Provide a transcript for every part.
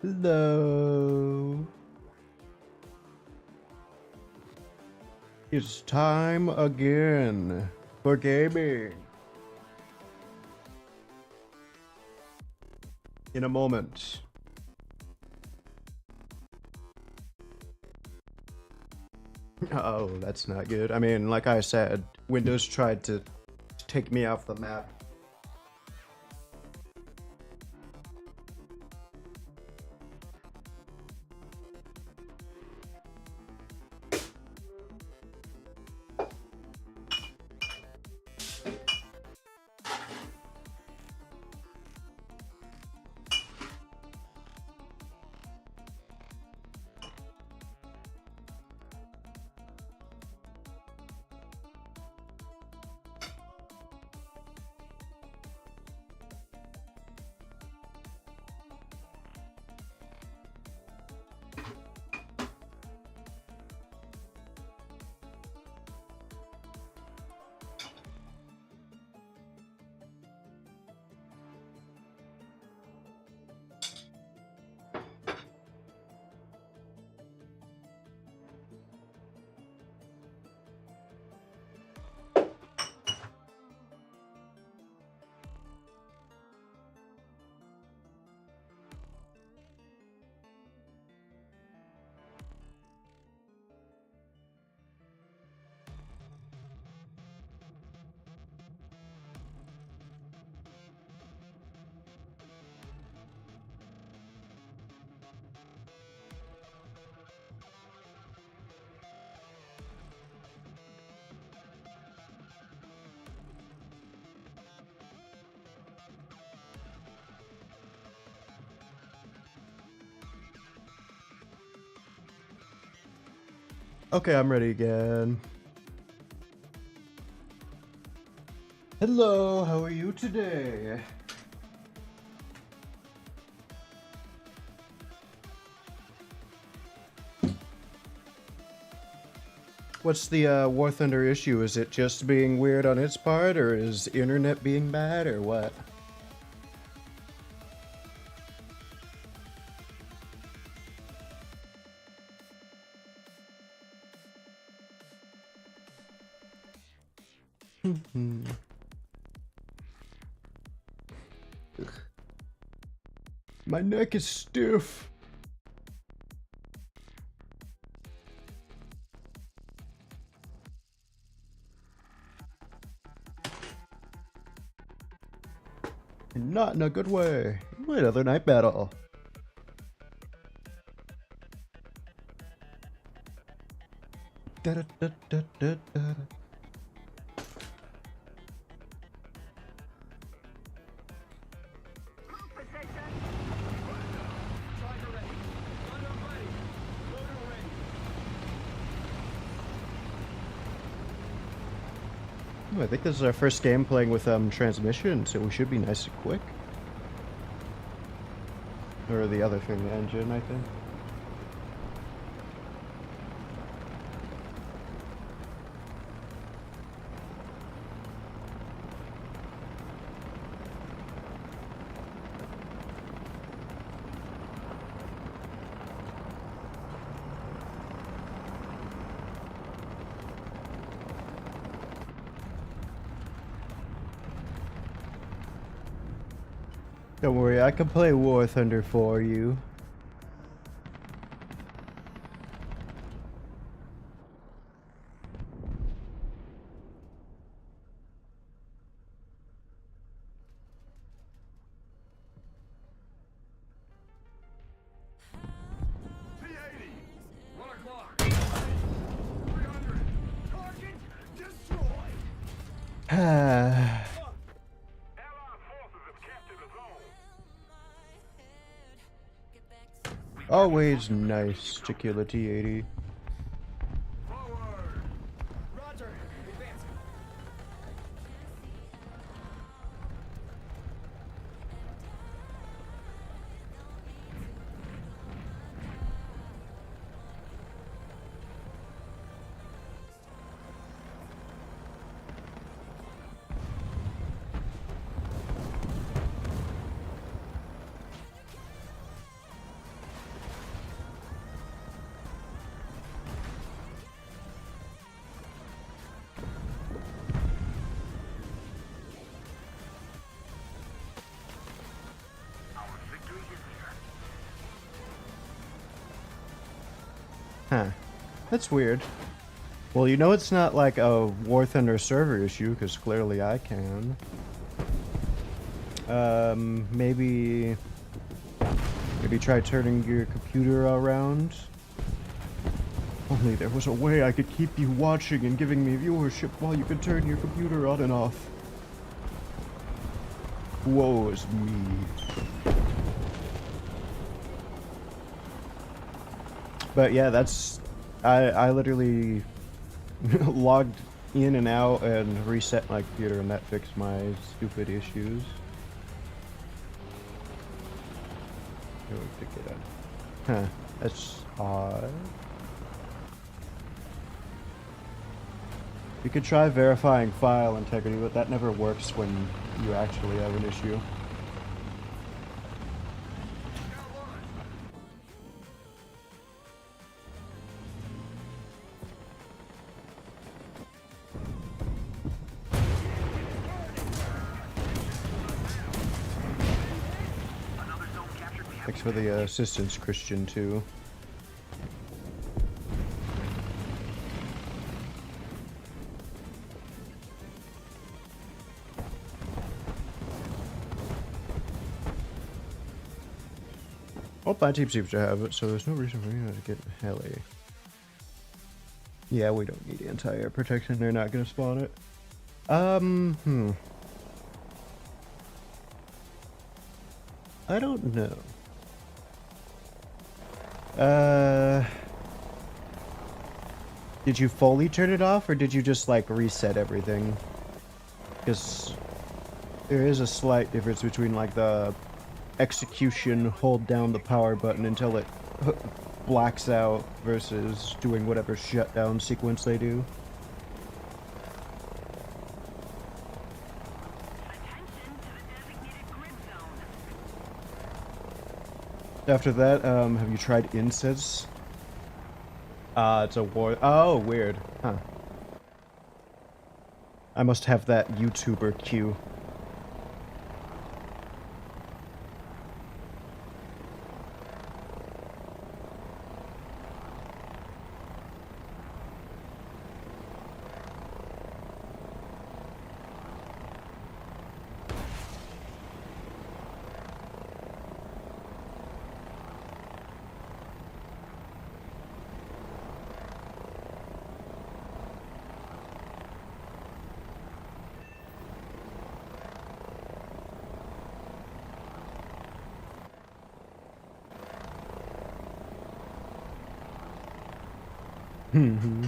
Hello. It's time again for gaming. In a moment. Oh, that's not good. I mean, like I said, Windows tried to take me off the map. Okay, I'm ready again. Hello, how are you today? What's the Warthunder issue? Is it just being weird on its part, or is internet being bad, or what? My neck is stiff. And not in a good way. Another night battle. Da -da -da -da -da -da. Ooh, I think this is our first game playing with transmission, so we should be nice and quick. Or the other thing, the engine, I think. Don't worry, I can play Warthunder for you. Always nice to kill a T-80. Roger. Advancing. That's weird. Well, you know it's not like a Warthunder server issue, because clearly I can. Maybe try turning your computer around. Only there was a way I could keep you watching and giving me viewership while you could turn your computer on and off. Woe is me. But yeah, that's... I literally logged in and out and reset my computer, and that fixed my stupid issues. Huh, that's odd. You could try verifying file integrity, but that never works when you actually have an issue. Thanks for the assistance, Christian, too. Well, my team seems to have it, so there's no reason for me to get heli. Yeah, we don't need anti-air protection. They're not gonna spawn it. I don't know. Did you fully turn it off, or did you just, like, reset everything? Because there is a slight difference between, like, the execution, hold down the power button until it blacks out, versus doing whatever shutdown sequence they do. After that, have you tried incense? It's a war. Oh, weird. Huh. I must have that YouTuber queue. Mm-hmm.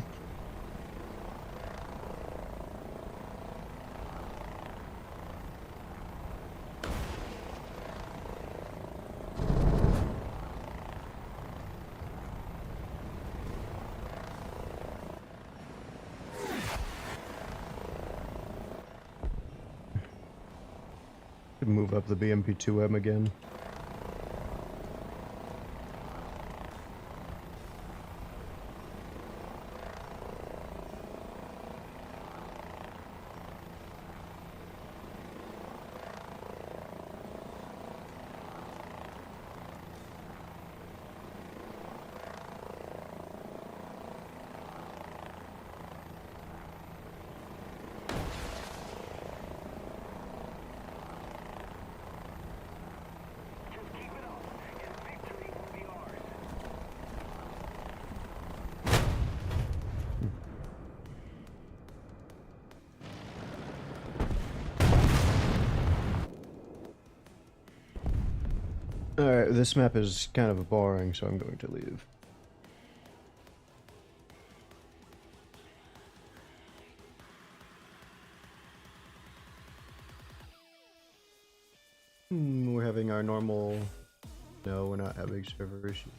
Move up the BMP-2M again. Alright, this map is kind of boring, so I'm going to leave. We're having our normal... No, we're not having server issues.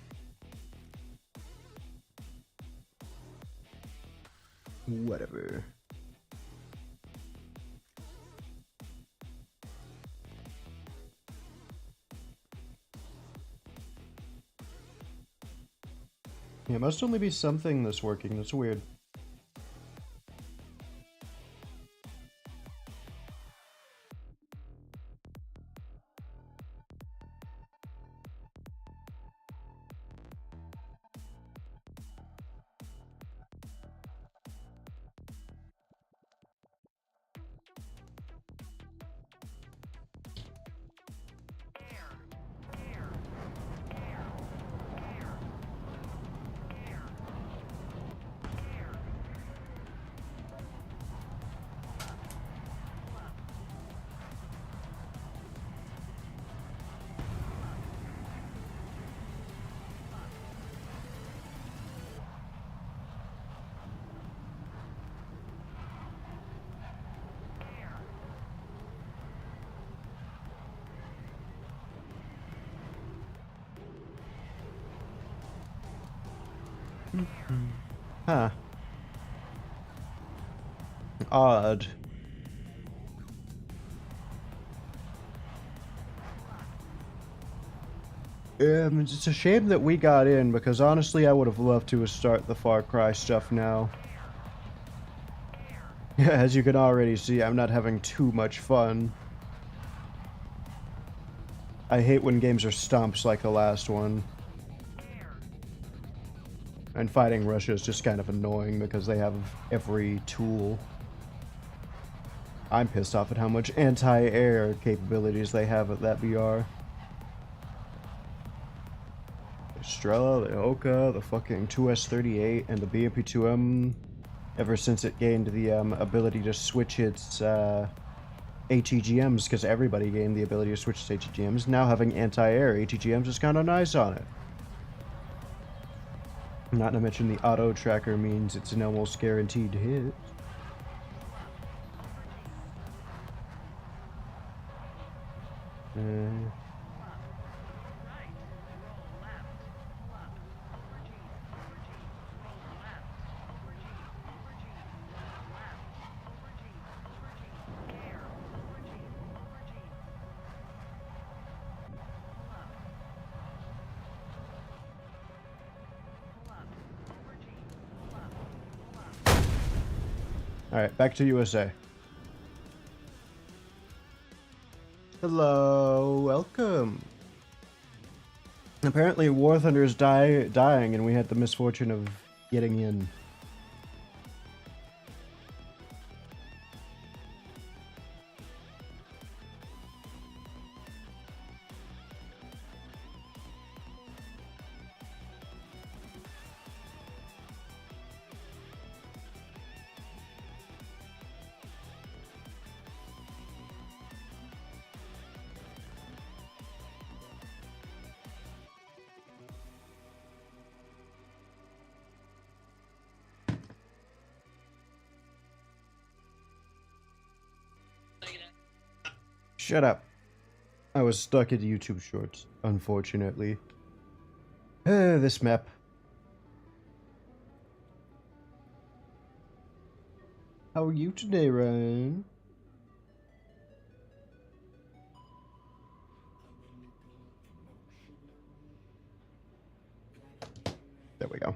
Whatever. Yeah, it must only be something that's working. That's weird. Huh. Odd. It's a shame that we got in, because honestly I would have loved to start the Far Cry stuff now. Yeah, as you can already see, I'm not having too much fun. I hate when games are stomps like the last one. And fighting Russia is just kind of annoying because they have every tool. I'm pissed off at how much anti-air capabilities they have at that VR. The Estrella, the Oka, the fucking 2S38, and the BMP-2M, ever since it gained the ability to switch its ATGMs, because everybody gained the ability to switch its ATGMs, now having anti-air ATGMs is kind of nice on it. Not to mention the auto tracker means it's an almost guaranteed hit. Alright, back to USA. Hello, welcome. Apparently Warthunder is dying and we had the misfortune of getting in. Shut up. I was stuck in YouTube Shorts, unfortunately. This map. How are you today, Ryan? There we go.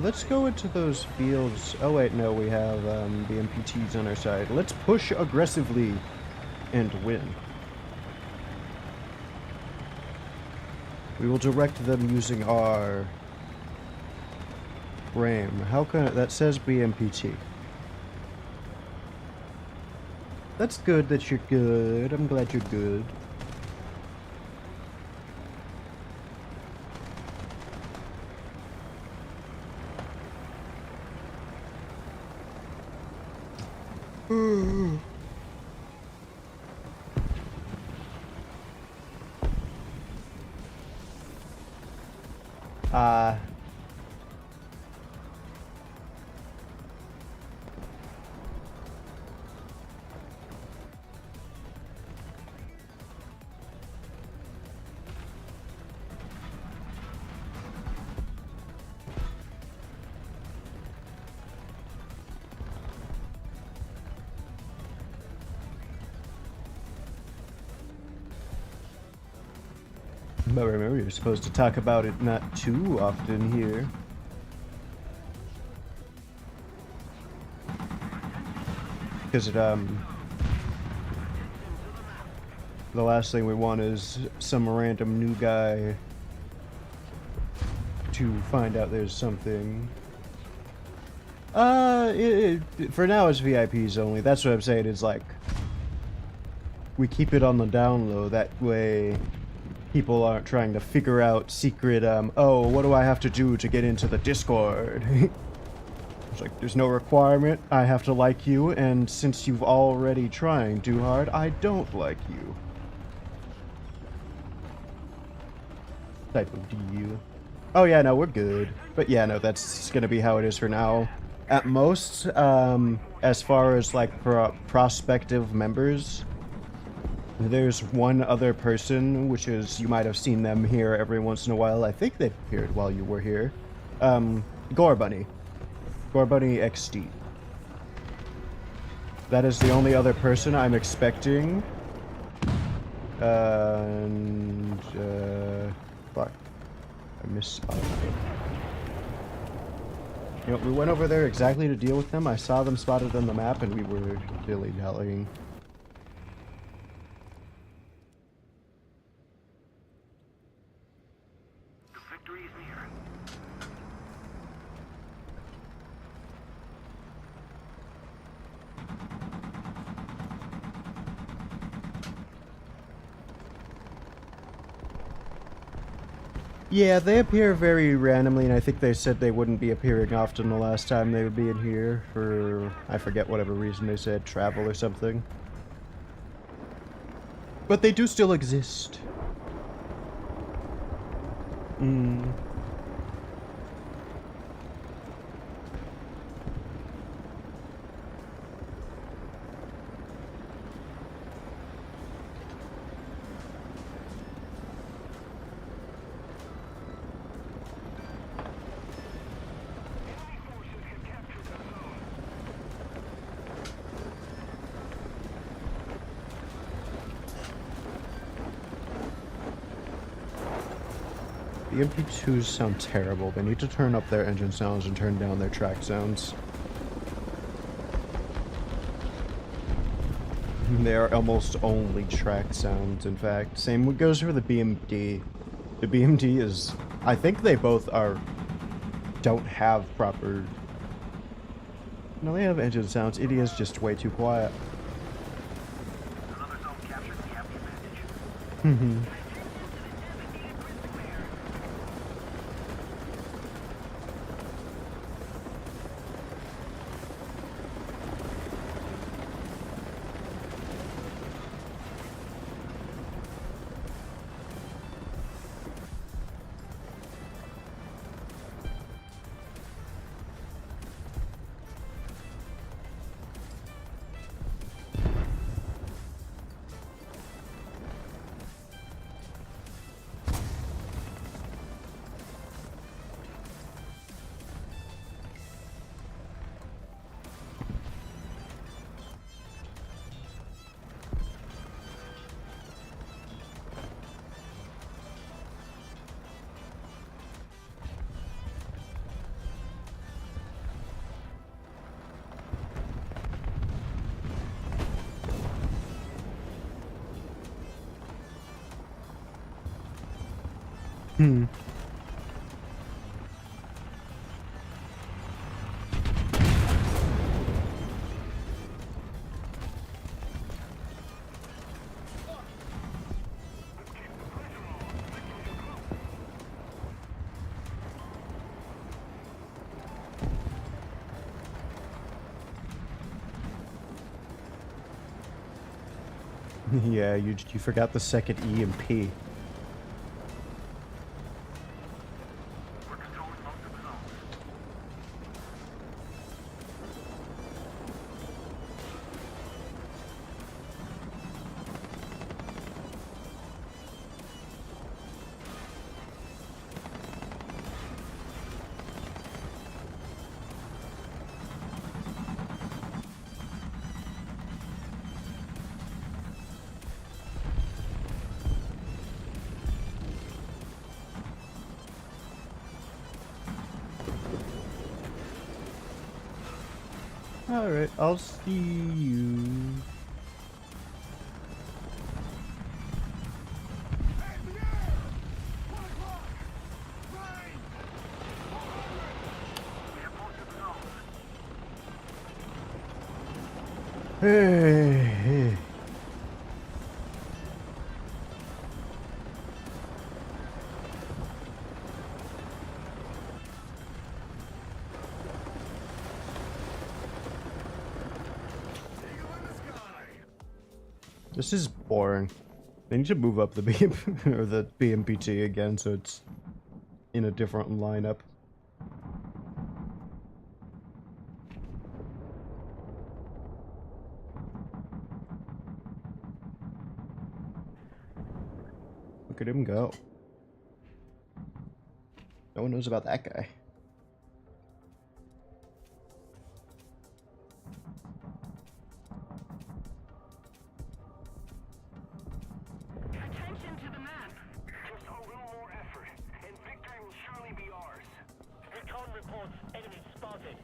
Let's go into those fields. Oh wait, no, we have the MPTs on our side. Let's push aggressively and win. We will direct them using our RAM. How can that says BMPT? That's good that you're good. I'm glad you're good. But remember, you're supposed to talk about it not too often here. Because it, the last thing we want is some random new guy to find out there's something. For now it's VIPs only. That's what I'm saying, is like, we keep it on the down low, that way people aren't trying to figure out secret, oh, what do I have to do to get into the Discord? It's like, there's no requirement, I have to like you, and since you've already trying too hard, I don't like you. Type of deal. Oh yeah, no, we're good. But yeah, no, that's gonna be how it is for now. At most, as far as like prospective members, There's one other person, which is, you might have seen them here every once in a while. I think they appeared while you were here. Gore Bunny. Gore Bunny XD. That is the only other person I'm expecting. Fuck. I misspotted it. You know, we went over there exactly to deal with them. I saw them spotted on the map and we were dilly-dallying. The victory is near. Yeah, they appear very randomly, and I think they said they wouldn't be appearing often the last time they would be in here for, I forget whatever reason they said, travel or something. But they do still exist. The MP2s sound terrible. They need to turn up their engine sounds and turn down their track sounds. They are almost only track sounds, in fact. Same goes for the BMD. The BMD is... I think they both are... don't have proper... No, they have engine sounds. It is just way too quiet. Another zone captured. We have the advantage. Yeah, you forgot the second E and P. We're controlling most of the zones. Alright, I'll see you. Hey. This is boring. They need to move up the or the BMPT again so it's in a different lineup. Look at him go. No one knows about that guy. Attention to the map. Just a little more effort, and victory will surely be ours. Recon reports enemy spotted.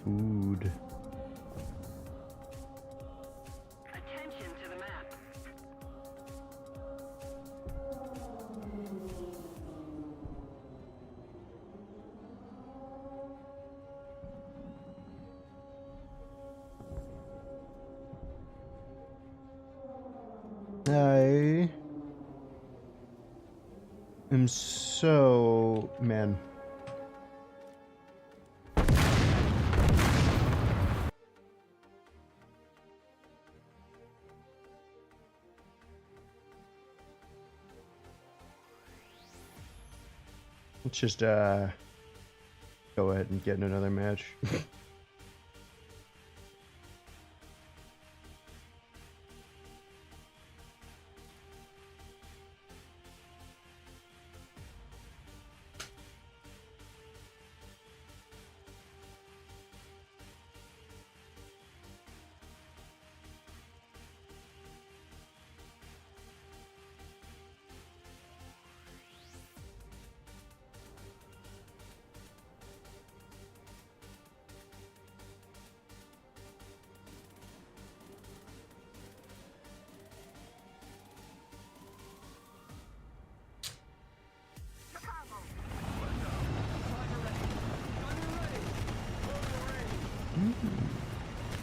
Food. Attention to the map. I am so... man. Let's just go ahead and get in another match.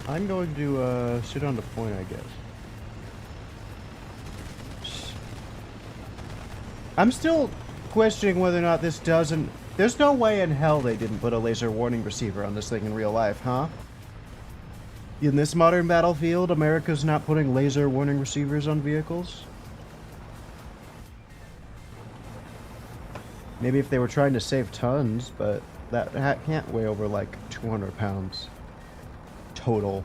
I'm going to sit on the point, I guess. I'm still questioning whether or not this doesn't... There's no way in hell they didn't put a laser warning receiver on this thing in real life, huh? In this modern battlefield, America's not putting laser warning receivers on vehicles? Maybe if they were trying to save tons, but that can't weigh over like 200 pounds. Total.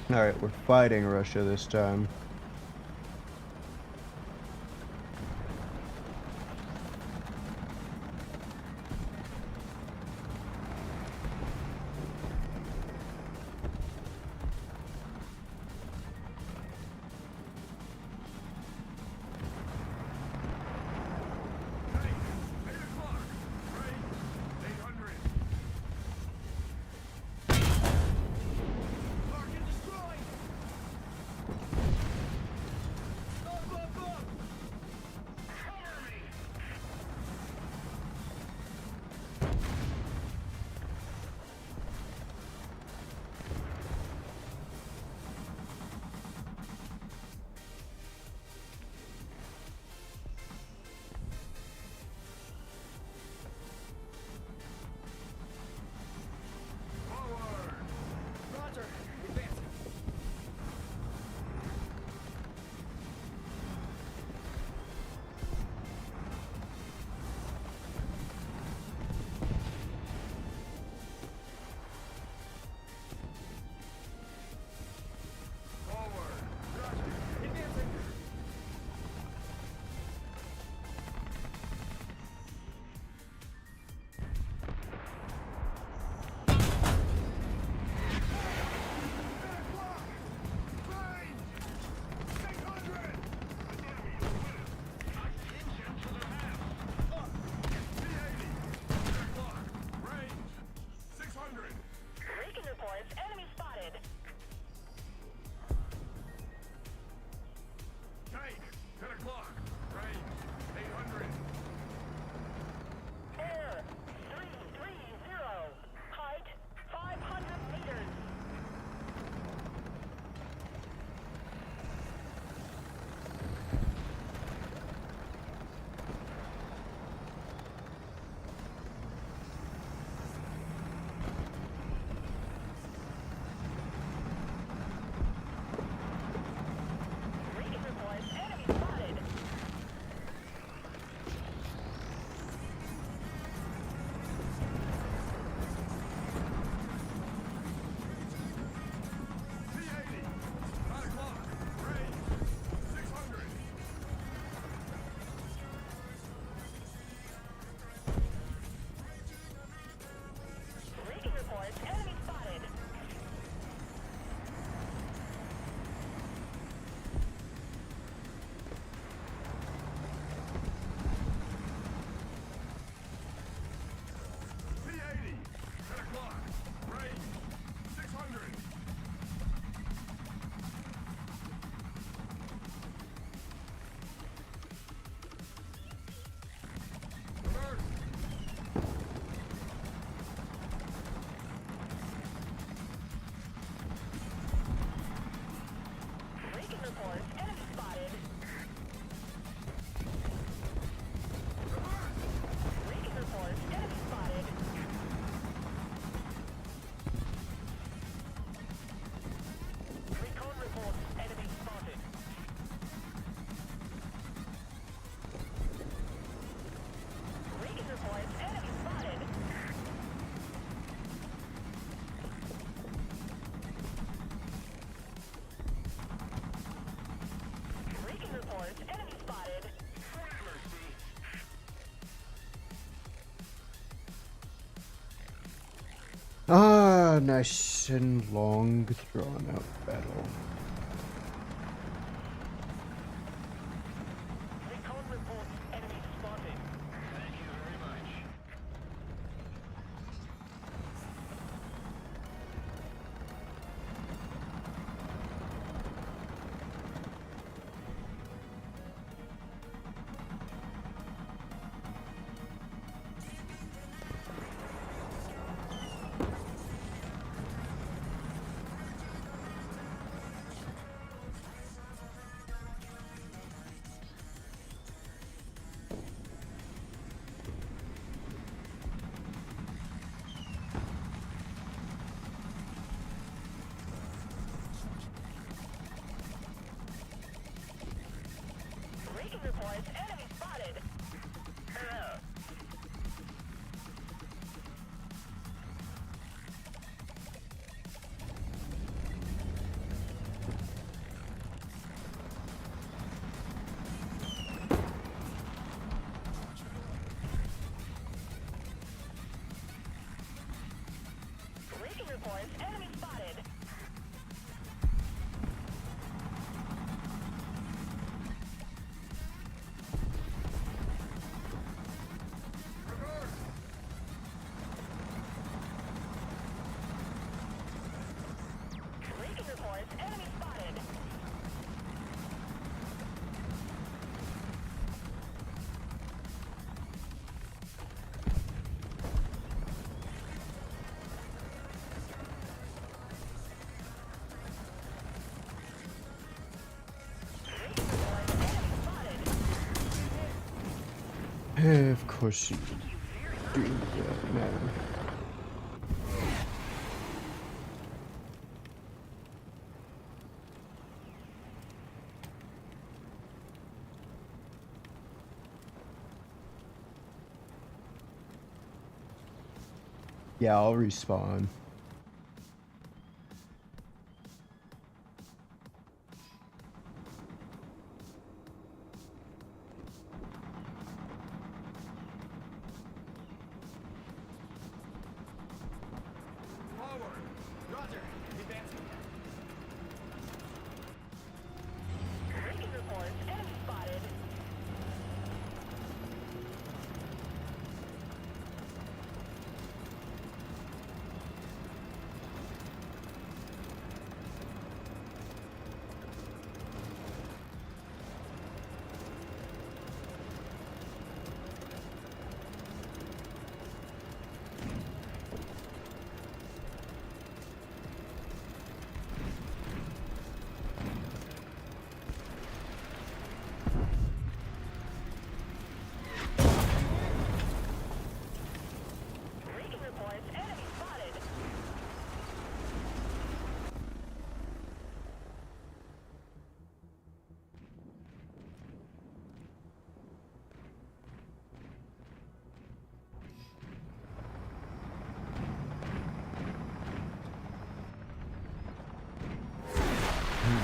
Alright, we're fighting Russia this time. Ah, nice and long, drawn out battle. Recon reports enemy spotted. Thank you very much. Recon reports enemy spotted. Hello. Recon reports enemy spotted. Recon reports enemy spotted. Recon reports enemy spotted. Of course you do that, man. Yeah, I'll respawn. Forward. Roger. Advancing. Recon reports enemy spotted. Recon reports enemy spotted.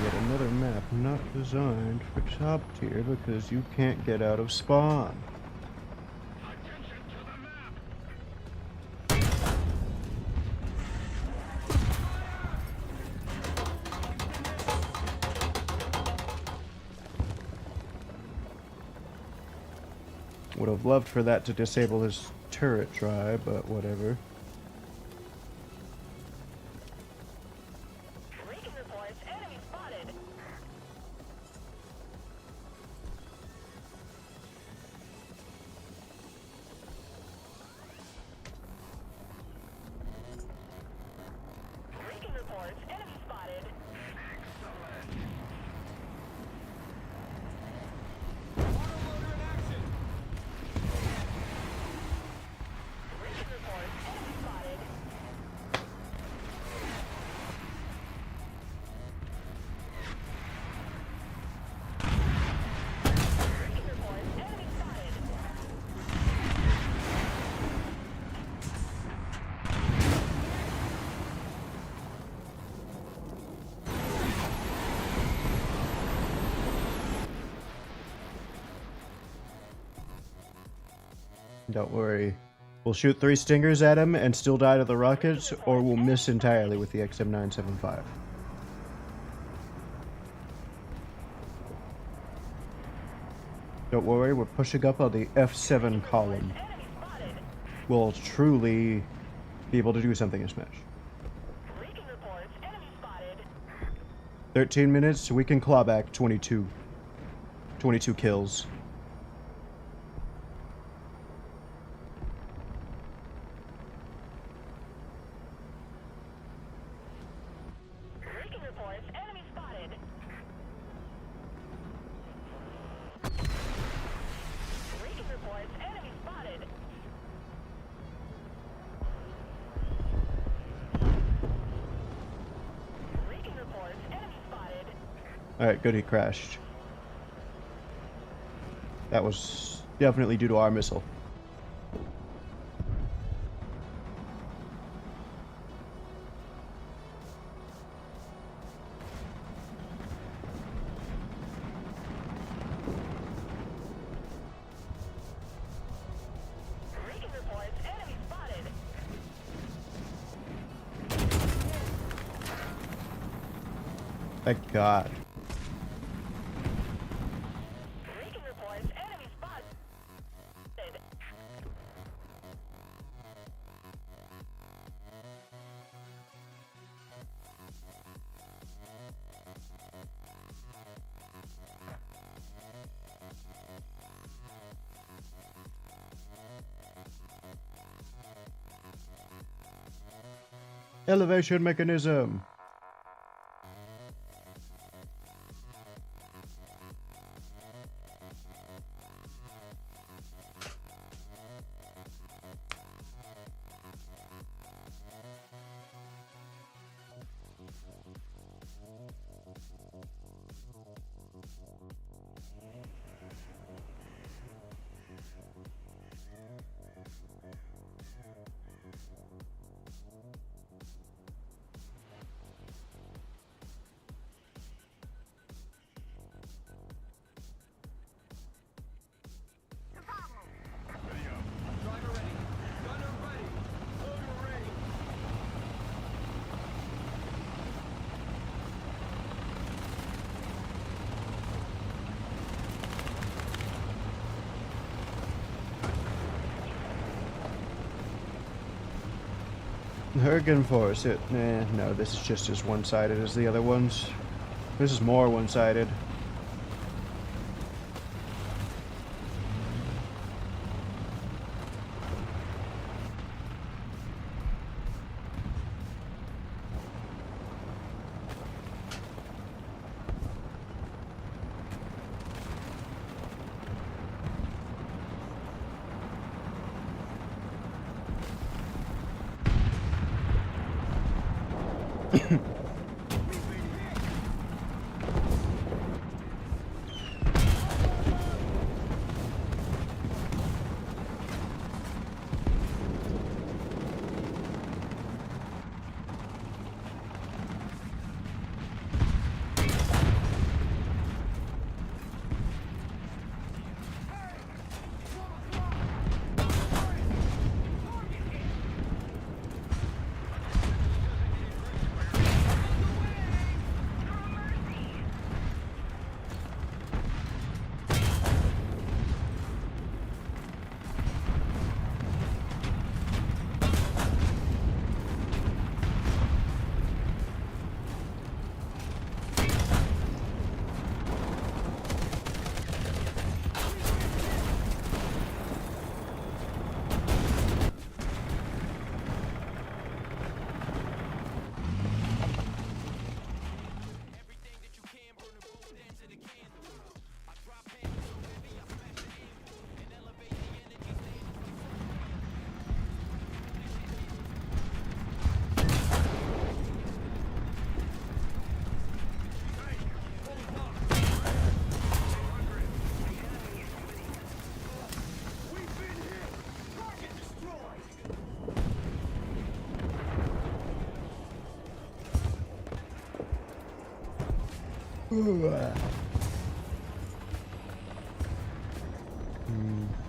Yet another map not designed for top tier because you can't get out of spawn. Attention to the map. Would have loved for that to disable his turret try, but whatever. Recon reports enemy spotted. Recon reports enemy spotted. Excellent. Autoloader in action. Recon reports enemy spotted. Recon reports enemy spotted. Don't worry, We'll shoot 3 stingers at him and still die to the rockets, or we'll miss entirely with the XM975. Don't worry, we're pushing up on the F7 column. We'll truly be able to do something in Smash. 13 minutes, we can claw back 22 kills. Alright, good, he crashed. That was definitely due to our missile. Thank God. Elevation mechanism. Hurricane Force, no, this is just as one-sided as the other ones. This is more one-sided.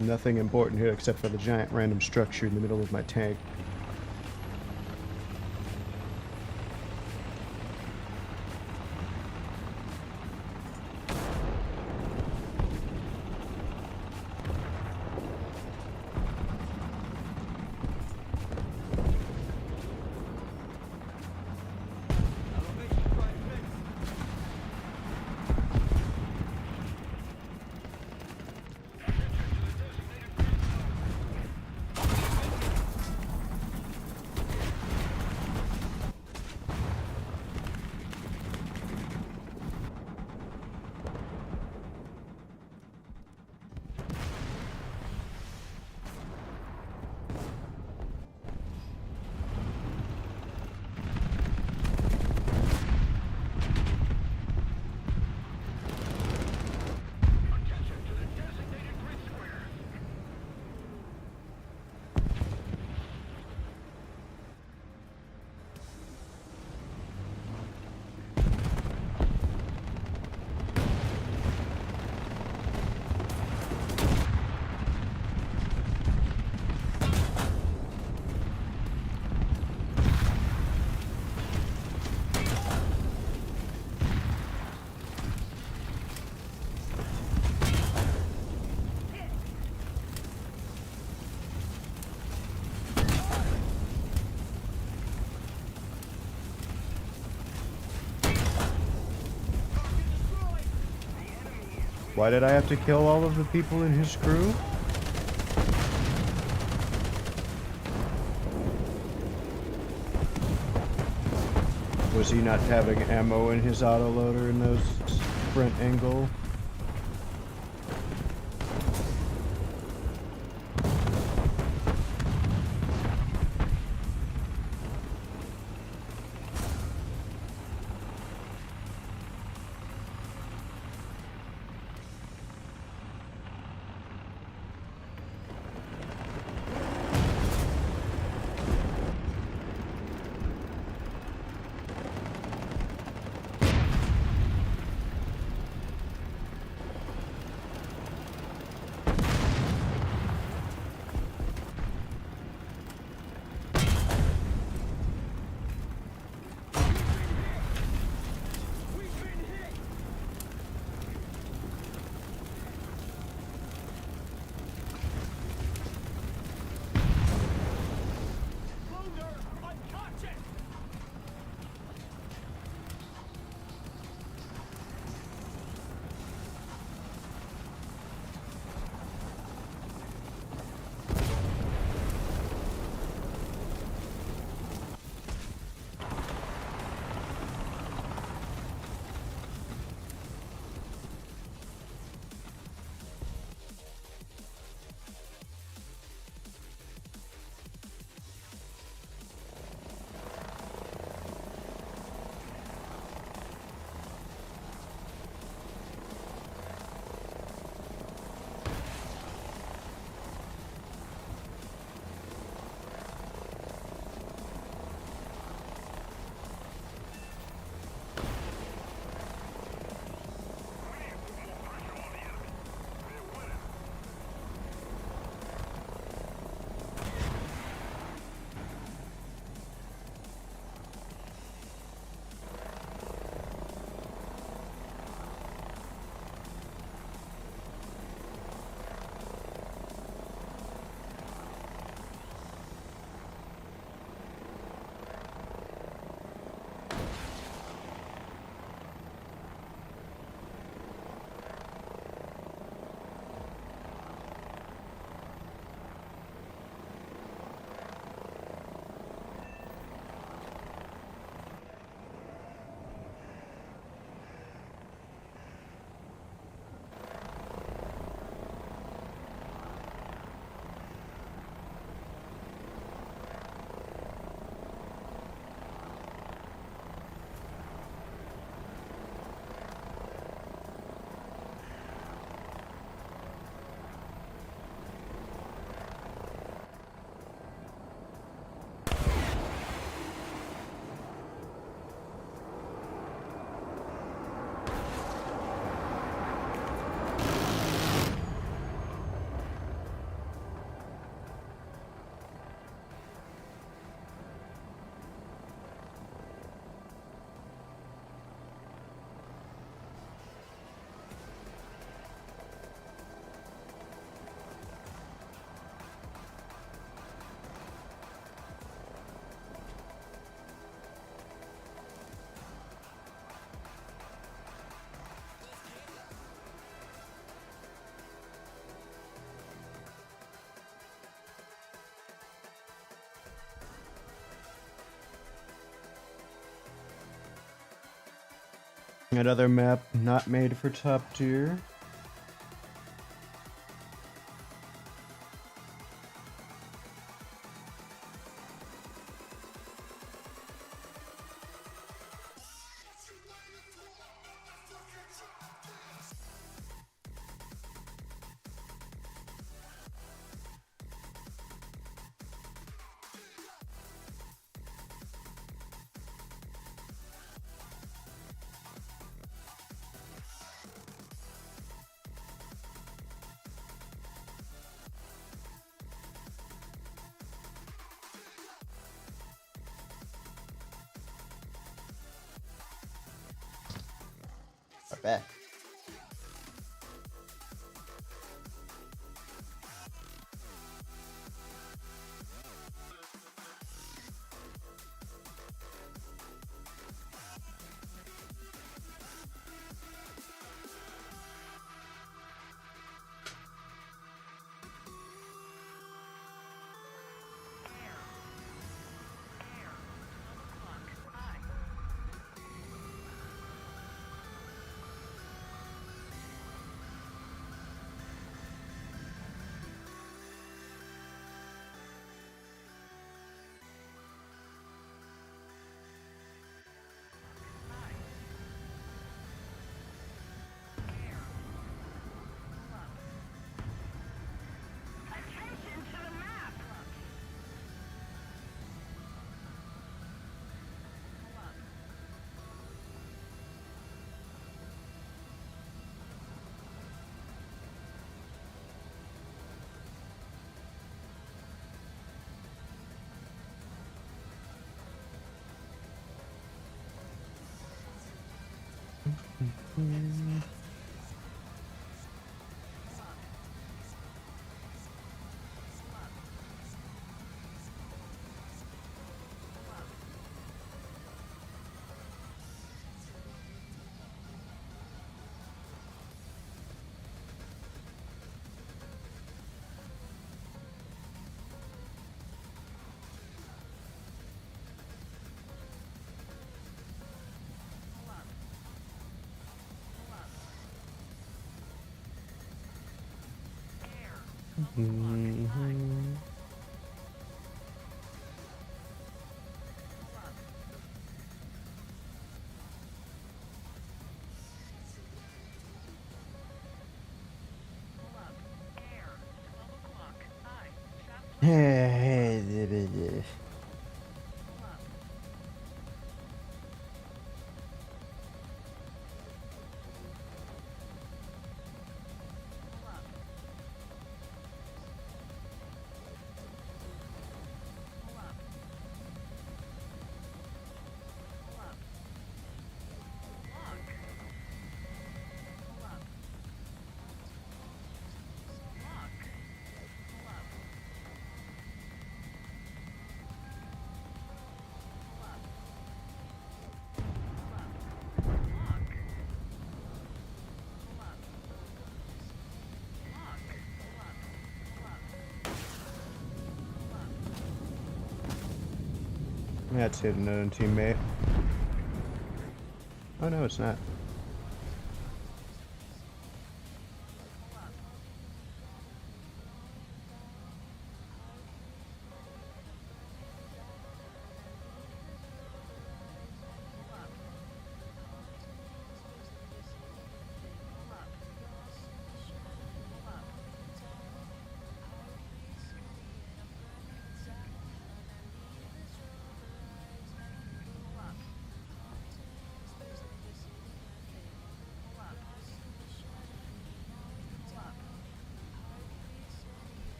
Nothing important here except for the giant random structure in the middle of my tank. Why did I have to kill all of the people in his crew? Was he not having ammo in his autoloader in those sprint angle? Another map not made for top tier. Not bad. Attention to the map! That's hitting a teammate. Oh no, it's not.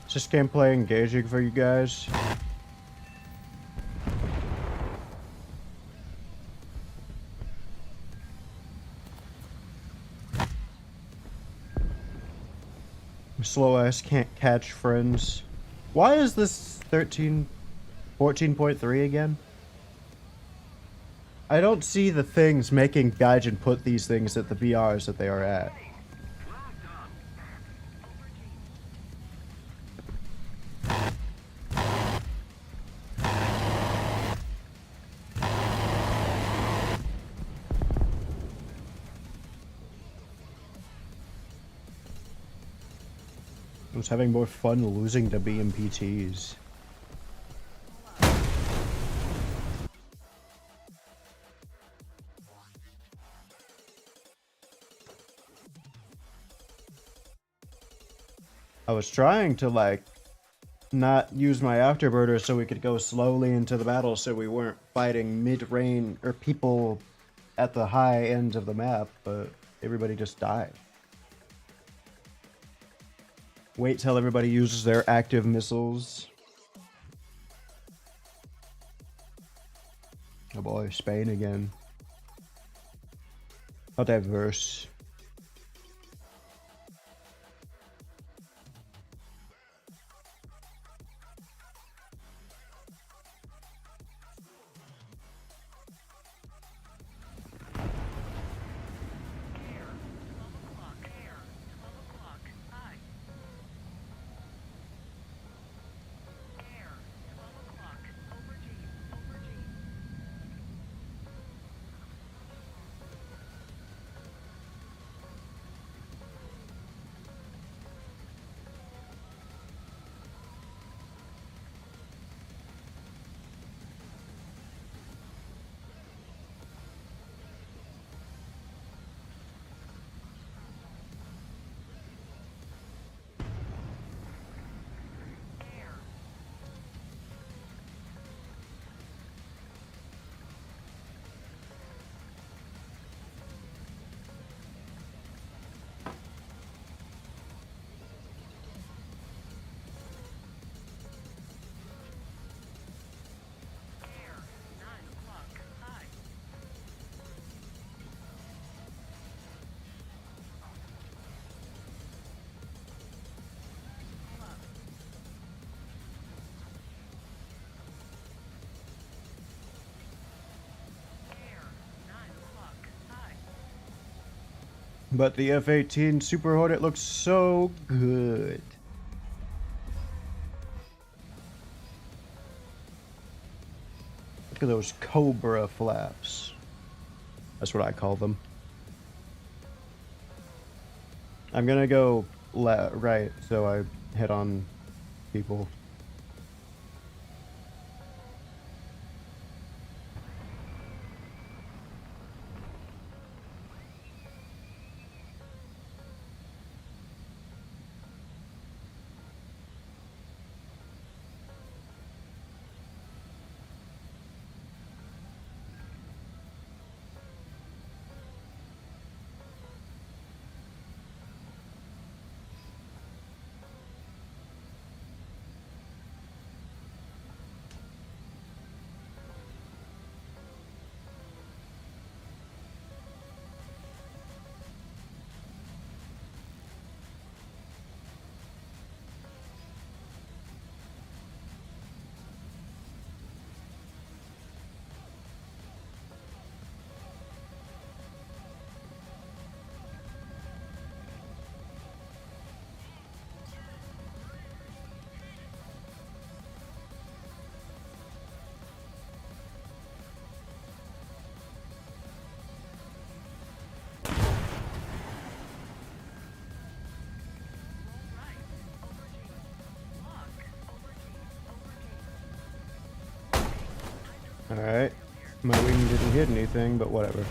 Is this gameplay engaging for you guys? Slow ass can't catch friends. Why is this 14.3 again? I don't see the things making Gaijin put these things at the BRs that they are at. I was having more fun losing to BMPTs. I was trying to, like, not use my afterburner so we could go slowly into the battle so we weren't fighting mid-range or people at the high end of the map, but everybody just died. Wait till everybody uses their active missiles. Oh boy, Spain again. How diverse. But the F-18 Super Hornet looks so good. Look at those Cobra flaps. That's what I call them. I'm gonna go right, so I hit on people. Alright. My wing didn't hit anything, but whatever.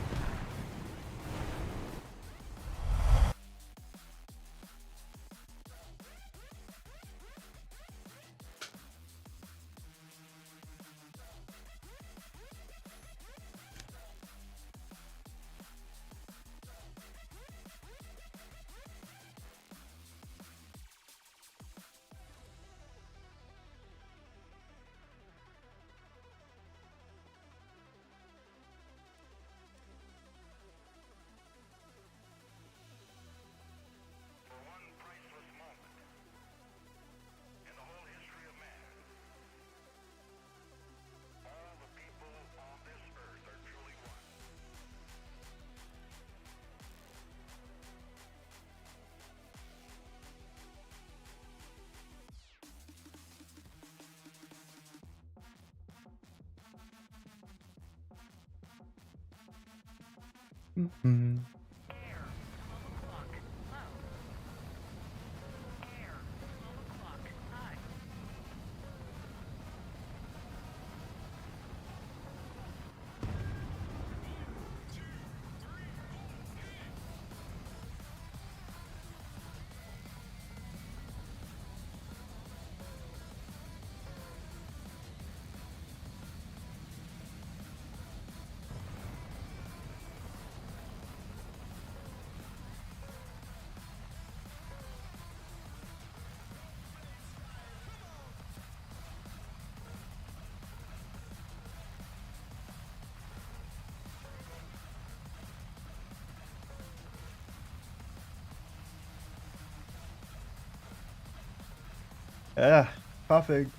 Mm-hmm. Air, 12 o'clock, low. Air, 12 o'clock, high. Ah, coughing.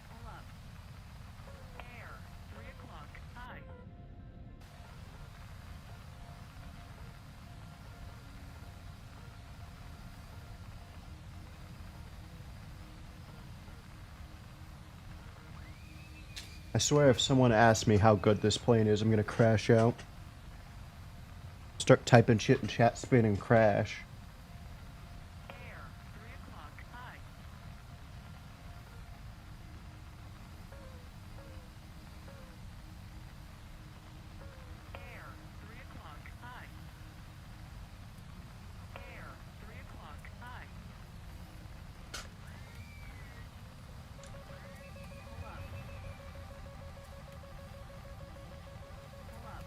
Pull up. Air, 3 o'clock, high. I swear if someone asks me how good this plane is, I'm gonna crash out. Start typing shit in chat, spin, and crash. Air, 3 o'clock, high. Air, 3 o'clock, high. Air, 3 o'clock, high. Pull up. Pull up.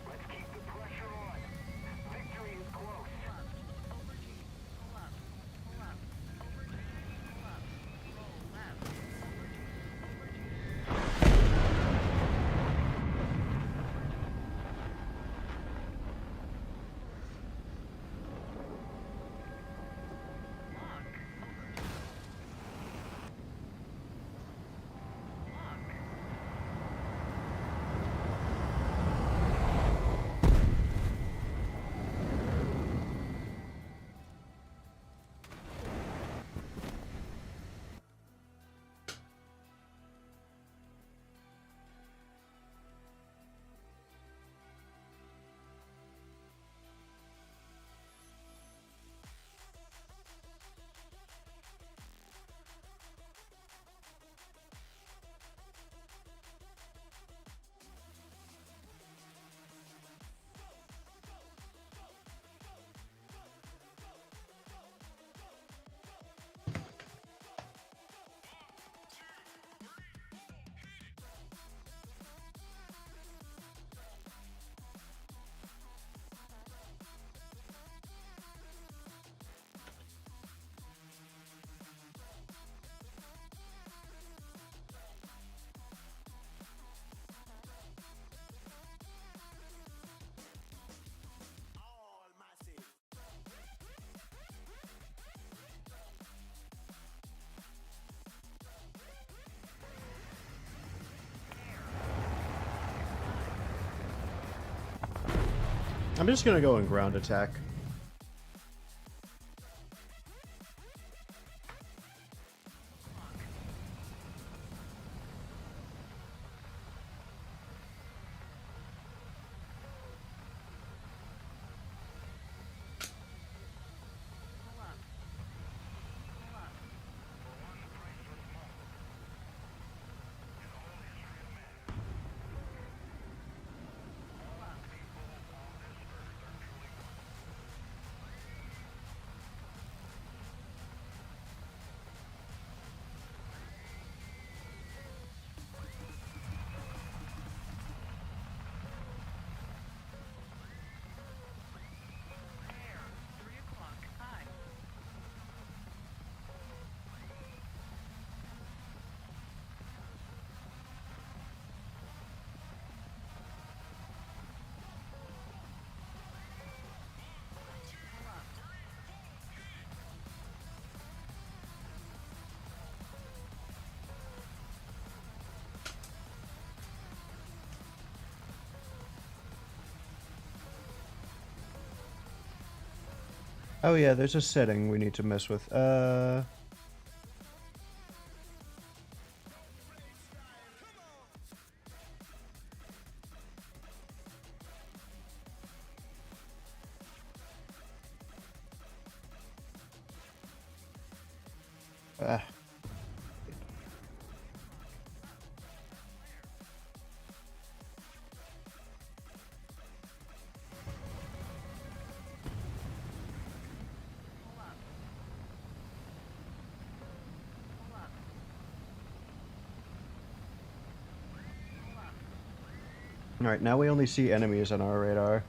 Let's keep the pressure on. Victory is close. I'm just gonna go in ground attack. Oh yeah, there's a setting we need to mess with. Ah. Alright, now we only see enemies on our radar.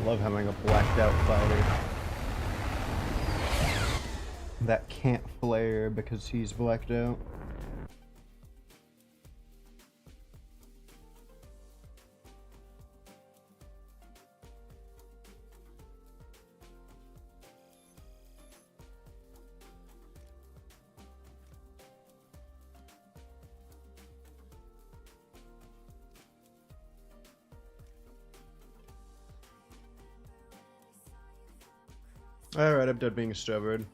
love having a blacked out fighter that can't flare because he's blacked out. Alright, I'm done being stubborn.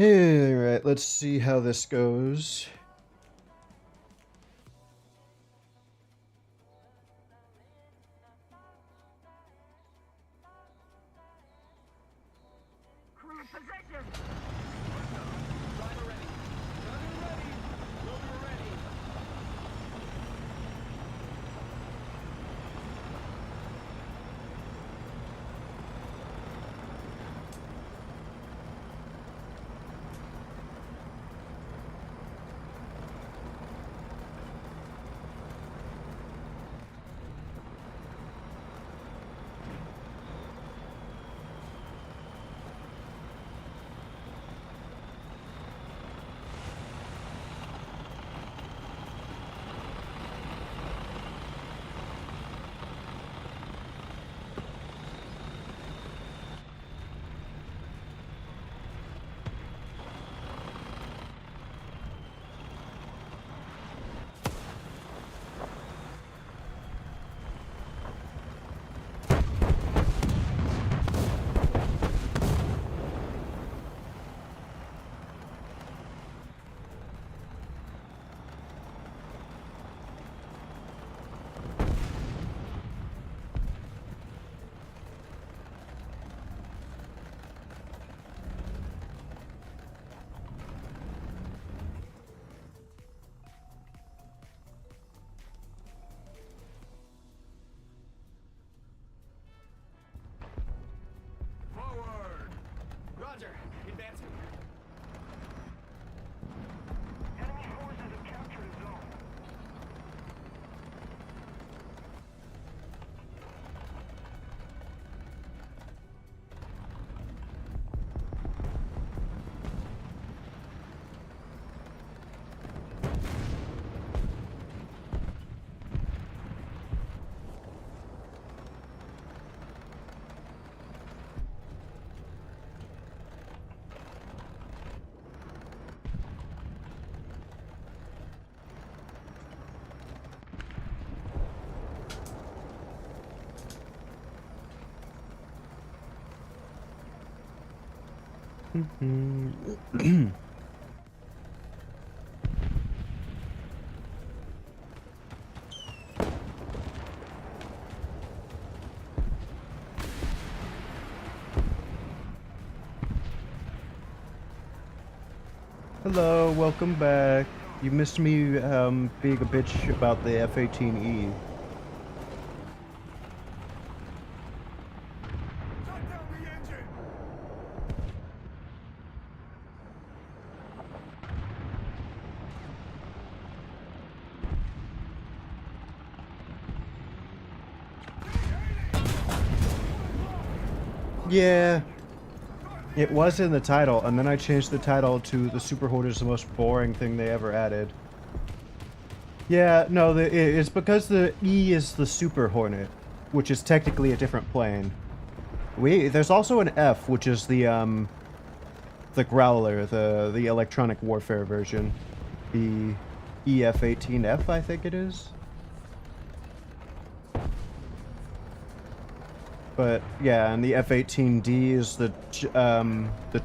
Alright, let's see how this goes. Hello, welcome back. You missed me being a bitch about the F-18E. Yeah, it was in the title, and then I changed the title to the Super Hoarder is the most boring thing they ever added. Yeah, no, it's because the E is the Super Hornet, which is technically a different plane. There's also an F, which is the The Growler, the electronic warfare version. The EF-18F, I think it is. But yeah, and the F-18D is the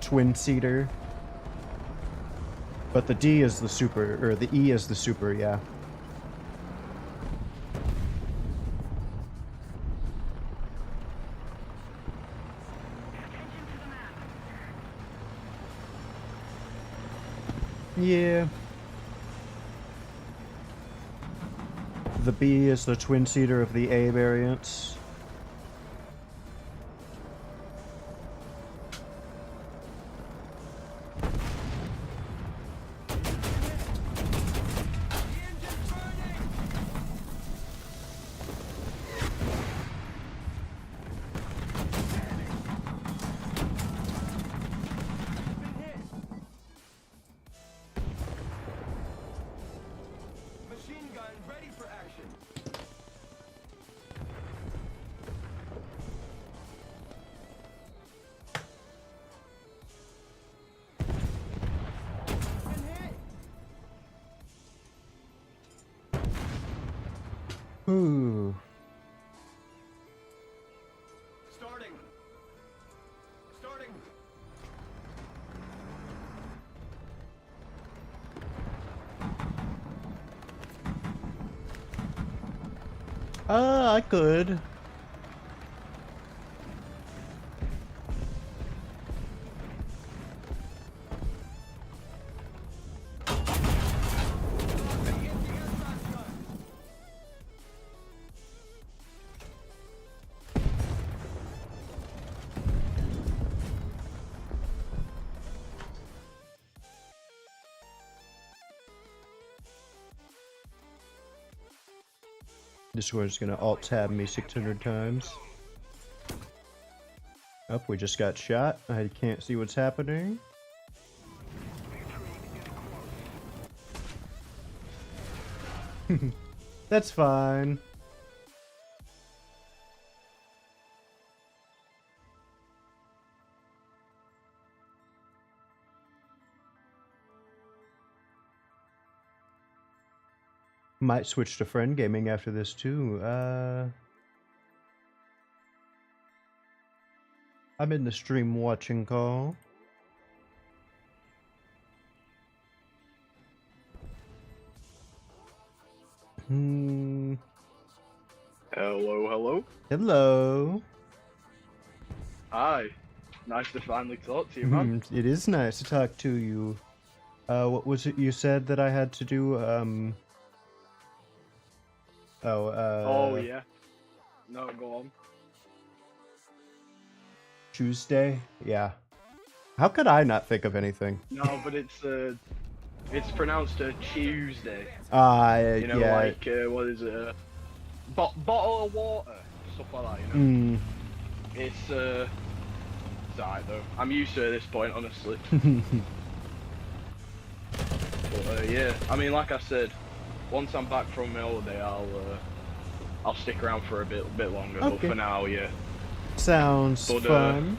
twin-seater. But the D is the super, or the E is the super, yeah. Yeah. The B is the twin-seater of the A variants. Machine gun ready for action. Ooh. Starting. I could. This one's gonna alt-tab me 600 times. Oh, we just got shot. I can't see what's happening. That's fine. Might switch to friend gaming after this too. I'm in the stream watching call. Hello, hello. Hello. Hi. Nice to finally talk to you, man. It is nice to talk to you. What was it you said that I had to do? Oh, yeah. No, go on. Tuesday? Yeah. How could I not think of anything? No, but it's pronounced a Tuesday. You know, yeah. like, what is it? Bottle of water. Stuff like that, you know? It's alright, though. I'm used to it at this point, honestly. But, yeah. I mean, like I said, once I'm back from my holiday, I'll stick around for a bit longer. Okay. But for now, yeah. Sounds But, fun.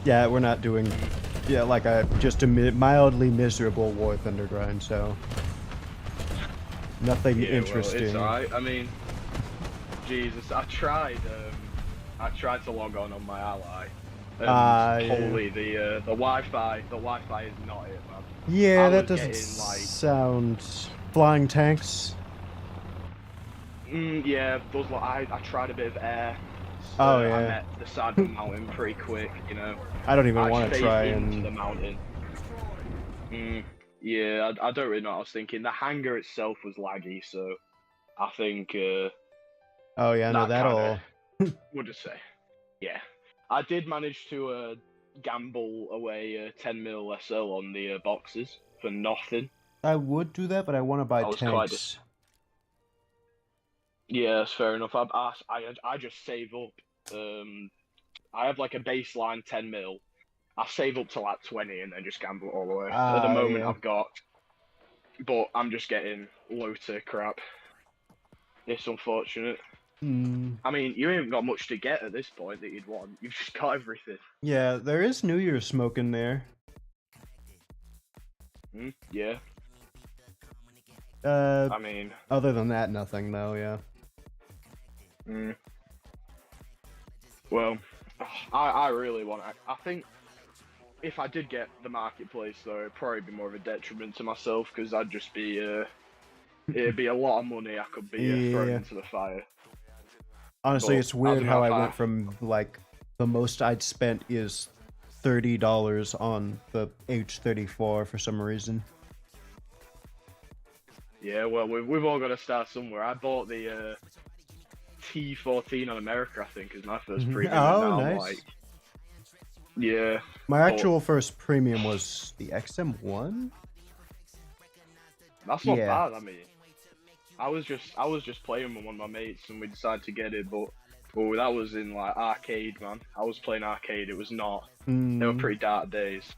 Yeah, we're not doing... Yeah, like just a mildly miserable Warthunder grind, so... Nothing Yeah, interesting. well, it's alright. I mean, Jesus, I tried to log on my ally. And holy, yeah. the Wi-Fi is not it, man. Yeah, I that was doesn't getting, like... sound... Flying tanks? Yeah, those. I tried a bit of air. So Oh, yeah. I met the side of the mountain pretty quick, you know. I don't even want to phased try into and... the mountain. Yeah, I don't really know what I was thinking. The hangar itself was laggy, so I think Oh yeah, no, that that'll... would just say, yeah. I did manage to gamble away 10 mil SL on the boxes for nothing. I would do that, but I want to buy I was quite tanks. Yeah, that's fair enough. I just save up. I have like a baseline 10 mil. I save up to like 20 and then just gamble it all the way. At the moment, Yeah. I've got, but I'm just getting loads of crap. It's unfortunate. I mean, you ain't got much to get at this point that you'd want. You've just got everything. Yeah, there is New Year's smoke in there. Yeah. I mean, Other than that, nothing though. Yeah. Well, I really want. I think if I did get the marketplace though, it'd probably be more of a detriment to myself because I'd just be it'd be a lot of money I could be throwing into the fire. Honestly, But it's I weird don't know how I if went from like the most I'd spent is $30 on the H34 for some reason. Yeah, well, we've all got to start somewhere. I bought the T14 on America, I think, is my first premium. Oh, and now nice. I'm like, yeah. My actual first premium was the XM1. That's not Yeah. bad. I mean, I was just playing with one of my mates, and we decided to get it, but that was in like arcade, man. I was playing arcade. It was not. They were pretty dark days.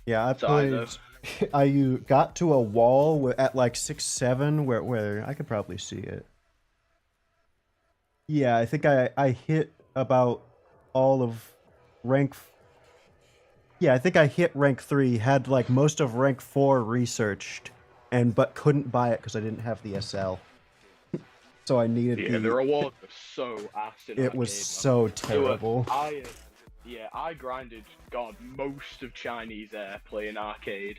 Yeah, I So I know. played. I got to a wall at like 6-7 where I could probably see it. Yeah, I think I hit about all of rank. Yeah, I think I hit rank 3. Had like most of rank 4 researched, but couldn't buy it because I didn't have the SL. So I needed Yeah, the reward was so ass in It arcade, was man. so terrible. I grinded most of Chinese Air playing arcade,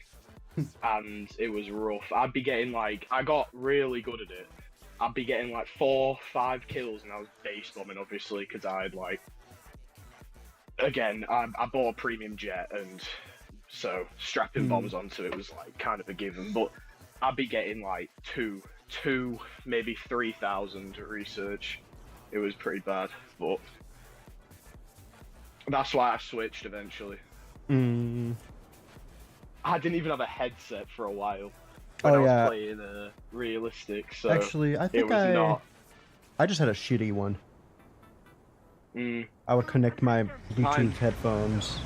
and it was rough. I'd be getting like, I got really good at it. I'd be getting like 4-5 kills, and I was base bombing obviously because I'd like, again, I bought a premium jet, and so strapping bombs onto it was like kind of a given. But I'd be getting like two, maybe 3,000 research. It was pretty bad, but that's why I switched eventually. I didn't even have a headset for a while when I was playing realistic. So actually, I think I just had a shitty one. I would connect my Bluetooth headphones.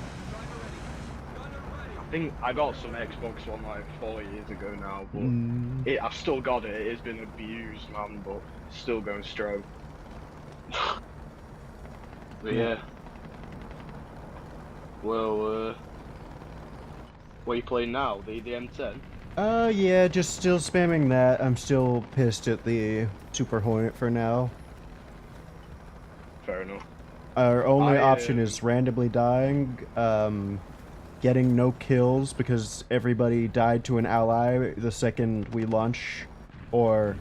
I think I got some Xbox One like 4 years ago now, but I've still got it. It has been abused, man, but still going strong. But yeah. Well, what are you playing now? The M10? Yeah, just still spamming that. I'm still pissed at the Super Hornet for now. Fair enough. Our only option is randomly dying, getting no kills because everybody died to an ally the second we launch, or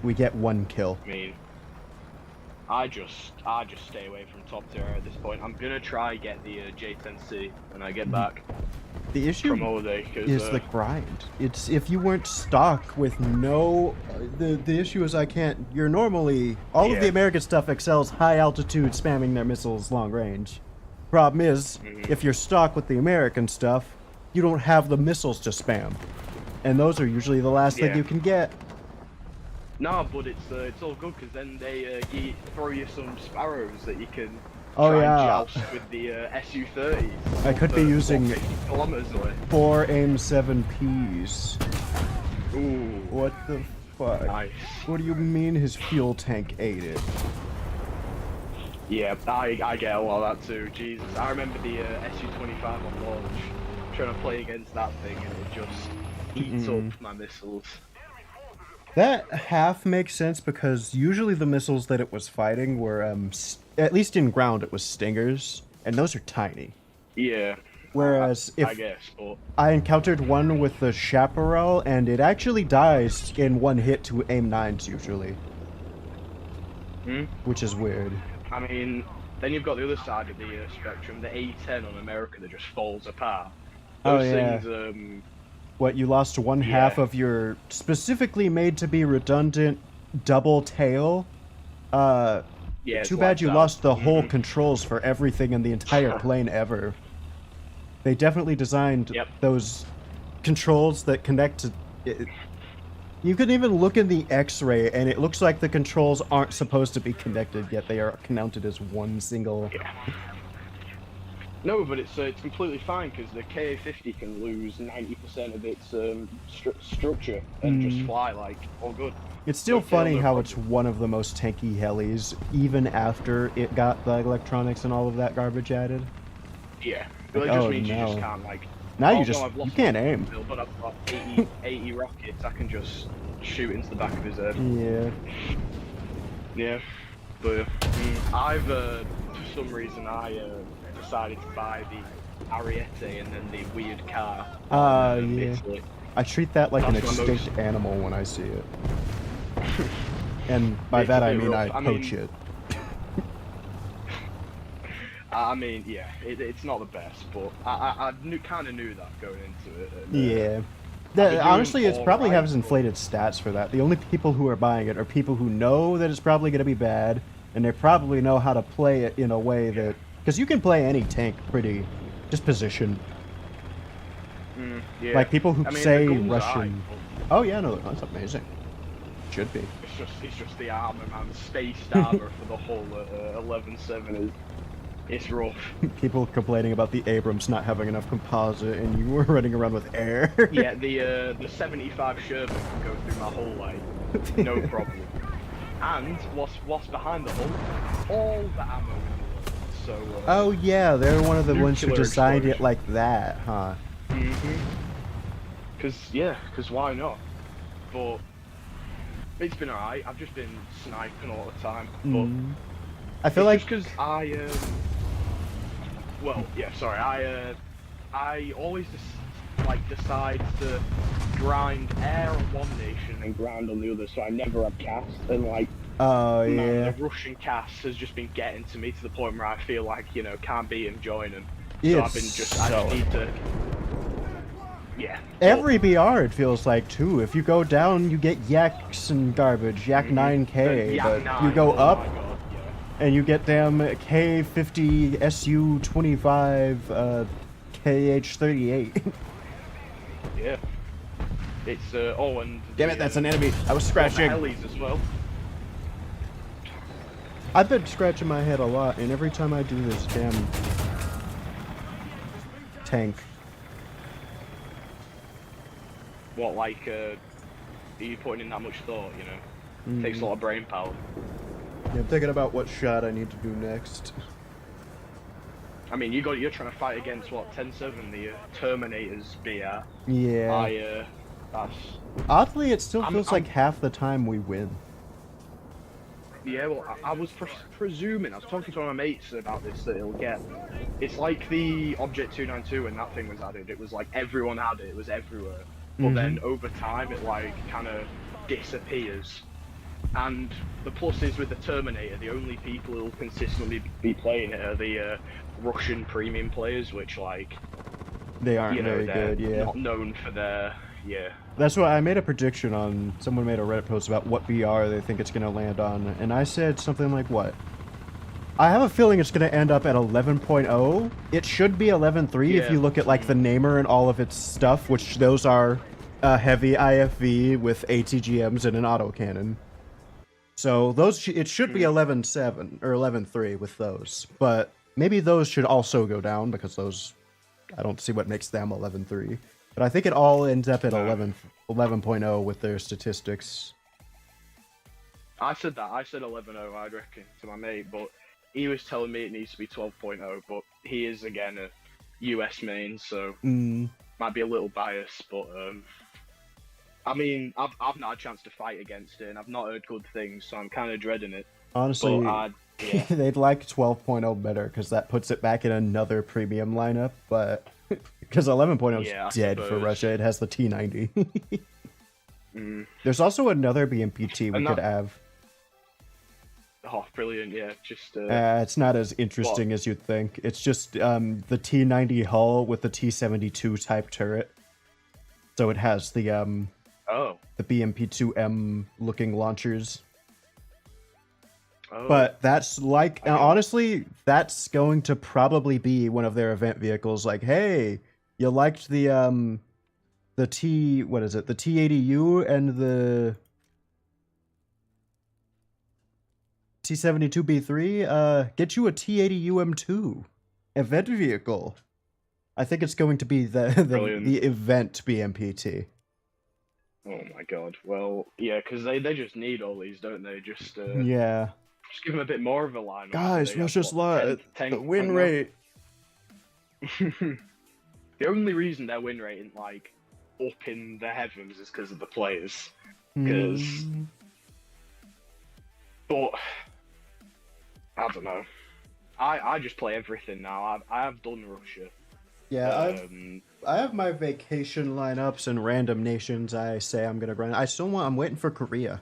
we get 1 kill. I mean, I just stay away from top tier at this point. I'm gonna try get the J10C when I get back. The issue from holiday, is the grind. It's if you weren't stock with no. The issue is I can't. You're normally all of the American stuff excels high altitude spamming their missiles long range. Problem is, if you're stock with the American stuff, you don't have the missiles to spam, and those are usually the last thing you can get. No, but it's all good because then they throw you some sparrows that you can. Oh try yeah. and joust with the SU-30s. I could be using 50 kilometers away. 4 AIM-7Ps. Ooh. What the fuck? Nice. What do you mean his fuel tank ate it? Yeah, I get a lot of that too. Jesus, I remember the SU-25 on launch, trying to play against that thing, and it just eats up my missiles. That half makes sense because usually the missiles that it was fighting were, at least in ground, it was Stingers, and those are tiny. Yeah. Whereas I guess, but I encountered one with the Chaparral, and it actually dies in 1 hit to AIM-9s usually. Which is weird. I mean, then you've got the other side of the spectrum, the A10 on America that just falls apart. Those things, What, you lost 1/2 of your specifically made to be redundant double tail? Too bad you lost the whole controls for everything in the entire plane ever. They definitely designed those controls that connect to... You can even look in the X-ray, and it looks like the controls aren't supposed to be connected, yet they are counted as one single... No, but it's completely fine because the KA-50 can lose 90% of its structure and just fly like all good. It's still funny how it's one of the most tanky helis, even after it got the electronics and all of that garbage added. Yeah, Well, it Like, just oh means you just no. can't like. Now oh, you just no, I've you lost can't my aim. build, but I've got 80 rockets. I can just shoot into the back of his head. Yeah. Yeah, but I've for some reason I decided to buy the Ariete and then the weird car. Yeah. Italy. I treat that like an That's my extinct most- animal when I see it. And by It's that a I bit mean rough. I poach it. I mean, yeah, it's not the best, but I kind of knew that going into it. And, Yeah. been doing Honestly, it's probably alright, has but- inflated stats for that. The only people who are buying it are people who know that it's probably going to be bad, and they probably know how to play it in a way that... Because you can play any tank pretty... just position. Yeah. Like, people who I mean, say the guns are Russian... high, Oh, yeah, no, that's amazing. Should be. but it's just the armor, man. Spaced armor for the whole 11.7 is... It's rough. People complaining about the Abrams not having enough composite, and you were running around with air. Yeah, the 75 Sherman can go through my whole line, no problem. And what's behind the hull? All the ammo in the world. So. Oh yeah, they're one of the ones who Nuclear designed it explosion. like that, huh? Cause why not? But it's been alright. I've just been sniping all the time. But I feel like because well, yeah, sorry. I always decide to grind air on one nation and ground on the other, so I never have cast. And like, oh man, yeah, the Russian cast has just been getting to me to the point where I feel like can't beat him, join him. So I've been I just need to. Yeah. Every BR it feels like too. If you go down, you get yaks and garbage, yak 9K, Yak but 9, you go oh up my God, yeah. and you get damn K50 SU25 KH38. Yeah. It's oh, and Damn it, that's an enemy. I was scratching. Helis as well. I've been scratching my head a lot, and every time I do this damn tank. What, like, are you putting in that much thought, you know? Takes a lot of brain power. Yeah, I'm thinking about what shot I need to do next. I mean, you're trying to fight against, what, 10-7, the Terminator's BR. Yeah. That's... Oddly, it still I'm- feels like half the time we win. Yeah, well, I was presuming, I was talking to one of my mates about this, that it'll get... It's like the Object 292 when that thing was added, it was like everyone had it, it was everywhere. But then over time it like kind of disappears. And the plus is with the Terminator, the only people who'll consistently be playing it are the Russian premium players, which like... They aren't very they're good, yeah. not known for their... Yeah. That's why I made a prediction on... Someone made a Reddit post about what BR they think it's going to land on, and I said something like, what? I have a feeling it's going to end up at 11.0. It should be 11.3 if you look at like the namer and all of its stuff, which those are heavy IFV with ATGMs and an autocannon. So those it should be 11.7 or 11.3 with those, but maybe those should also go down because those I don't see what makes them 11.3. But I think it all ends up at 11.0 with their statistics. I said that. I said 11.0, I'd reckon, to my mate, but he was telling me it needs to be 12.0, but he is, again, a US main, so might be a little biased, but, I mean, I've not had a chance to fight against it, and I've not heard good things, so I'm kind of dreading it. Honestly, But yeah. they'd like 12.0 better, because that puts it back in another premium lineup, but... Because 11.0 is Yeah, I dead for suppose. Russia, it has the T90. There's also another BMPT we And could that- have. Oh, brilliant, yeah, just... It's not as interesting as you'd think. It's just the T90 hull with the T72 type turret. So it has the BMP-2M looking launchers. Oh. But that's like, honestly, that's going to probably be one of their event vehicles. Like, hey, you liked the what is it? The T80U and the T72B3, get you a T80 UM2 event vehicle. I think it's going to be the event BMPT. Oh my god. Well, yeah, because they just need all these, don't they? Just Yeah. just give them a bit more of a line. Guys, Russia's the win rate. The only reason their win rate isn't like up in the heavens is because of the players. Because, but I don't know. I just play everything now. I have done Russia. Yeah, I have my vacation lineups and random nations I say I'm gonna grind. I'm waiting for Korea.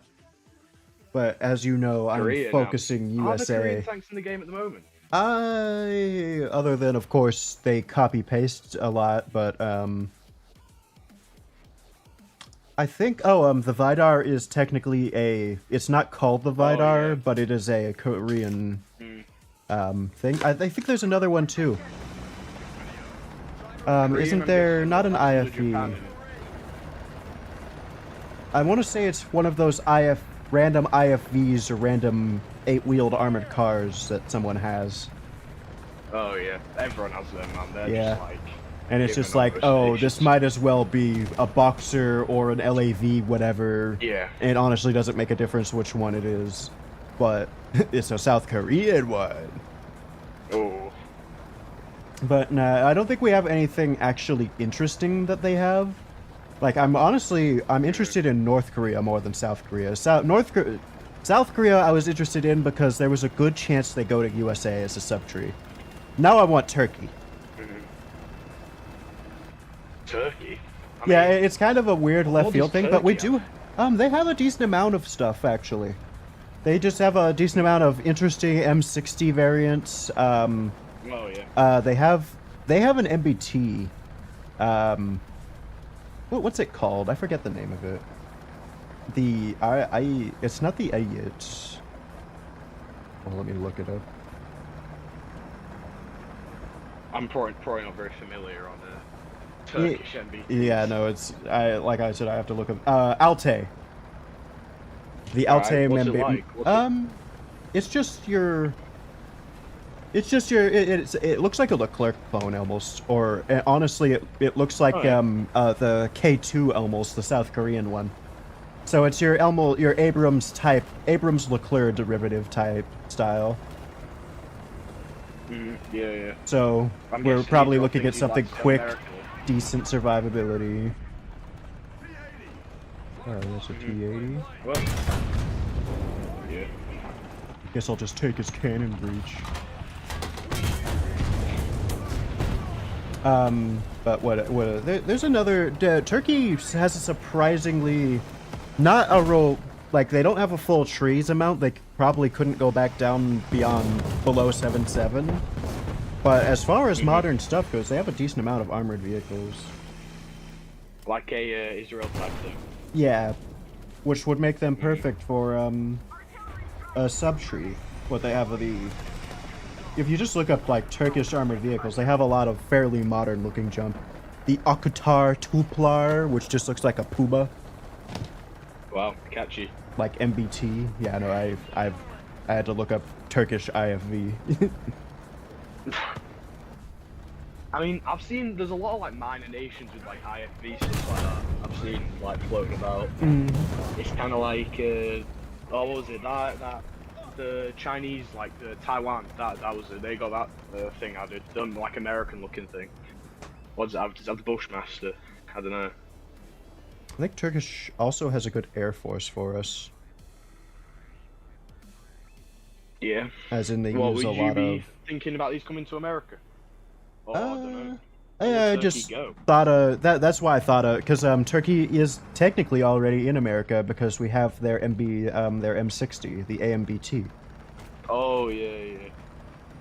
But as you know, Korea I'm focusing now. Are the Korean USA. tanks in the game at the moment? Other than of course they copy paste a lot, but I think the Vidar is technically it's not called the Vidar, yeah. but it is a Korean thing. I think there's another one too. Isn't there not an IFV? I want to say it's one of those random IFVs or random 8-wheeled armored cars that someone has. Oh yeah, everyone has them, man. They're Yeah. just like. And it's giving just like, up oh, stations. this might as well be a Boxer or an LAV, whatever. Yeah. It honestly doesn't make a difference which one it is. But it's a South Korean one. Oh. But nah, I don't think we have anything actually interesting that they have. Like, I'm interested in North Korea more than South Korea. South Korea I was interested in because there was a good chance they go to USA as a subtree. Now I want Turkey. Turkey. Yeah, it's kind of a weird left what field does thing, but we Turkey do. They have a decent amount of stuff actually. They just have a decent amount of interesting M60 variants. Oh yeah. They have an MBT. What's it called? I forget the name of it. It's not the it's. Well, let me look it up. I'm probably not very familiar on the Turkish MB. Yeah, no, like I said, I have to look up. Alte. The Alte What's it MB. like? It looks like a Leclerc clone almost, or honestly, it looks like the K2 almost, the South Korean one. So it's your Abrams Leclerc derivative type style. Yeah. So I'm we're guessing probably these are looking at things you'd something like to quick, America. decent survivability. Oh, that's a T80. Well, yeah. Guess I'll just take his cannon breach. But there's another. Turkey has a surprisingly, not a real, like they don't have a full trees amount. They probably couldn't go back down below 7.7. But as far as modern stuff goes, they have a decent amount of armored vehicles. Like a Israel type thing. Yeah, which would make them perfect for a subtree. What they have if you just look up like Turkish armored vehicles, they have a lot of fairly modern looking jump. The Akutar Tuplar, which just looks like a Puma. Wow, catchy. Like MBT. Yeah, no, I had to look up Turkish IFV. I mean, I've seen there's a lot of like minor nations with like IFV stuff like that. I've seen like floating about. It's kind of like, what was it? That the Chinese, like the Taiwan. That was it. They got that thing added. Done like American looking thing. What's that? Is that the Bushmaster? I don't know. I think Turkish also has a good air force for us. Yeah. As in they use Would a you lot be of. thinking about these coming to America? Oh, I don't know. I just thought that's why I thought because Turkey is technically already in America because we have their their M60, the AMBT. Oh yeah.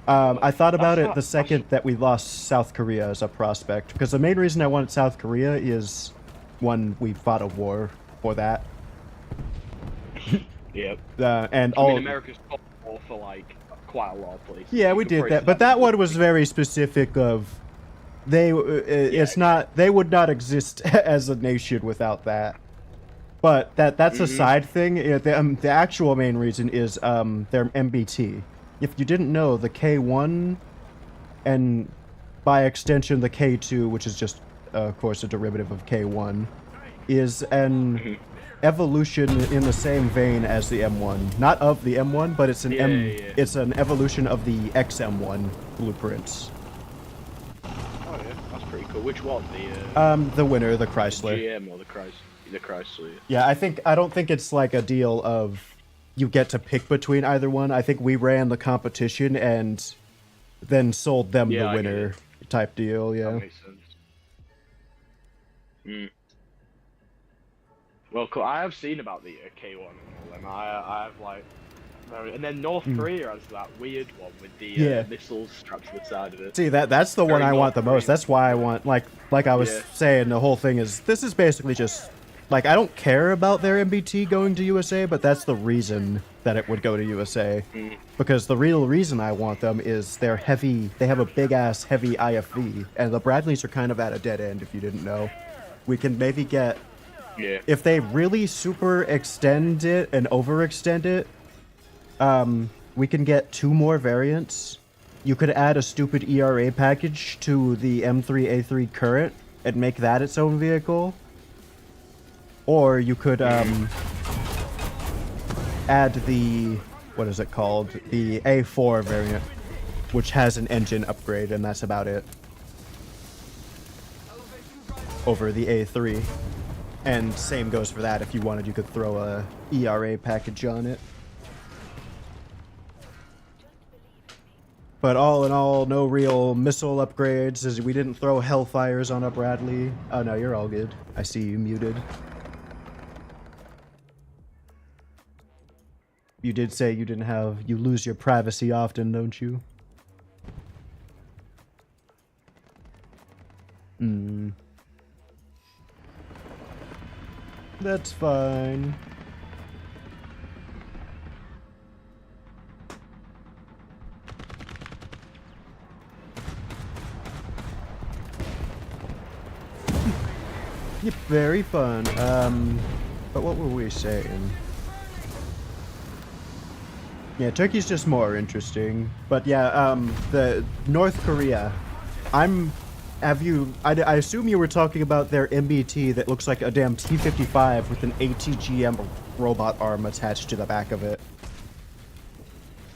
I thought about it the second that we lost South Korea as a prospect because the main reason I wanted South Korea is one, we fought a war for that. Yep. And I mean, America's fought war for like quite a lot of places. Yeah, we did that, but that one was very specific of they would not exist as a nation without that. But that's a side thing. The actual main reason is their MBT. If you didn't know, the K1 and by extension the K2, which is just of course a derivative of K1, is an evolution in the same vein as the M1. Not of the M1, but it's an it's an evolution of the XM1 blueprints. but which one? The winner, the Chrysler. GM or the Chrysler? Yeah, I don't think it's like a deal of you get to pick between either one. I think we ran the competition and then sold them the winner type deal. Yeah. That makes sense. Well, cool. I have seen about the K1 and all them. I have like, and then North Korea has that weird one with the missiles strapped to the side of it. See, that's the one I want the most. That's why I want, like I was saying, the whole thing is, this is basically just, like, I don't care about their MBT going to USA, but that's the reason that it would go to USA. Because the real reason I want them is they're heavy, they have a big-ass heavy IFV, and the Bradleys are kind of at a dead end, if you didn't know. We can maybe get, if they really super extend it and overextend it, we can get 2 more variants. You could add a stupid ERA package to the M3A3 Current and make that its own vehicle. Or you could add the, what is it called? The A4 variant, which has an engine upgrade, and that's about it. Over the A3. And same goes for that. If you wanted, you could throw a ERA package on it. But all in all, no real missile upgrades, as we didn't throw Hellfires on a Bradley. Oh no, you're all good. I see you muted. You did say you didn't have, you lose your privacy often, don't you? That's fine. Yep, very fun. But what were we saying? Yeah, Turkey's just more interesting. But yeah, the North Korea. I assume you were talking about their MBT that looks like a damn T-55 with an ATGM robot arm attached to the back of it.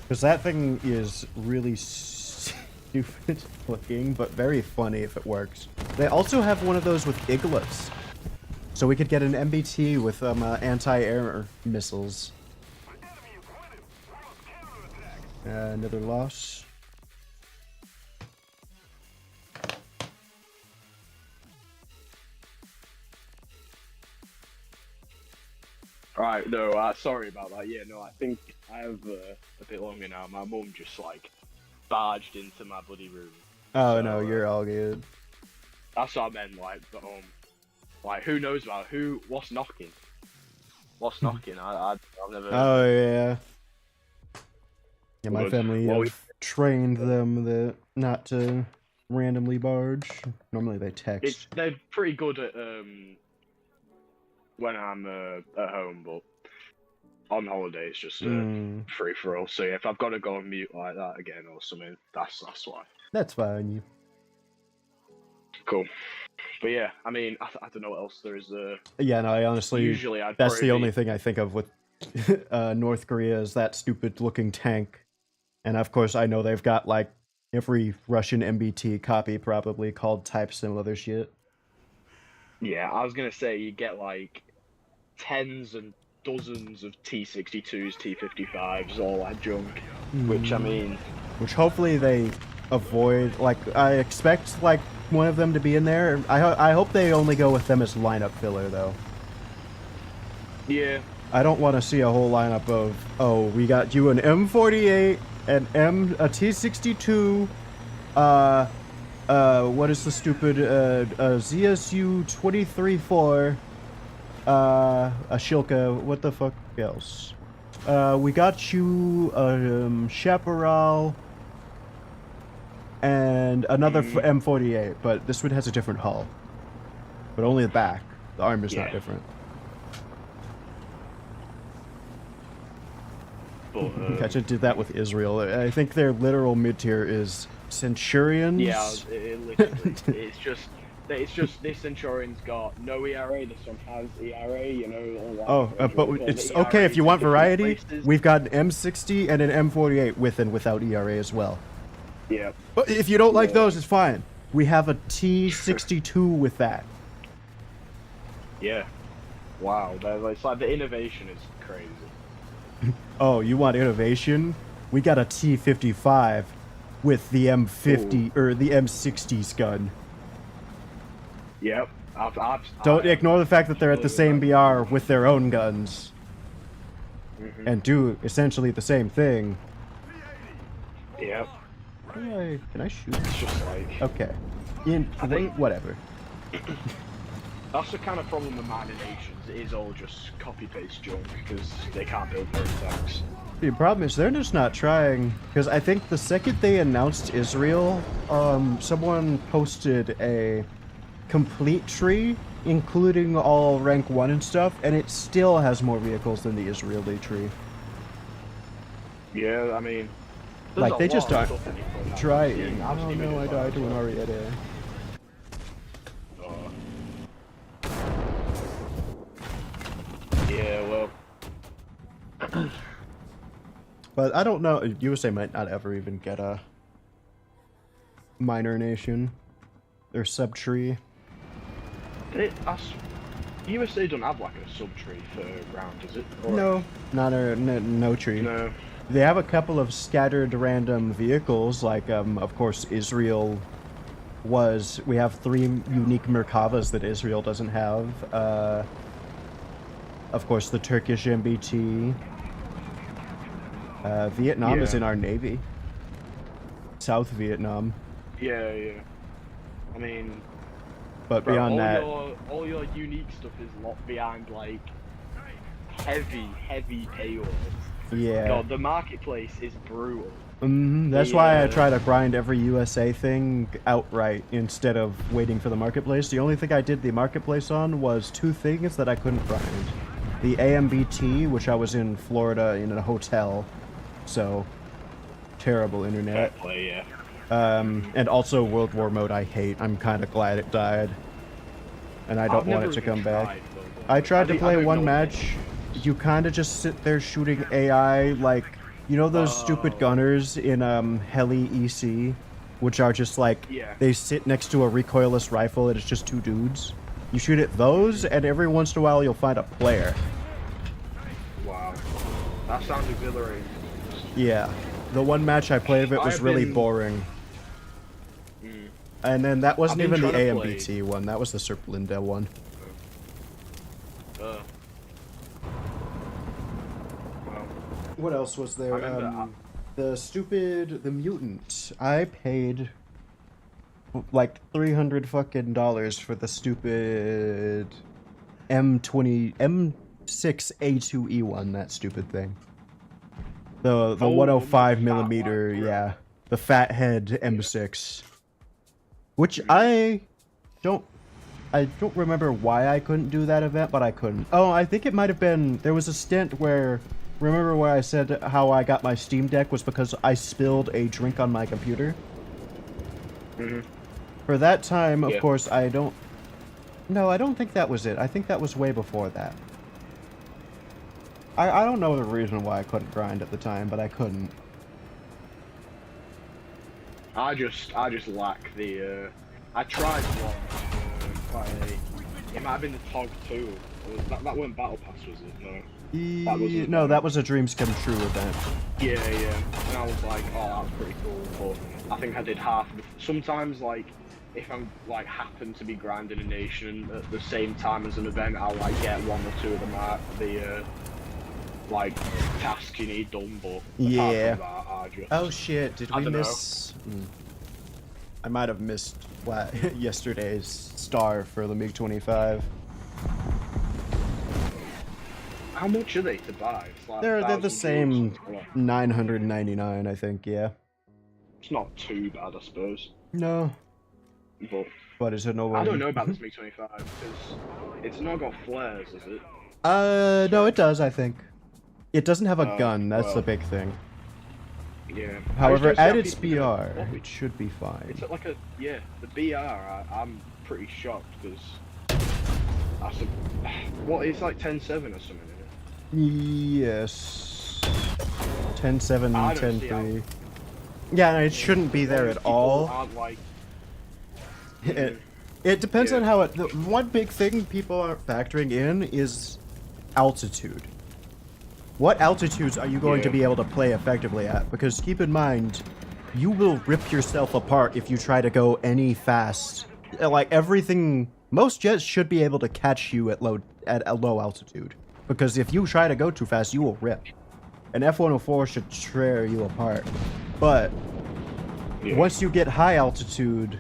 Because that thing is really stupid looking, but very funny if it works. They also have one of those with igloos. So we could get an MBT with anti-air missiles. Another loss. Right, no, sorry about that. Yeah, no, I think I have a bit longer now. My mum just, like, barged into my bloody room. Oh, so, no, you're all good. That's what I meant, like, but, like, who knows about what's knocking? What's knocking? I've never... Oh, yeah. Yeah, my family have trained them not to randomly barge. Normally they text. They're pretty good at, when I'm at home, but on holiday it's just free for all. So yeah, if I've got to go on mute like that again or something, that's why. That's fine. Cool. But yeah, I mean, I don't know what else there is. Yeah, no, I honestly, usually that's the only thing I think of with North Korea is that stupid looking tank. And of course, I know they've got like every Russian MBT copy probably called type some other shit. Yeah, I was gonna say you get like tens and dozens of T-62s, T-55s, all that junk. Which I mean, which hopefully they avoid. Like I expect like one of them to be in there. I hope they only go with them as lineup filler though. Yeah. I don't want to see a whole lineup of, oh, we got you an M48, a T-62, what is the stupid, ZSU 23-4, a Shilka, what the fuck else? We got you, Chaparral, and another M48, but this one has a different hull. But only the back. The armor's not different. Catch it did that with Israel. I think their literal mid-tier is Centurions. Yeah, it's just this Centurion's got no ERA, this one has ERA, you know, all that. Oh, but it's okay if you want variety. We've got an M60 and an M48 with and without ERA as well. Yeah. But if you don't like those, it's fine. We have a T62 with that. Yeah. Wow. It's like the innovation is crazy. Oh, you want innovation? We got a T55 with the M50 or the M60's gun. Yep. Don't ignore the fact that they're at the same BR with their own guns. And do essentially the same thing. Yep. Can I shoot? It's just like... Okay. I think- Whatever. That's the kind of problem with minor nations. It is all just copy-paste junk because they can't build their own tanks. The problem is they're just not trying, because I think the second they announced Israel, someone posted a complete tree, including all rank 1 and stuff, and it still has more vehicles than the Israeli tree. Yeah, I mean... Like, they just aren't aren't trying. Oh no, I died to an Ariete. Yeah, well... But I don't know, USA might not ever even get a minor nation. Or sub-tree. USA don't have like a sub-tree for ground, is it? Or... No, no tree. No. They have a couple of scattered random vehicles, like, of course, Israel was... We have 3 unique Merkavas that Israel doesn't have. Of course, the Turkish MBT. Vietnam is in our Navy. South Vietnam. Yeah. I mean... But bro, beyond that... all your unique stuff is locked behind, like, heavy paywalls. Yeah. God, the marketplace is brutal. That's why I try to grind every USA thing outright instead of waiting for the marketplace. The only thing I did the marketplace on was 2 things that I couldn't grind. The AMBT, which I was in Florida in a hotel, so terrible internet. Fair play, yeah. And also World War mode I hate. I'm kind of glad it died. And I don't want it to come back. I tried to play one match. You kind of just sit there shooting AI like, you know those stupid gunners in Heli EC, which are just like, they sit next to a recoilless rifle and it's just 2 dudes. You shoot at those, and every once in a while you'll find a player. Wow, that sounds exhilarating. Yeah, the one match I played of it was really boring. And then that wasn't even the AMBT one, that was the Serplinda one. What else was there? The mutant. I paid like $300 fucking for the stupid M6A2E1, that stupid thing. The 105 millimeter, yeah. The fat head M6. Which I don't remember why I couldn't do that event, but I couldn't. Oh, I think it might have been, there was a stint where, remember where I said how I got my Steam Deck was because I spilled a drink on my computer? For that time, of course, I don't think that was it. I think that was way before that. I don't know the reason why I couldn't grind at the time, but I couldn't. I just lack the, I tried one, it might have been the TOG 2. That weren't Battle Pass, was it? No. No, that was a Dreams Come True event. Yeah. And I was like, oh, that was pretty cool, but I think I did half of it. Sometimes, like, if I'm, like, happen to be grinding a nation at the same time as an event, I'll, like, get 1 or 2 of the like, tasks you need done, but yeah. That, I just... Oh shit, did we miss... I might have missed yesterday's star for the MiG-25. How much are they to buy? It's like they're the same, 999, I think, yeah. It's not too bad, I suppose. No. But is it no? I don't know about this MiG-25, because it's not got flares, is it? No, it does, I think. It doesn't have a gun, that's the big thing. Yeah. However, at its BR, it should be fine. It's like a, the BR, I'm pretty shocked, because that's a, what, it's like 10.7 or something, isn't it? Yes. 10.7, 10.3. Yeah, no, it shouldn't be there at all. It depends Yeah. on how the one big thing people are factoring in is altitude. What altitudes are you going to Yeah. be able to play effectively at? Because keep in mind, you will rip yourself apart if you try to go any fast. Like everything, most jets should be able to catch you at a low altitude. Because if you try to go too fast, you will rip. An F-104 should tear you apart. But Yeah. once you get high altitude,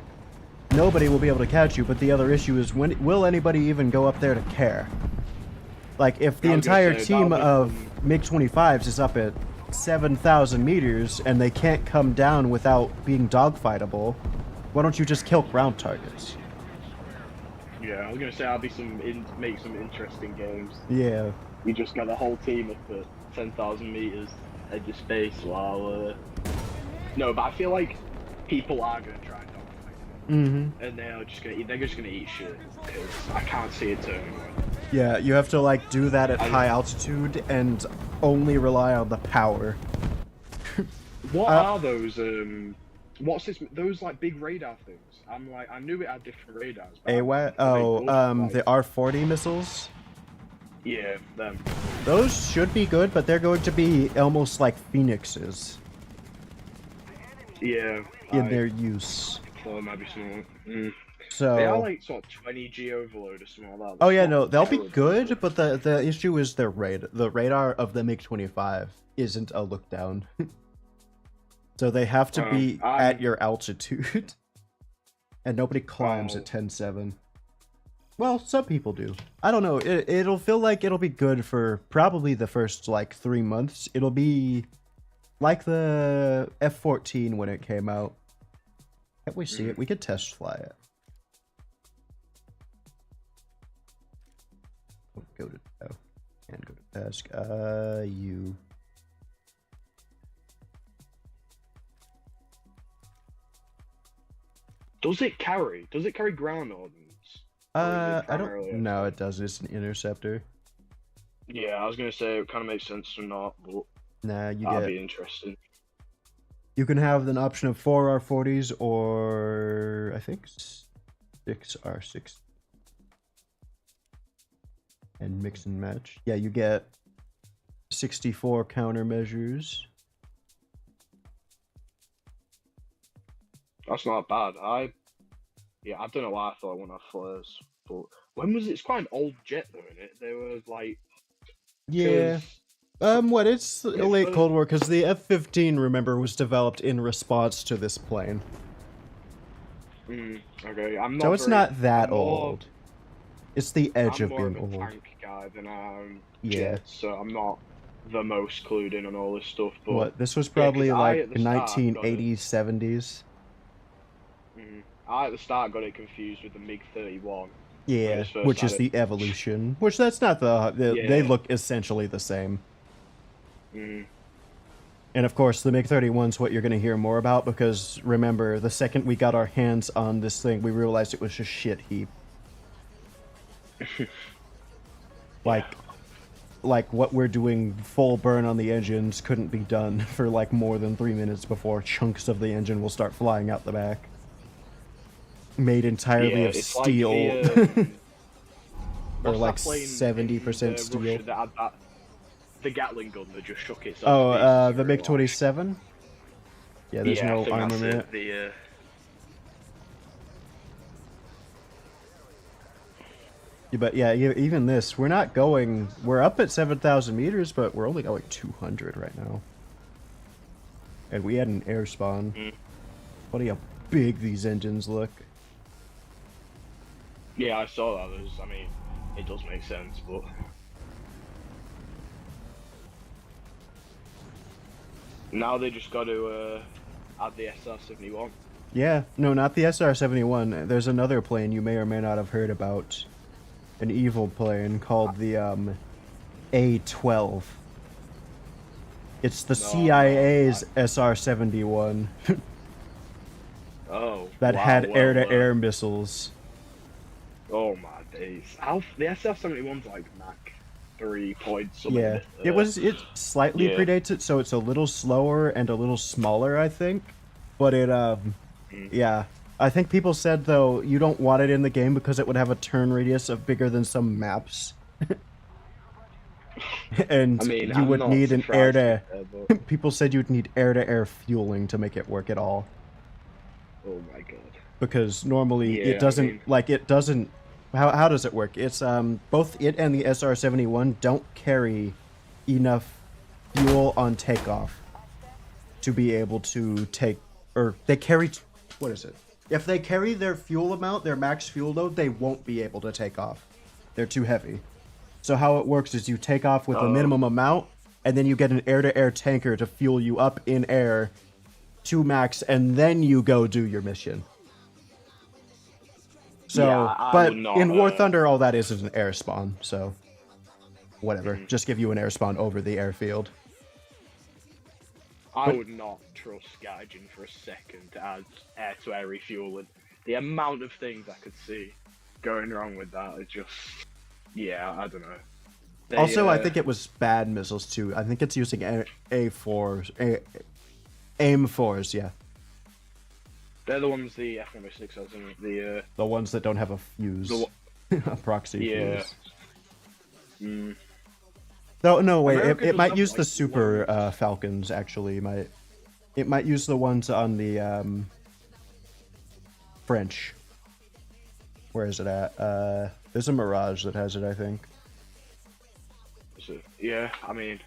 nobody will be able to catch you. But the other issue is, will anybody even go up there to care? Like, if the I was gonna entire say, team that'll be of MiG-25s is up at 7,000 meters and they can't come down without being dogfightable, why don't you just kill ground targets? Yeah, I was gonna say I'll be make some interesting games. Yeah. You just got the whole team up at 10,000 meters edge of space while. No, but I feel like people are gonna try and dogfight, Mm-hmm. and they're just gonna eat shit because I can't see it turning around. Yeah, you have to, like, do that at high altitude and only rely on the power. What are those? What's this? Those like big radar things? I knew it had different radars. But the R-40 missiles? Yeah, them. Those should be good, but they're going to be almost like phoenixes Yeah. in their use. Or maybe something. Mm. So... They are like sort of 20G overload or something like that. Oh That's yeah, not no, they'll be terrible. good, but the issue is their the radar of the MiG-25 isn't a look down. So they have to be at your altitude. And nobody climbs at 10.7. Well, some people do. I don't know. It'll feel like it'll be good for probably the first, like, 3 months. It'll be like the F-14 when it came out. Can't we see it? We could test fly it. Go to... Oh. And go to task. You... Does it carry ground ordnance? I don't... No, it doesn't. It's an interceptor. Yeah, I was gonna say it kind of makes sense to not, but Nah, you that'd get... be interesting. You can have an option of 4 R40s or... I think 6 R6. And mix and match. Yeah, you get 64 countermeasures. That's not bad. I don't know why I thought I wouldn't have flares, but when was it? It's quite an old jet though, isn't it? They were like, Yeah. 'cause- It's late Cold War, because the F-15, remember, was developed in response to this plane. Okay, I'm not. So it's very- not that I'm more- old. It's the edge I'm of more being of a old. tank guy than Yeah. jets, so I'm not the most clued in on all this stuff. But What? This was probably 'cause I, like at the start, got 1980s, 70s. I at the start got it confused with the MiG-31. Yeah, When it which first is had the evolution. Which that's not they Yeah. look essentially the same. Mm. And of course, the MiG-31's what you're going to hear more about, because remember, the second we got our hands on this thing, we realized it was a shit heap. Like what we're doing full burn on the engines couldn't be done for like more than 3 minutes before chunks of the engine will start flying out the back. Made entirely Yeah, of it's steel. Like Or like 70% steel. Russia that had the Gatling gun that just shook itself. Oh, to pieces the very MiG-27? Yeah, there's I no think that's armament. it. But yeah, even this, we're up at 7,000 meters, but we're only going 200 right now. And we had an air spawn. Funny how big these engines look. Yeah, I saw that. I mean, it does make sense, but now they just got to add the SR-71. Yeah, no, not the SR-71. There's another plane you may or may not have heard about. An evil plane called the A-12. It's the CIA's SR-71 Oh, that wow, had well, air-to-air missiles. Oh my days! The SR-71's like Mach 3 point something. Yeah, it slightly yeah. predates it, so it's a little slower and a little smaller, I think. But it, yeah, I think people said, though, you don't want it in the game because it would have a turn radius of bigger than some maps. And I mean, you I'm would not need an surprised air with to... that, People said you'd need air-to-air fueling to make it work at all. but... Oh my god. Because normally Yeah, it doesn't... I mean- Like, it doesn't... How does it work? It's, both it and the SR-71 don't carry enough fuel on takeoff to be able to take... Or, they carry... What is it? If they carry their fuel amount, their max fuel load, they won't be able to take off. They're too heavy. So how it works is you take off with the minimum amount, and then you get an air-to-air tanker to fuel you up in air to max, and then you go do your mission. So, Yeah, I but would not, in War Thunder, all that is an air spawn, so whatever. Just give you an air spawn over the airfield. I would not trust Gaijin for a second to add air-to-air refueling. The amount of things I could see going wrong with that is just... Yeah, I don't know. They, Also, I think it was bad missiles too. I think it's using A4s, AIM-4s, yeah. They're the ones the F-106 has, isn't it? The ones that don't have a fuse. A proxy Yeah. fuse. Mm. No, wait. America It might doesn't use have, the like, Super Falcons, actually. It might use the ones on the French. Where is it at? There's a Mirage that has it, I think. So, yeah, I mean...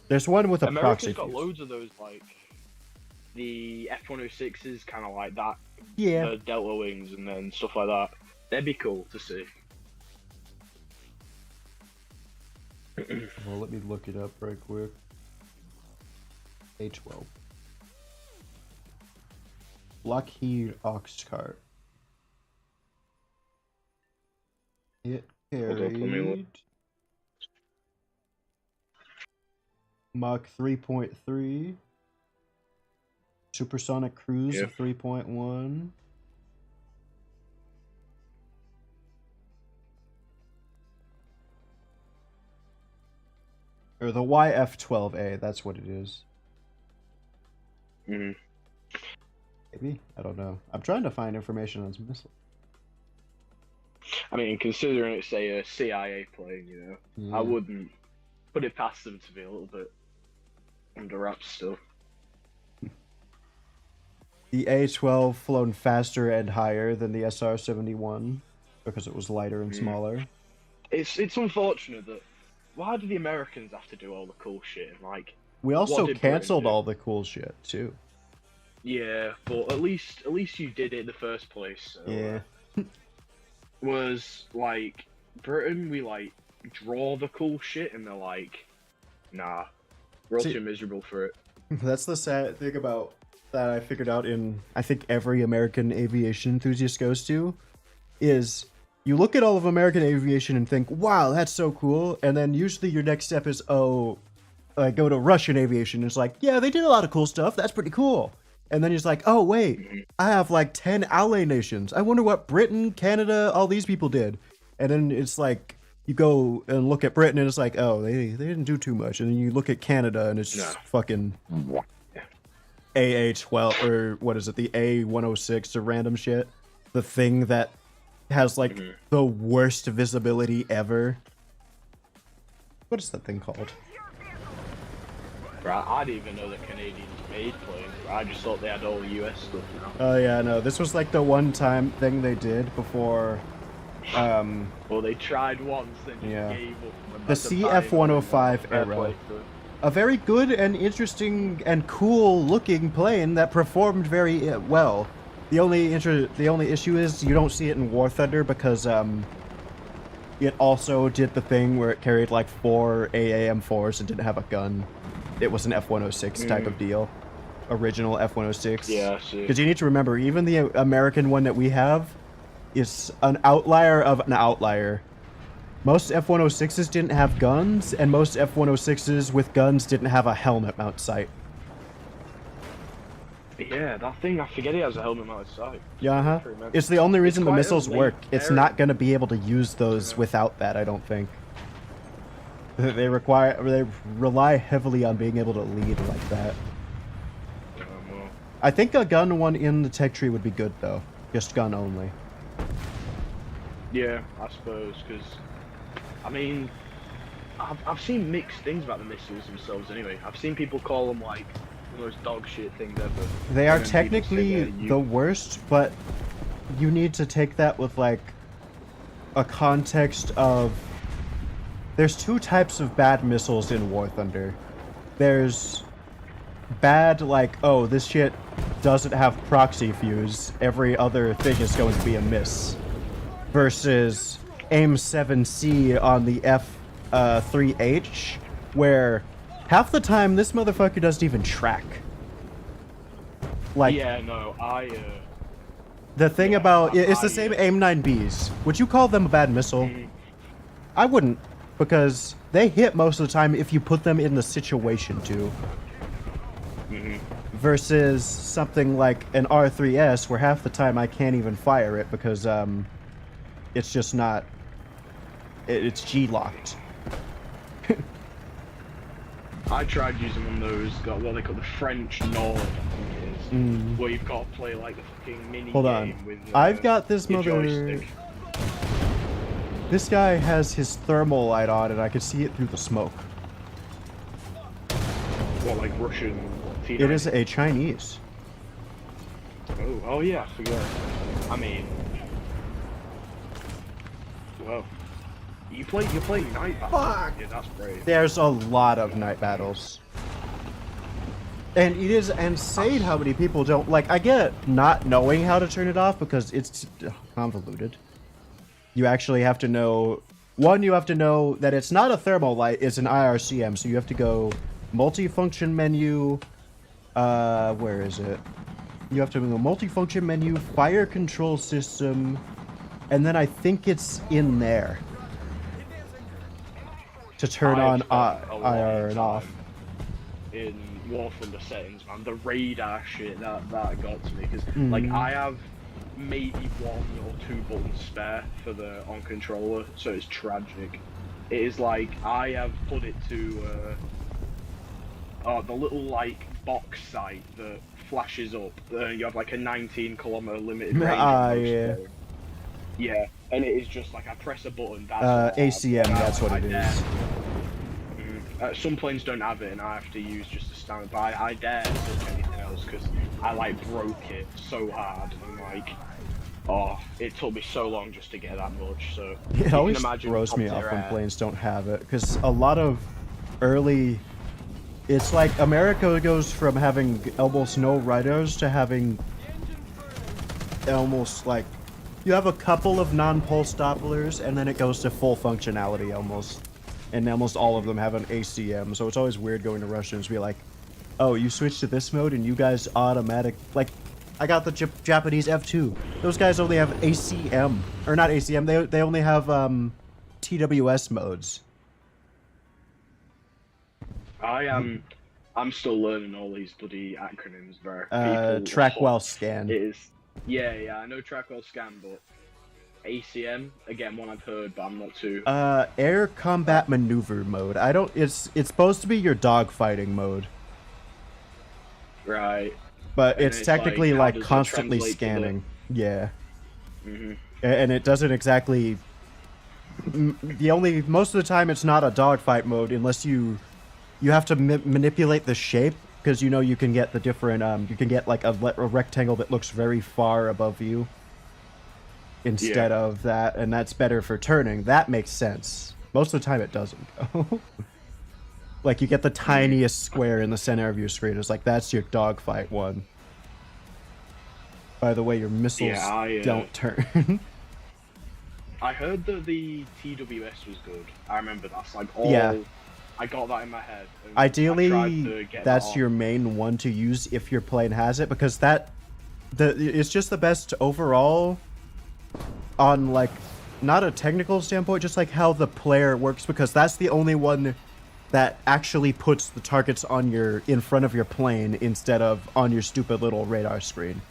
There's one with a America's proxy got fuse. loads of those, like... The F-106s, kind of like that. Yeah. Delta Wings and then stuff like that. They'd be cool to see. Well, let me look it up right quick. A12. Lockheed Oxcart. It Hold up, let me look. carried Mach 3.3, supersonic cruise of 3.1. Or the YF-12A, that's what it is. Mm. Maybe? I don't know. I'm trying to find information on this missile. I mean, considering it's a CIA plane, you know, Yeah. I wouldn't put it past them to be a little bit under wraps still. The A-12 flown faster and higher than the SR-71 because it was lighter and smaller. It's unfortunate that why do the Americans have to do all the cool shit and like We also did Britain canceled do? all the cool shit too. yeah, but at least you did it in the first place. So, Yeah. was like Britain, we like draw the cool shit and they're like, nah, we're all See- too miserable for it. That's the sad thing about that I figured out in, I think, every American aviation enthusiast goes to, is you look at all of American aviation and think, wow, that's so cool, and then usually your next step is, go to Russian aviation, and it's like, yeah, they did a lot of cool stuff, that's pretty cool. And then it's like, oh, wait, I have like 10 ally nations. I wonder what Britain, Canada, all these people did. And then it's like, you go and look at Britain and it's like, oh, they didn't do too much. And then you look at Canada and it's just fucking AA-12, or what is it, the A-106 or random shit. The thing that has like the worst visibility ever. What is that thing called? Right, I didn't even know the Canadians made planes. I just thought they had all the US stuff now. Oh yeah, no, this was like the one-time thing they did before, Well, they tried once, then just Yeah. gave up. And the that's a CF-105 fair era. play to it. A very good and interesting and cool-looking plane that performed very well. The only issue is you don't see it in War Thunder because it also did the thing where it carried like 4 AAM-4s and didn't have a gun. It was an F-106 type of deal. Original F-106. Yeah, I see. Because you need to remember, even the American one that we have is an outlier of an outlier. Most F-106s didn't have guns, and most F-106s with guns didn't have a helmet mount sight. Yeah, that thing, I forget it has a helmet mounted sight. Yeah, I remember. It's the only reason the quite a missiles late work. It's era. not going to be able to use those without that, I don't think. They rely heavily on being able to lead like that. Well, I think a gun one in the tech tree would be good, though. Just gun only. Yeah, I suppose, because, I mean, I've seen mixed things about the missiles themselves anyway. I've seen people call them, like, the most dog shit things ever. They are And then people say technically they're the worst, but you need to take that with, like, a context of... There's two types of bad missiles in War Thunder. There's bad, like, oh, this shit doesn't have proxy fuse. Every other thing is going to be a miss. Versus AIM 7C on the F3H, where half the time this motherfucker doesn't even track. Like, yeah, no, the thing yeah, about it's the same AIM 9Bs. Would you call them a bad missile? I wouldn't, because they hit most of the time if you put them in the situation to. Versus something like an R3S, where half the time I can't even fire it because it's just not. It's G-locked. I tried using one of those, got what they call the French Nord, I think it is, where you've got to play like the fucking mini Hold game on. with I've got this your mother. joystick. This guy has his thermal light on, and I can see it through the smoke. What, like Russian T90? It is a Chinese. Oh yeah, I forgot. I mean, well, you play night battles. Fuck! Yeah, that's brave. There's a lot of night battles. And it is insane how many people don't... Like, I get not knowing how to turn it off because it's convoluted. You actually have to know... One, you have to know that it's not a thermal light, it's an IRCM, so you have to go multifunction menu... where is it? You have to go multifunction menu, fire control system, and then I think it's in there. To turn on IR and off. In Warthunder settings, man, the radar shit that got to me because like I have maybe one or two buttons spare for the on controller, so it's tragic. It is like I have put it to the little like box sight that flashes up. You have like a 19-kilometer limited range. Yeah. Yeah, and it is just like I press a button. That's ACM, that's what it is. Some planes don't have it, and I have to use just a standard. But I dare touch anything else because I like broke it so hard, and like, oh, it took me so long just to get that much. So It always throws me off when planes don't have it, because a lot of early, it's like America goes from having almost no radars to having almost like, you have a couple of non-pulse Dopplers, and then it goes to full functionality almost. And almost all of them have an ACM, so it's always weird going to Russians and be like, oh, you switched to this mode and you guys automatic... Like, I got the Japanese F2. Those guys only have ACM. Or not ACM, they only have TWS modes. I'm still learning all these bloody acronyms, bro. Track while scan. It is. Yeah, I know track while scan, but ACM, again, one I've heard, but I'm not too... Air combat maneuver mode. It's supposed to be your dogfighting mode. Right. But it's technically like constantly scanning. Yeah. And it doesn't exactly... Most of the time it's not a dogfight mode unless you have to manipulate the shape, because you can get the different, you can get like a rectangle that looks very far above you. Instead of that, and that's better for turning. That makes sense. Most of the time it doesn't, though. Like, you get the tiniest square in the center of your screen. It's like, that's your dogfight one. By the way, your missiles don't turn. I heard that the TWS was good. I remember that's like all... Yeah. I got that in my head. Ideally, that's your main one to use if your plane has it, because it's just the best overall... on like not a technical standpoint, just like how the player works, because that's the only one that actually puts the targets on in front of your plane instead of on your stupid little radar screen.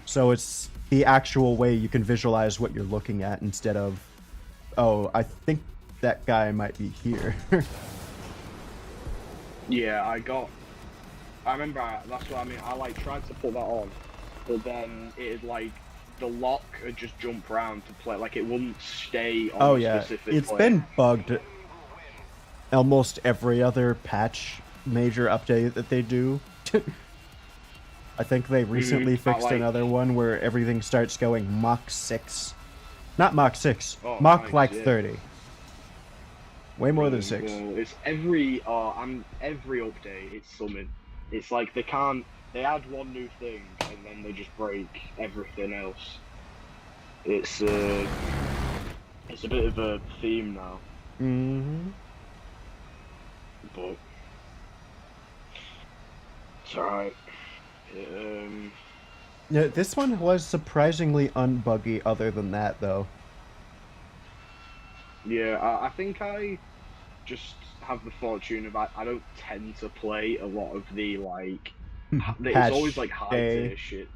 So it's the actual way you can visualize what you're looking at instead of, oh, I think that guy might be here. Yeah, I remember, that's what I mean, I like tried to put that on, but then it'd like the lock would just jump round to play, like it wouldn't stay on Oh a yeah, specific it's player. been bugged almost every other patch, major update that they do. I think they recently fixed like- another one where everything starts going Mach 6. Not Mach 6, Oh, Mach nice, like yeah. 30. Way more than 6. Well, it's every every update. It's something. It's like they add one new thing and then they just break everything else. It's a bit of a theme now, Mm-hmm. but it's alright. Yeah, this one was surprisingly unbuggy other than that, though. Yeah, I think I just have the fortune of I don't tend to play a lot of the like. It's Patch always like high day. tier shit.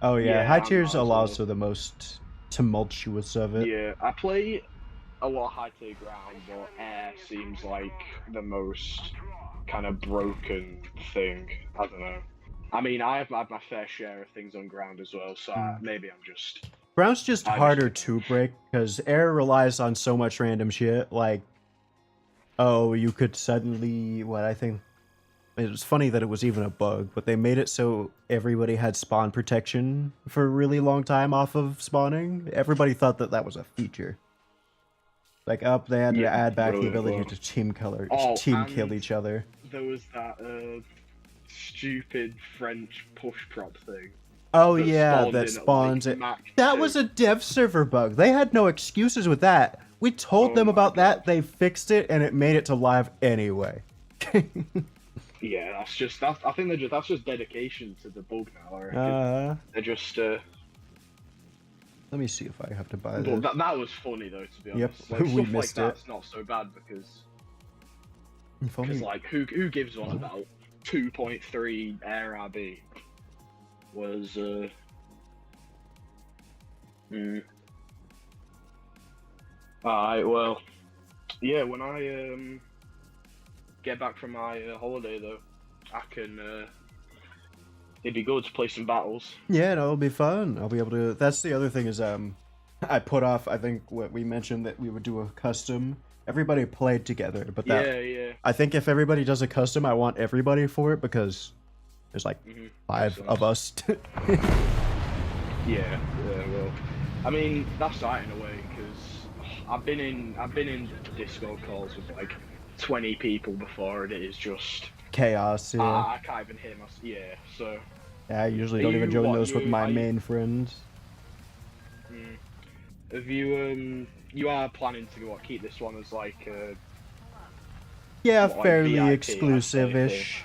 Oh yeah, Yeah, high I'm tiers not are as well. also the most tumultuous of it. Yeah, I play a lot of high tier ground, but air seems like the most kind of broken thing. I don't know. I mean, I have had my fair share of things on ground as well, so maybe I'm just. Ground's just I harder just- to break because air relies on so much random shit. Like, oh, you could suddenly what I think. It was funny that it was even a bug, but they made it so everybody had spawn protection for a really long time off of spawning. Everybody thought that that was a feature. Like, up, they had to Yeah, add back the brilliant, ability well. to team Oh, kill and- each other. There was that stupid French push prop thing. Oh that yeah, spawned that in at, spawns like, it. Mach That 2. was a dev server bug. They had no excuses with that. We told Oh them my about that. God. They fixed it, and it made it to live anyway. Yeah, that's just I think that's just dedication to the bug now. I reckon. They're just. Let me see if I have to buy But this. that was funny though, to be Yep, honest. Like, we stuff missed like it. that's not so bad because If only- like who gives one about 2.3 air RB was Alright, well, yeah. When I get back from my holiday though, I can. It'd be good to play some battles. Yeah, no, it'll be fun. I'll be able to. That's the other thing is I put off. I think what we mentioned that we would do a custom. Everybody played together, but that Yeah. I think if everybody does a custom, I want everybody for it because there's like 5 Makes of us. Yeah, well, I mean that's right in a way because I've been in Discord calls with like 20 people before, and it is just Chaos. Yeah. I can't even hear myself. Yeah, so Yeah, I usually Are don't even you join what, those with you- my are you- main friends. have you are planning to keep this one as like Yeah, What, like fairly VIP, exclusive-ish.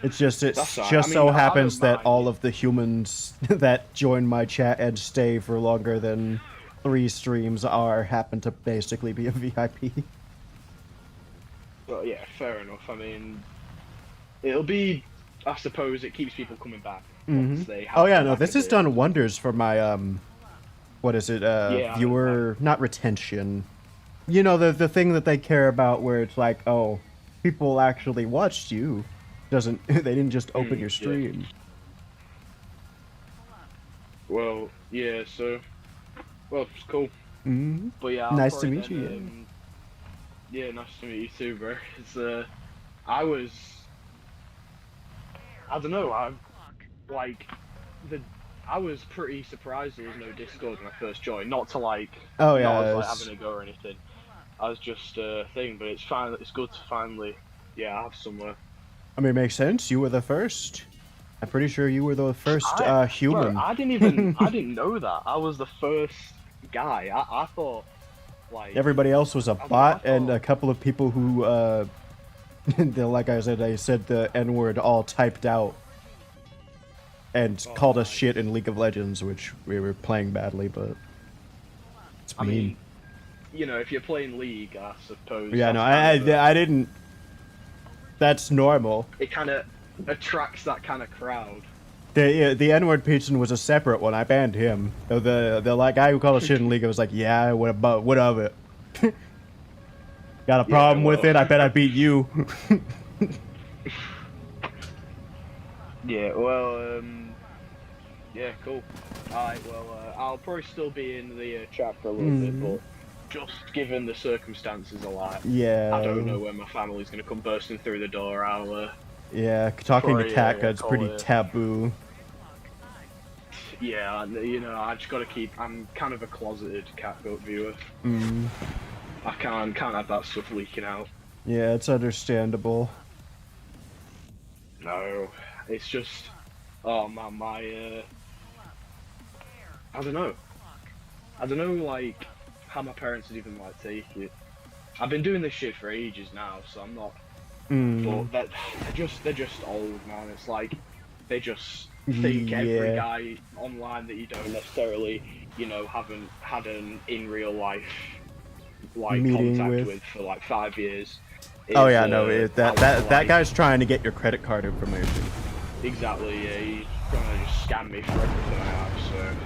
It's just That's alright. just I so mean, I happens don't that mind. all of the humans that join my chat and stay for longer than 3 streams happen to basically be a VIP. Well, yeah, fair enough. I mean, it'll be. I suppose it keeps people coming back. Once they have Oh yeah, come no, back this a has bit. done wonders for my what is it? Yeah, I Viewer, not retention. You know the thing that they care about, where it's like, oh, people actually watched you. Doesn't they didn't just open your yeah. stream? Well, yeah. So, well, it's cool. Mm-hmm. But yeah, I'll Nice to probably meet you, then, yeah, nice to meet you too, bro. It's I don't know. I was pretty surprised there was no Discord when I first joined. Not to like, Oh, yeah, not as, like it's- having a go or anything. I was just thing, but it's fine. It's good to finally, have somewhere. I mean, it makes sense. You were the first. I'm pretty sure you were the first human. Bro, I didn't know that. I was the first guy. I thought, like, Everybody else was a I bot, and thought- a couple of people who, like I said, they said the N-word all typed out and called us shit in League of Legends, which we were playing badly, but it's I mean. mean, if you're playing League, I suppose. Yeah, no, that's kind of I didn't. That's normal. it kind of attracts that kind of crowd. The N-word person was a separate one. I banned him. The like guy who called us shit in League was like, yeah, what of it? Got a problem with well. it? I bet I beat you. Yeah, well, Yeah, cool. Alright, well, I'll probably still be in the chat for a little bit, but just given the circumstances a lot, Yeah. I don't know when my family's gonna come bursting through the door. I'll, Yeah, talking to probably, Catgut's call pretty it- taboo. yeah, you know, I just gotta keep. I'm kind of a closeted Catgut viewer. Mm. I can't have that stuff leaking out. Yeah, it's understandable. No, it's just, oh man, I don't know, like how my parents would even like take it. I've been doing this shit for ages now, so I'm not. But they're just old, man. It's like they just think every guy online that you don't necessarily, you know, haven't had an in real life like Meeting contact with. with for like 5 years. Oh is, yeah, no, that like, guy's trying to get your credit card information. Exactly, yeah, he's trying to just scam me for everything I have, so.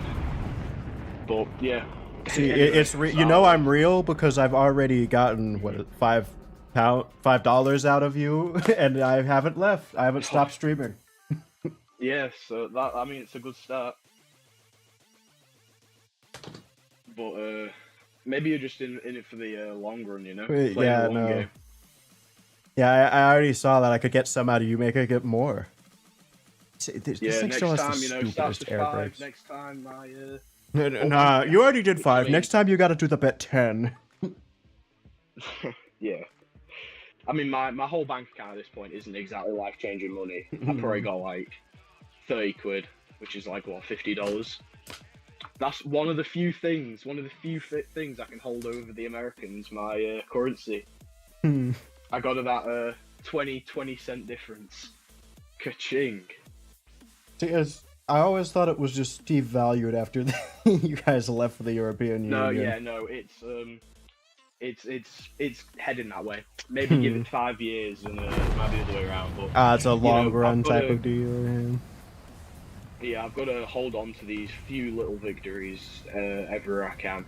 But yeah. See, Anyway, it's you know I'm real because I've already gotten what $5 out of you, and I haven't left. I haven't stopped streaming. Yeah, so that, I mean, it's a good start. But maybe you're just in it for the long run, you know. Playing Yeah, the long no. game. Yeah, I already saw that I could get some out of you, make I get more. This Yeah, thing next still has time, the you know, starts stupidest with air 5. brakes. Next time, Nah, you already did 5. mean- Next time you gotta do the bet 10. yeah. I mean, my whole bank account at this point isn't exactly life-changing money. I've probably got like 30 quid, which is like, what, $50? That's one of the few things I can hold over the Americans, my currency. I got that 20 cent difference. Ka-ching. See, I always thought it was just devalued after you guys left for the European Union. No, yeah, no, it's heading that way. Maybe give it 5 years and it might be the other way around. But It's a long run I've gotta- type of deal. yeah, I've got to hold on to these few little victories everywhere I can.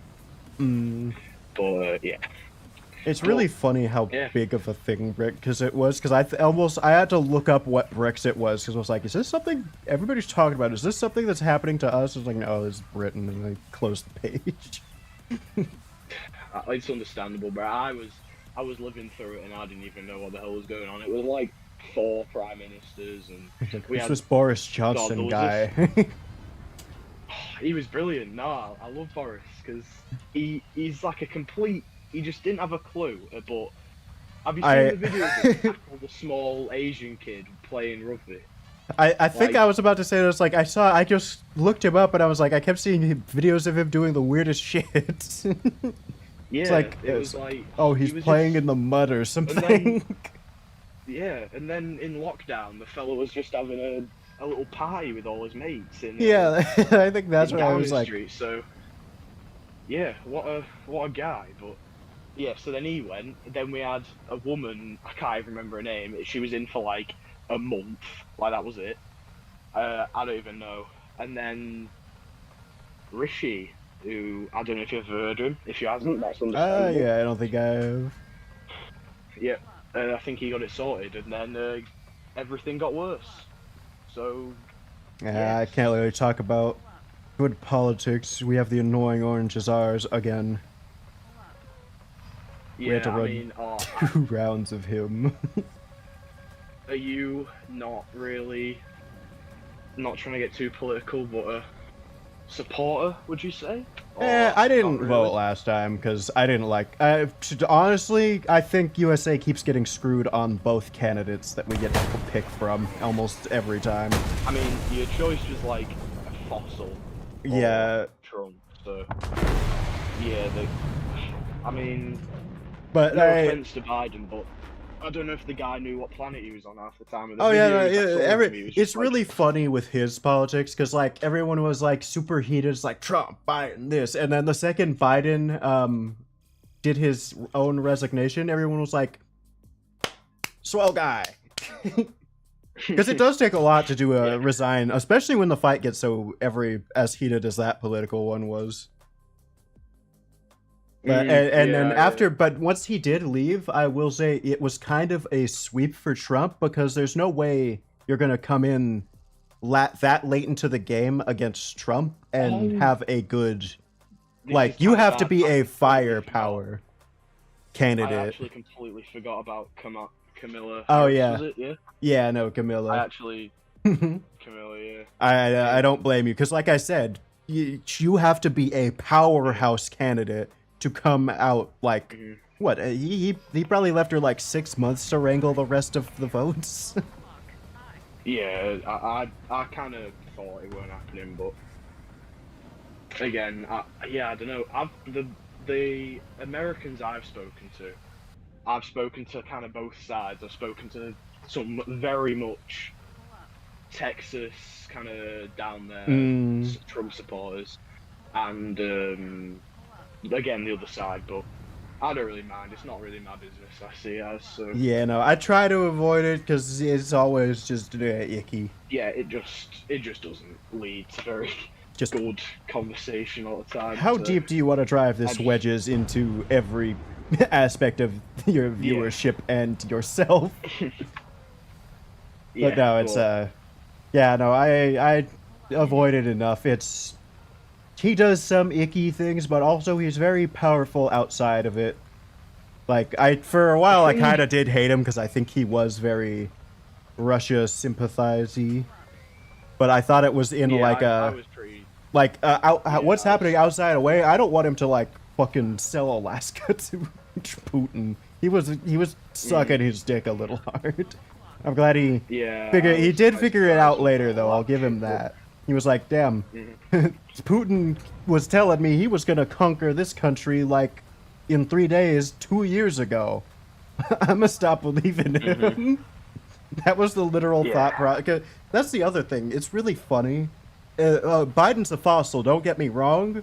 But yeah, It's really funny how yeah. big of a thing because I had to look up what Brexit was because I was like, is this something everybody's talking about? Is this something that's happening to us? I was like, no, it's Britain, and I closed the page. It's understandable, but I was living through it and I didn't even know what the hell was going on. It was like 4 prime ministers and we This had, was Boris Johnson there was guy. he was brilliant. No, I love Boris because he's like a complete. He just didn't have a clue. But have you seen the video of him tackle the small Asian kid playing rugby? I think Like- I was about to say this. Like I just looked him up and I was like, I kept seeing videos of him doing the weirdest shit. Yeah, like- it was like. Oh, he's he was playing just- in the mud or something. Yeah, and then in lockdown, the fella was just having a little party with all his mates. In, Yeah, I think that's in what I Downing was like. Street, so yeah, what a guy. But yeah, so then he went. Then we had a woman. I can't even remember her name. She was in for like a month. Like that was it. I don't even know. And then Rishi, who I don't know if you've heard of him. If you haven't, that's understandable. Yeah, I don't think I have. Yeah, I think he got it sorted, and then everything got worse. So Yeah, I Yes. can't really talk about good politics. We have the annoying orange as ours again. yeah, had to I run mean, 2 rounds of him. are you not trying to get too political, but a supporter, would you say? Or I didn't not really? vote last time because I didn't like. Honestly, I think USA keeps getting screwed on both candidates that we get to pick from almost every time. I mean, your choice was like a fossil. or Yeah. Trump. So yeah, I mean, But no offense to Biden, but I don't know if the guy knew what planet he was on half the time of the oh yeah, video. no, he yeah. told me, he was It's just like, really funny with his politics because like everyone was like super heated. It's like Trump, Biden, this, and then the second Biden did his own resignation, everyone was like, swell guy. Because it does take a lot to do a resign, especially when the fight gets so as heated as that political one was. But but once he did leave, I will say it was kind of a sweep for Trump because there's no way you're gonna come in that late into the game against Trump and Oh. have a good, This like, is you kinda have to bad. be I a completely firepower I candidate. actually completely forgot about Camilla. Oh, Harris, yeah. Was it? Yeah. Yeah, no, I Camilla. actually Camilla. Yeah. I don't blame you, because like I said, you have to be a powerhouse candidate to come out, like, Mhm. what, he probably left her like 6 months to wrangle the rest of the votes. Yeah, I kind of thought it weren't happening, but again, I don't know. The Americans I've spoken to kind of both sides. I've spoken to some very much Texas kind of down there Trump supporters, and again the other side, but I don't really mind. It's not really my business. I see it as so. Yeah, no, I try to avoid it because it's always just icky. Yeah, it just doesn't lead to very Just good conversation all the time. how so. deep do you want to drive this wedges into every aspect of your viewership and yourself? Yeah, But no, it's yeah, no, I avoid it enough. He does some icky things, but also he's very powerful outside of it. Like, for a while, I kind of did hate him because I think he was very Russia sympathize-y. But I thought it was in like I was pretty... what's happening outside away. I don't want him to like fucking sell Alaska to Putin. He was sucking his dick a little hard. I'm glad he did figure it out later, though. I'll give him that. He was like, damn, Putin was telling me he was gonna conquer this country like in 3 days 2 years ago. I'm gonna stop believing him. That was the literal thought process. That's the other thing. It's really funny. Biden's a fossil, don't get me wrong.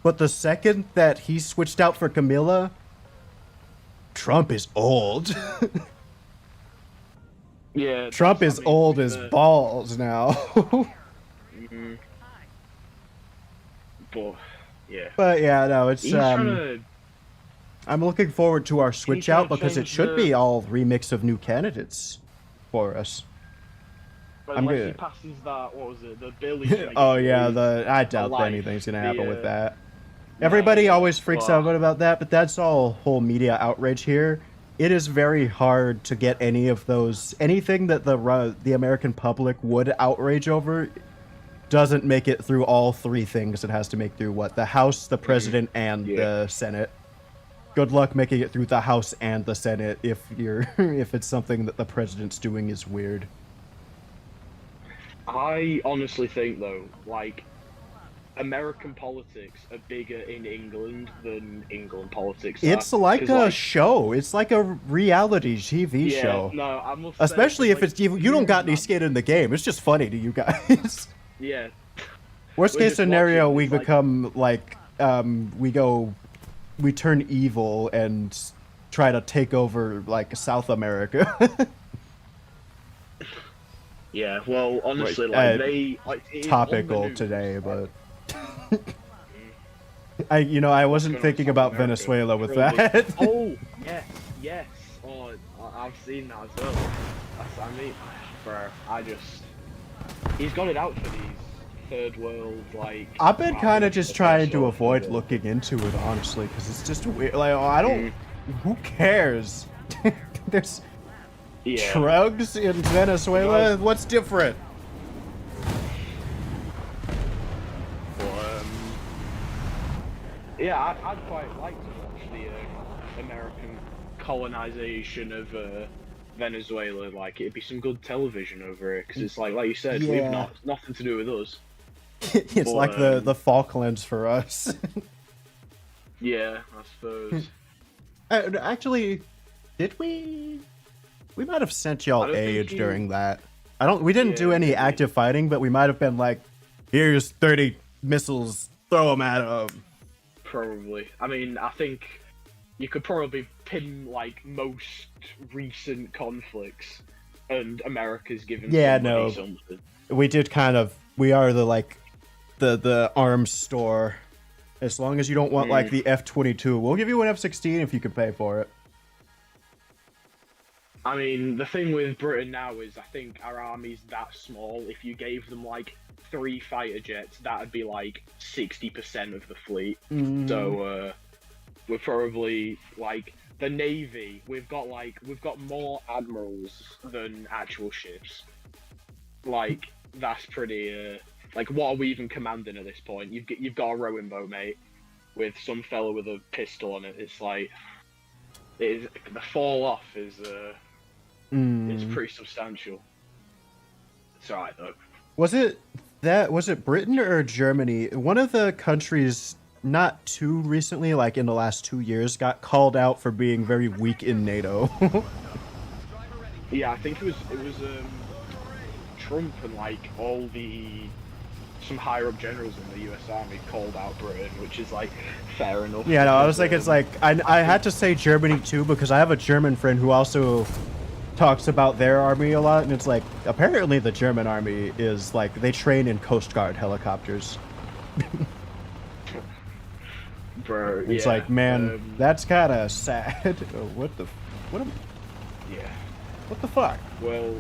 But the second that he switched out for Camilla, Trump is old. Yeah, Trump is old as balls now. But yeah. But yeah, no, it's He's trying to... I'm looking forward to our switch trying out to because it change should the- be all remix of new candidates for us. But I'm unless good. he passes that, what was it? The bill he's gonna Oh get yeah, through. I doubt life, anything's gonna happen with the, that. Everybody always freaks well- out about that, but that's all whole media outrage here. It is very hard to get any of those, anything that the American public would outrage over doesn't make it through all three things it has to make through the House, the President, and the Senate. Good luck making it through the House and the Senate if if it's something that the President's doing is weird. I honestly think though, like, American politics are bigger in England than England politics are. It's like 'Cause, a show. It's like a reality TV show. No, I must Especially say, if it's you don't got any skin in the game. It's just funny to you guys. Yeah. Worst We're case just scenario, watching, we it's like- become like we turn evil and try to take over like South America. Yeah, well, honestly, Like, they like it is on the Topical news, today, like, but I wasn't going on thinking South about America, Venezuela with probably. that. Oh, yes. Oh, I've seen that as well. He's got it out for these third world, like... I've been kind of just trying to sure. avoid looking into it, honestly, because it's just weird. Like, I don't. Who cares? There's Yeah. drugs in Venezuela. What's different? But, yeah, I'd quite like to watch the American colonization of Venezuela. Like, it'd be some good television over it, because it's like you said, we've Yeah. nothing to do with us. It's like the Falklands for us. Yeah, I suppose. Actually, did we? We might have sent y'all I don't think aid you- during that. We didn't do Yeah, any maybe. active fighting, but we might have been like, here's 30 missiles, throw them at them. Probably. I mean, I think you could probably pin like most recent conflicts, and America's given somebody something. We did we are the arms store. As long as you don't want like the F-22, we'll give you an F-16 if you can pay for it. I mean, the thing with Britain now is I think our army's that small. If you gave them like 3 fighter jets, that'd be like 60% of the fleet. So we're probably like the navy. We've got more admirals than actual ships. Like that's pretty. Like what are we even commanding at this point? You've got a rowing boat, mate, with some fella with a pistol on it. It's like the fall off is pretty substantial. It's alright though. Was it Britain or Germany? One of the countries not too recently, like in the last 2 years, got called out for being very weak in NATO. Yeah, I think it was Trump and like some higher up generals in the US Army called out Britain, which is like fair enough. Yeah, no, I was like, it's like I had to say Germany too because I have a German friend who also talks about their army a lot, and it's like apparently the German army is like they train in Coast Guard helicopters. Bro, it's yeah, like, man, that's kind of sad. What the fuck? Well,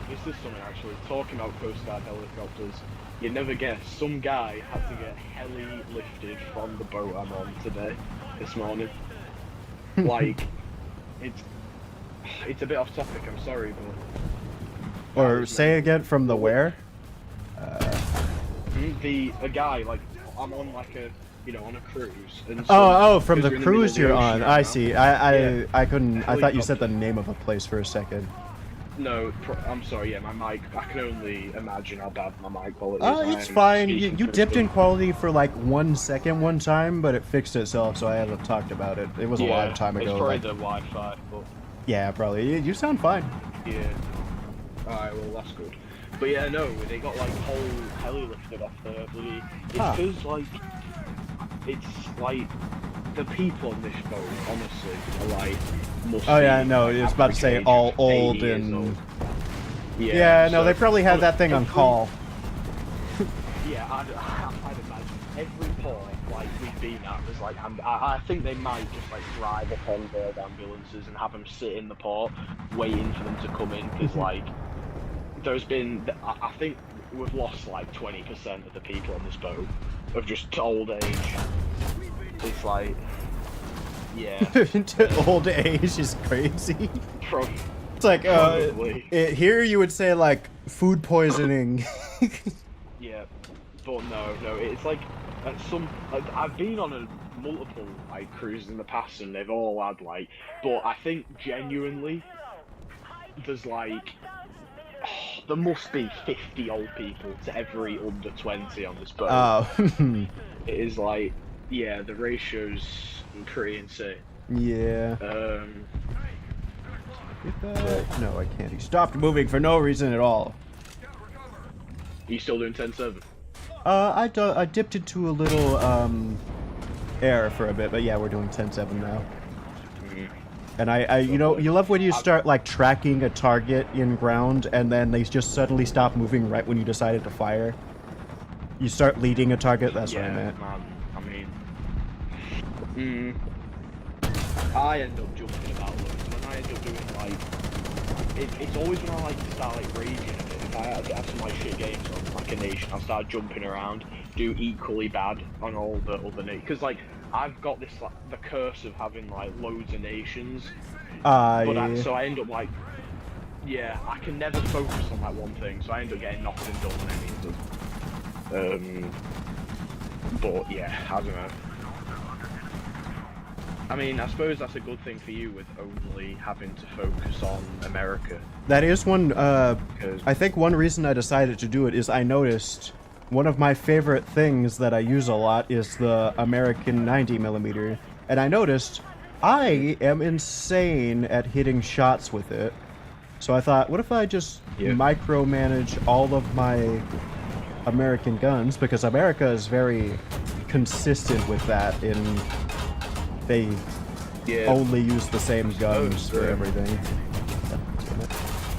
this is something actually. Talking about Coast Guard helicopters, you never guess. Some guy had to get heli lifted from the boat I'm on this morning. Like, it's a bit off topic. I'm sorry, but. Or say again, from the where? A guy, like, I'm on like on a cruise. And from the cruise you're on. Right I now. see. Yeah. I couldn't. I thought you said the name of a place for a second. No, I'm sorry. Yeah, my mic. I can only imagine how bad my mic quality is. It's fine. You dipped in quality for like 1 second one time, but it fixed itself, so I haven't talked about it. It was a long time ago. It's probably like, the Wi-Fi. But... Yeah, probably. You sound fine. Yeah. Alright, well that's good. But yeah, no, they got like whole heli lifted off the bloody. It's because like it's like the people on this boat, honestly, are like. Oh yeah, no, I was about to say all old and. Old. Yeah, no, so they probably had that thing on call. Yeah, I'd imagine every port like we've been at was like, I think they might just like drive up on board ambulances and have them sit in the port waiting for them to come in because like there's been, I think we've lost like 20% of the people on this boat of just old age. It's like, yeah. Old age is crazy. Probably. It's like, here you would say like food poisoning. Yeah, but no, it's like I've been on multiple like cruises in the past and they've all had like, but I think genuinely there's like, there must be 50 old people to every under 20 on this boat. Oh. It is like, yeah, the ratio's pretty insane. Yeah. No, I can't. He stopped moving for no reason at all. Are you still doing 10-7? I dipped into a little air for a bit, but yeah, we're doing 10-7 now. And I you know, you love when you start like tracking a target in ground and then they just suddenly stop moving right when you decided to fire. You start leading a target. That's what I meant. Man, I mean, I end up jumping about when I end up doing like, it's always when I like start like raging a bit. If I have some like shit games on like a nation, I'll start jumping around, do equally bad on all the other nations. Because like I've got this like the curse of having like loads of nations. Yeah. So I end up like, yeah, I can never focus on that one thing. So I end up getting knocked and done when it means. But yeah, I don't know. I mean, I suppose that's a good thing for you with only having to focus on America. That is one, I think one reason I decided to do it is I noticed one of my favorite things that I use a lot is the American 90mm. And I noticed I am insane at hitting shots with it. So I thought, what if I just micromanage all of my American guns? Because America is very consistent with that in... They only use the same guns for everything.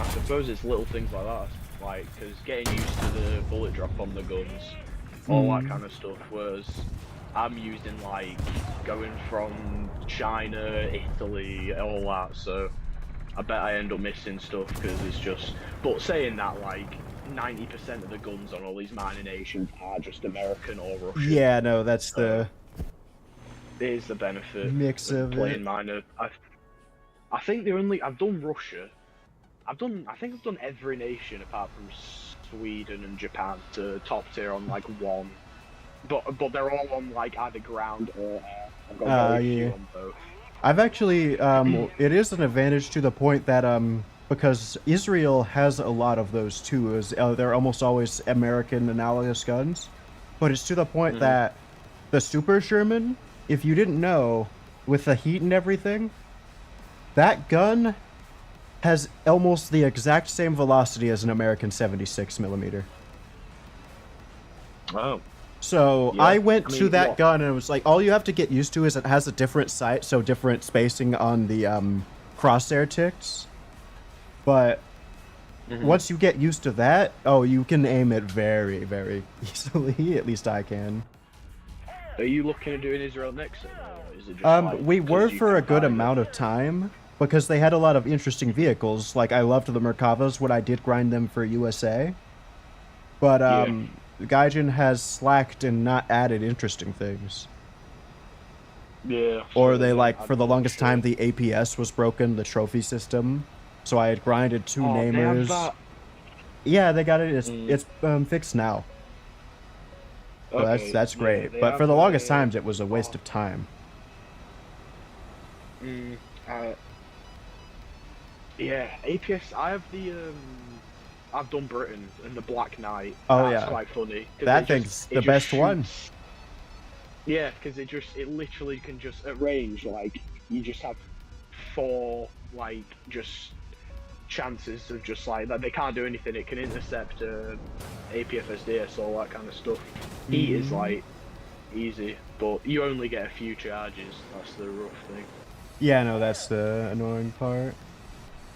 I suppose it's little things like that, like, because getting used to the bullet drop on the guns, all that kind of stuff, whereas I'm using, like, going from China, Italy, all that, so I bet I end up missing stuff because it's just. But saying that, like 90% of the guns on all these minor nations are just American or Russian. Yeah, no, that's the Here's the benefit mix of playing it. minor. I think I've done Russia. I think I've done every nation apart from Sweden and Japan to top tier on like 1. But they're all on like either ground or air. I've got very few on both. I've actually, it is an advantage to the point that, because Israel has a lot of those too, they're almost always American analogous guns, but it's to the point that the Super Sherman, if you didn't know, with the heat and everything, that gun has almost the exact same velocity as an American 76 millimeter. Oh. So Yeah, I went to that what? gun and it was like, all you have to get used to is it has a different sight, so different spacing on the crosshair ticks. But once you get used to that, oh, you can aim it very, very easily. At least I can. Are you looking at doing Israel next? Or is it just like, We were 'cause you for a can good buy amount of time because they had a lot of interesting vehicles. Like I loved the Merkavas when I did grind them for USA. But Gaijin has slacked and not added interesting things. Yeah. Or they for the longest time the APS was broken, the trophy system. So I had grinded 2 namers. They have that. Yeah, they got it. It's fixed now. So Okay, that's great. they But have for the longest times it was a waste of time. Yeah, APS. I have I've done Britain and the Black Knight. Oh, That's yeah. quite funny. That thing's the best one. Yeah, because it literally can just at range, like you just have 4 like just chances of just like that they can't do anything. It can intercept APFSDS, all that kind of stuff. Heat is like easy, but you only get a few charges. That's the rough thing. Yeah, no, that's the annoying part.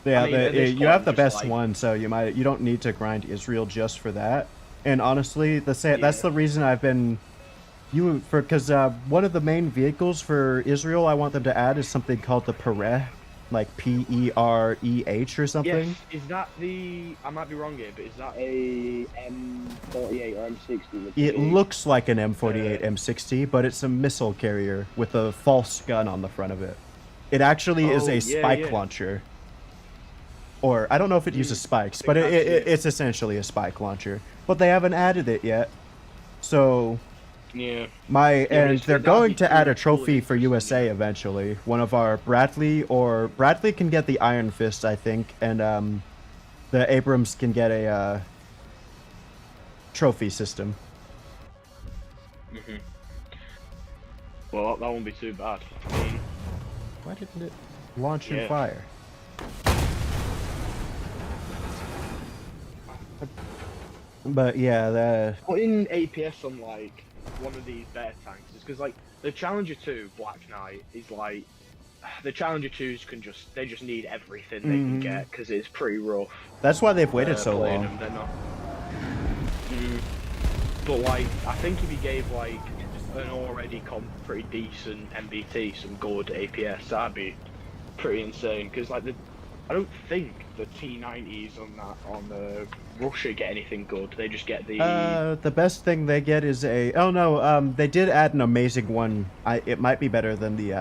Yeah, I mean, at this you point, have the just, best like- one, so you don't need to grind Israel just for that. And honestly, that's the reason I've been because one of the main vehicles for Israel I want them to add is something called the Pereh, like PEREH or something. Yes, is that the? I might be wrong here, but is that a M48 or M60? With It the- looks like an M48 M60, but it's a missile carrier with a false gun on the front of it. It actually is Oh, a yeah, spike yeah. launcher. Or, I don't know if it uses spikes, but it's essentially a spike launcher. But they haven't added it yet. So, Yeah. and it's- they're that'd going be to add a pretty cool trophy if for it's USA eventually. One of our Bradley can get the Iron Fist, I think, and the Abrams can get a trophy system. Well, that won't be too bad. I mean, Why didn't it launch and Yeah. fire? But yeah, putting APS on like one of these better tanks is because like the Challenger 2 Black Knight is like the Challenger 2s they just need everything they can get because it's pretty rough. that's why they've waited so playing long. them. They're not. But like, I think if you gave like an already pretty decent MBT some good APS, that'd be pretty insane. Because like I don't think the T90s on Russia get anything good. They just get The best thing they get is they did add an amazing one. It might be better than the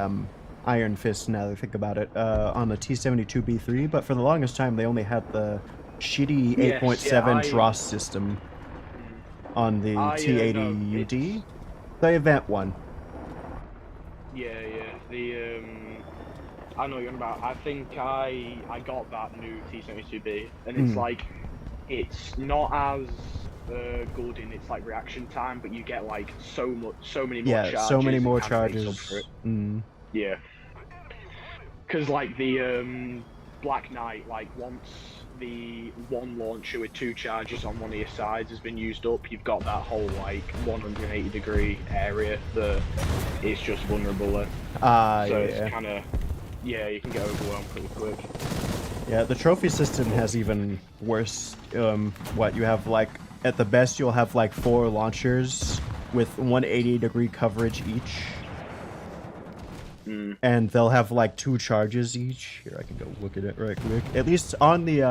Iron Fist now that I think about it, on the T72B3, but for the longest time they only had the shitty Yes, 8.7 yeah, Dross system on the T80UD. The event one. Yeah. The I know what you're on about. I think I got that new T72B, and it's like it's not as good in its like reaction time, but you get like so many more charges. Yeah, so many and more kinda makes up charges. for it. Yeah. Because like the Black Knight, like once the one launcher with 2 charges on one of your sides has been used up, you've got that whole like 180 degree area that is just vulnerable then. So it's kind of, you can get overwhelmed pretty quick. Yeah, the trophy system has even worse. What you have like at the best you'll have like 4 launchers with 180 degree coverage each. and they'll have like 2 charges each. Here, I can go look at it right quick. At least on the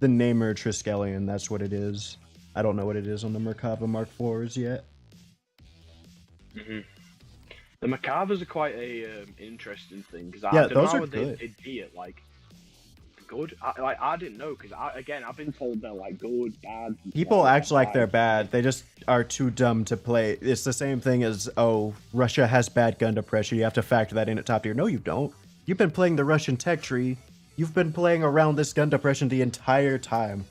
Namer Triskelion, that's what it is. I don't know what it is on the Merkava Mark IVs yet. The Merkavas are quite a interesting thing because Yeah, I don't those know are how good. they'd be at like good. I didn't know because I've been told they're like good, bad. People act like they're bad. bad. They just are too dumb to play. It's the same thing as, oh, Russia has bad gun depression. You have to factor that in at top tier. No, you don't. You've been playing the Russian tech tree. You've been playing around this gun depression the entire time.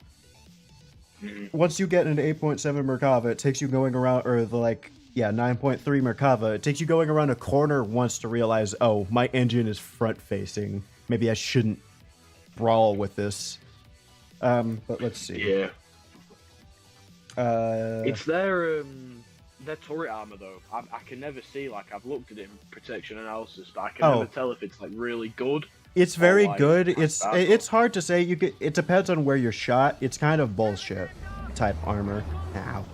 Once you get into 8.7 Merkava, it takes you going around, or the 9.3 Merkava, it takes you going around a corner once to realize, oh, my engine is front facing. Maybe I shouldn't brawl with this. But let's see. Yeah. It's their turret armor though. I can never see, like, I've looked at it in protection analysis, but I can never tell if it's like really good. It's very like, good. It's hard to say. It depends on where you're shot. It's kind of bullshit type armor. Ow.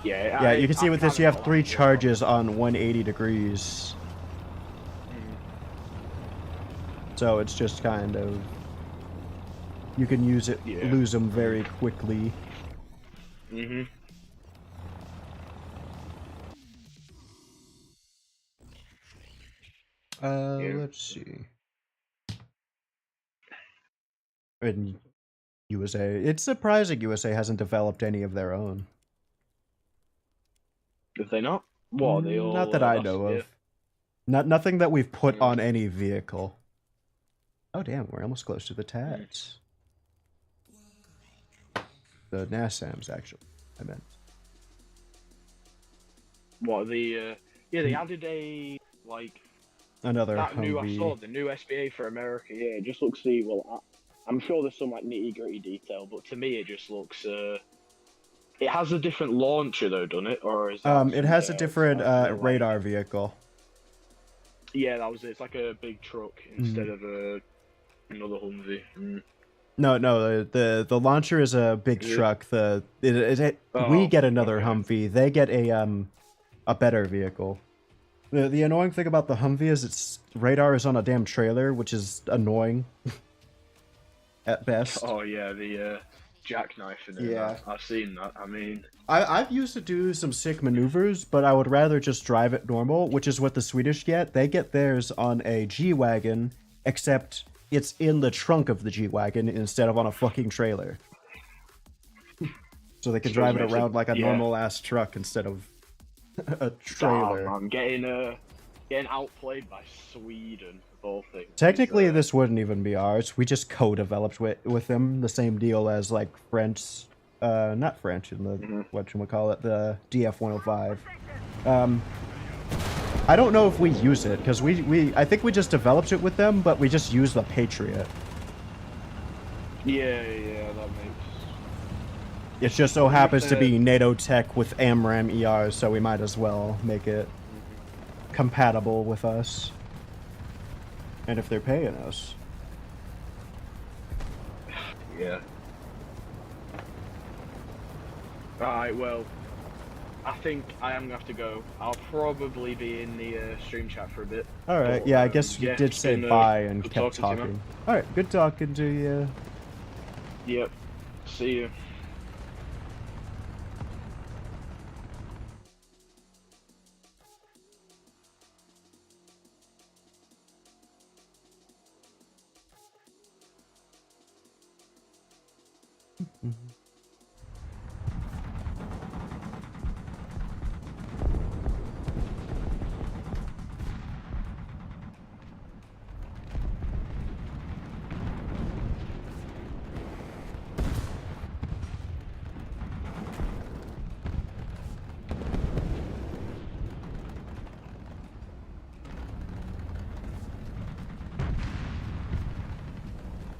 Yeah. You can see with this you have 3 charges on 180 degrees. So it's just kind of, you can use it, lose them very quickly. Let's see. In USA, it's surprising USA hasn't developed any of their own. If they not? What, they all... Not that I know of. Nothing that we've put on any vehicle. Oh damn, we're almost close to the tags. The NASAMs, actually, I meant. What, the... they added a, like... Another that Humvee. new, I saw the new SBA for America, it just looks, I'm sure there's some, like, nitty-gritty detail, but to me it just looks, it has a different launcher, though, doesn't it? Or is that it has a different radar vehicle. Yeah, that was it. It's like a big truck instead of another Humvee. No, the launcher is a big truck. We get another Humvee. They get a better vehicle. The annoying thing about the Humvee is its radar is on a damn trailer, which is annoying at best. Oh yeah, the jackknife in it. Yeah, I've seen that. I mean, I've used to do some sick maneuvers, but I would rather just drive it normal, which is what the Swedish get. They get theirs on a G-Wagon, except it's in the trunk of the G-Wagon instead of on a fucking trailer. So they can drive it around like a normal-ass truck instead of a trailer. Damn, I'm getting outplayed by Sweden, of all things. Technically, this wouldn't even be ours. We just co-developed with them. The same deal as, like, French... not French, in the... whatchamacallit, the DF-105. I don't know if we use it, because I think we just developed it with them, but we just use the Patriot. Yeah, that makes... It just so happens to be NATO tech with AMRAAM ERs, so we might as well make it compatible with us. And if they're paying us. Yeah. Alright, well, I think I am going to have to go. I'll probably be in the stream chat for a bit. Alright, yeah, I guess you did say bye and kept talking. Alright, good talking to you. Yep. See you.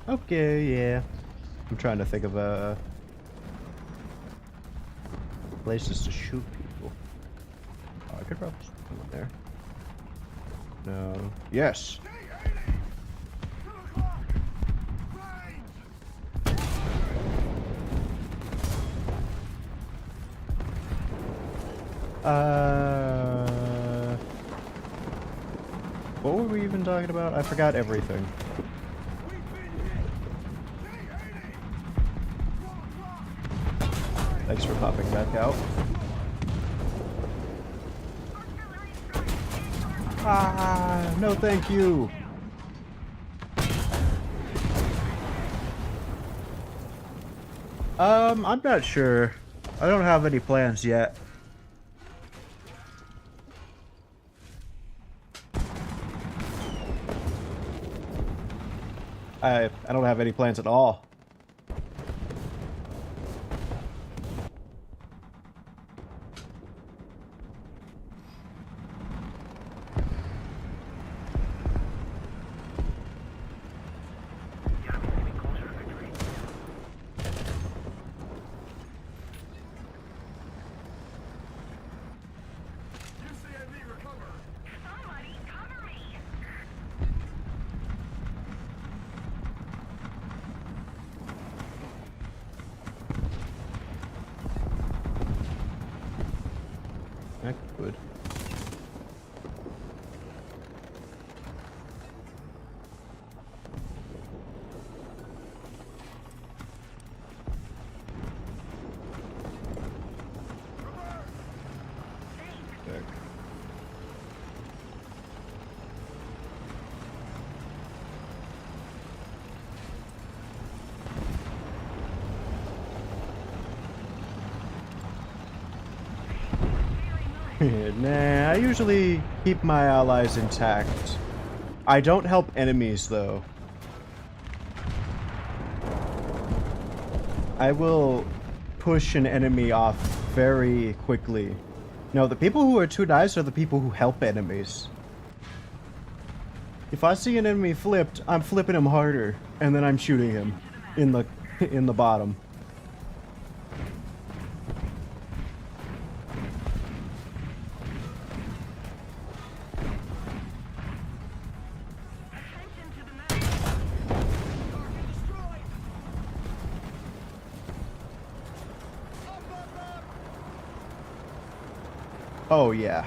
Okay, yeah. I'm trying to think of places to shoot people. Oh, I could probably shoot someone there. No. Yes. What were we even talking about? I forgot everything. Thanks for popping back out. Ah, no thank you. I'm not sure. I don't have any plans yet. I don't have any plans at all. Good. Nah, I usually keep my allies intact. I don't help enemies, though. I will push an enemy off very quickly. No, the people who are too nice are the people who help enemies. If I see an enemy flipped, I'm flipping him harder, and then I'm shooting him in the bottom. Oh, yeah.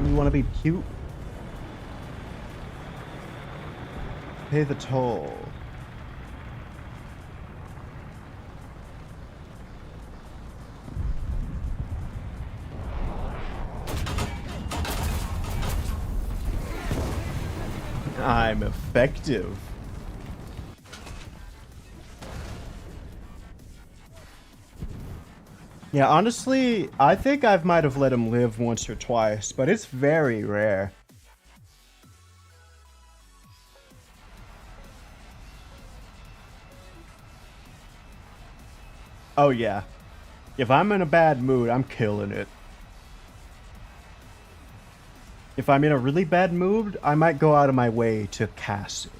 You want to be cute? Pay the toll. I'm effective. Yeah, honestly, I think I might have let him live once or twice, but it's very rare. Oh yeah. If I'm in a bad mood, I'm killing it. If I'm in a really bad mood, I might go out of my way to cast it.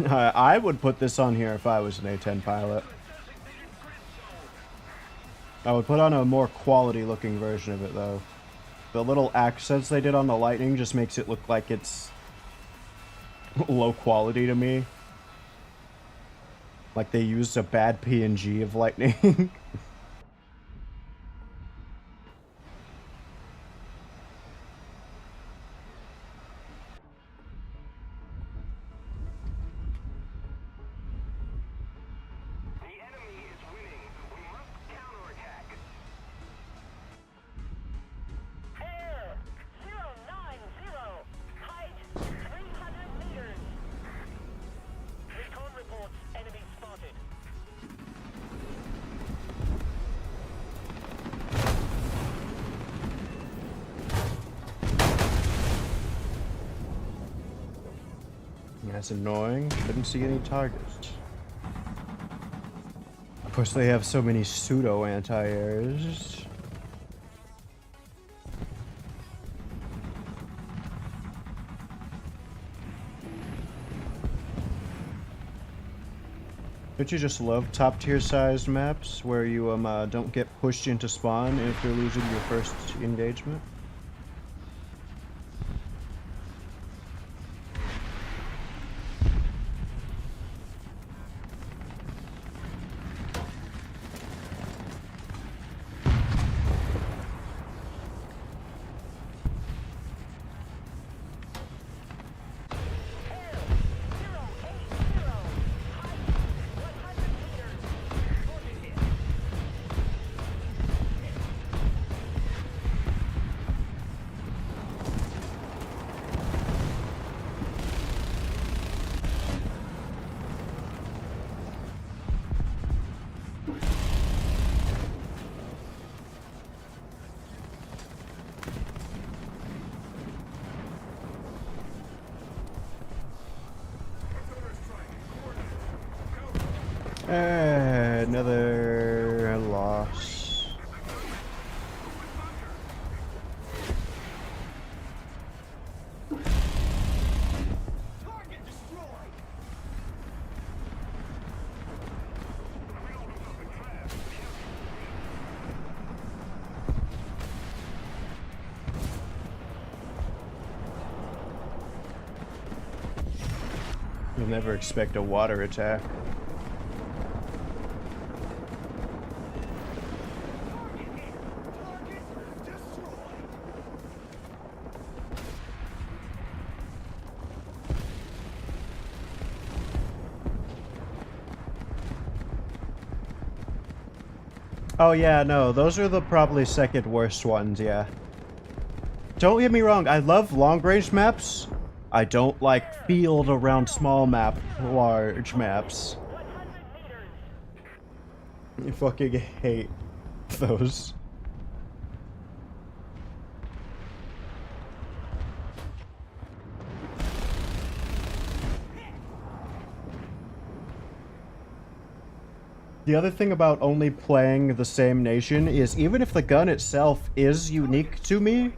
I would put this on here if I was an A10 pilot. I would put on a more quality looking version of it though. The little accents they did on the lightning just makes it look like it's low quality to me. Like they used a bad PNG of lightning. That's annoying. Couldn't see any targets. Of course, they have so many pseudo anti-airs. Don't you just love top tier sized maps where you don't get pushed into spawn if you're losing your first engagement? Another loss. You'll never expect a water attack. Oh yeah, no, those are the probably second worst ones, yeah. Don't get me wrong, I love long-range maps. I don't like field around small map, large maps. 100 meters. I fucking hate those. The other thing about only playing the same nation is even if the gun itself is unique to me,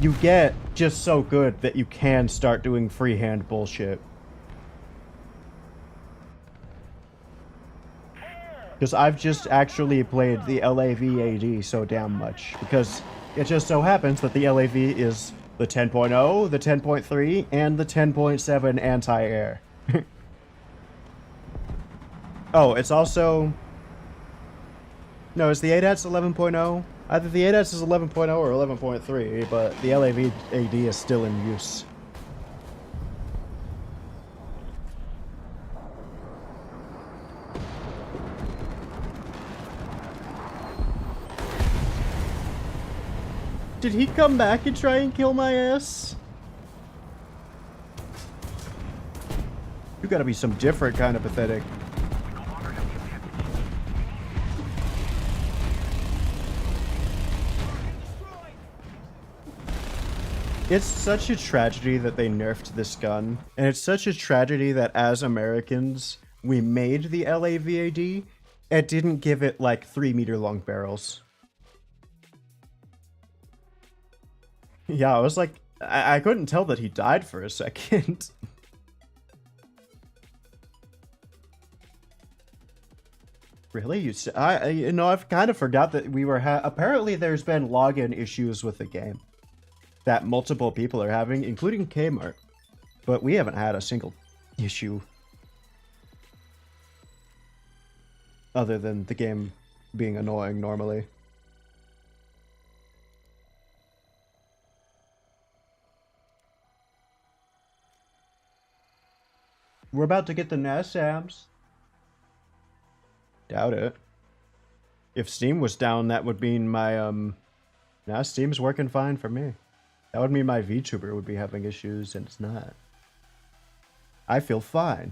you get just so good that you can start doing freehand bullshit. Because I've just actually played the LAV-AD so damn much. Because it just so happens that the LAV is the 10.0, the 10.3, and the 10.7 anti-air. Oh, it's also... No, is the ADATS 11.0? Either the ADATS is 11.0 or 11.3, but the LAV-AD is still in use. Did he come back and try and kill my ass? You gotta be some different kind of pathetic. It's such a tragedy that they nerfed this gun, and it's such a tragedy that as Americans, we made the LAVAD and didn't give it like 3-meter long barrels. Yeah, I was like, I couldn't tell that he died for a second. Really? You know, I've kind of forgot that we were apparently there's been login issues with the game that multiple people are having, including Kmart. But we haven't had a single issue other than the game being annoying normally. We're about to get the NASAMs. Doubt it. If Steam was down, that would mean my, Nah, Steam's working fine for me. That would mean my VTuber would be having issues, and it's not. I feel fine.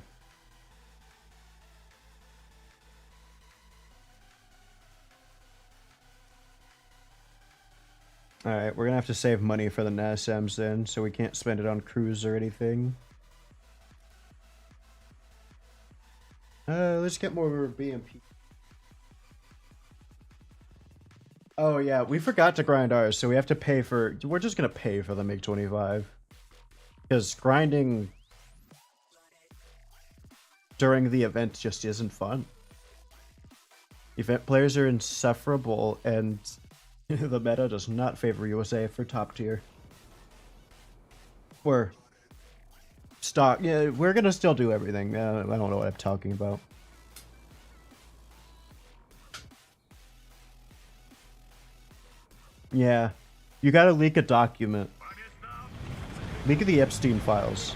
Alright, we're gonna have to save money for the NASAMs then, so we can't spend it on crews or anything. Let's get more BMP. Oh yeah, we forgot to grind ours, so we have to pay for... We're just gonna pay for the MiG-25. Because grinding during the event just isn't fun. Event players are insufferable, and the meta does not favor USA for top tier. Or stock. Yeah, we're gonna still do everything. I don't know what I'm talking about. Yeah, you gotta leak a document. Leak the Epstein files.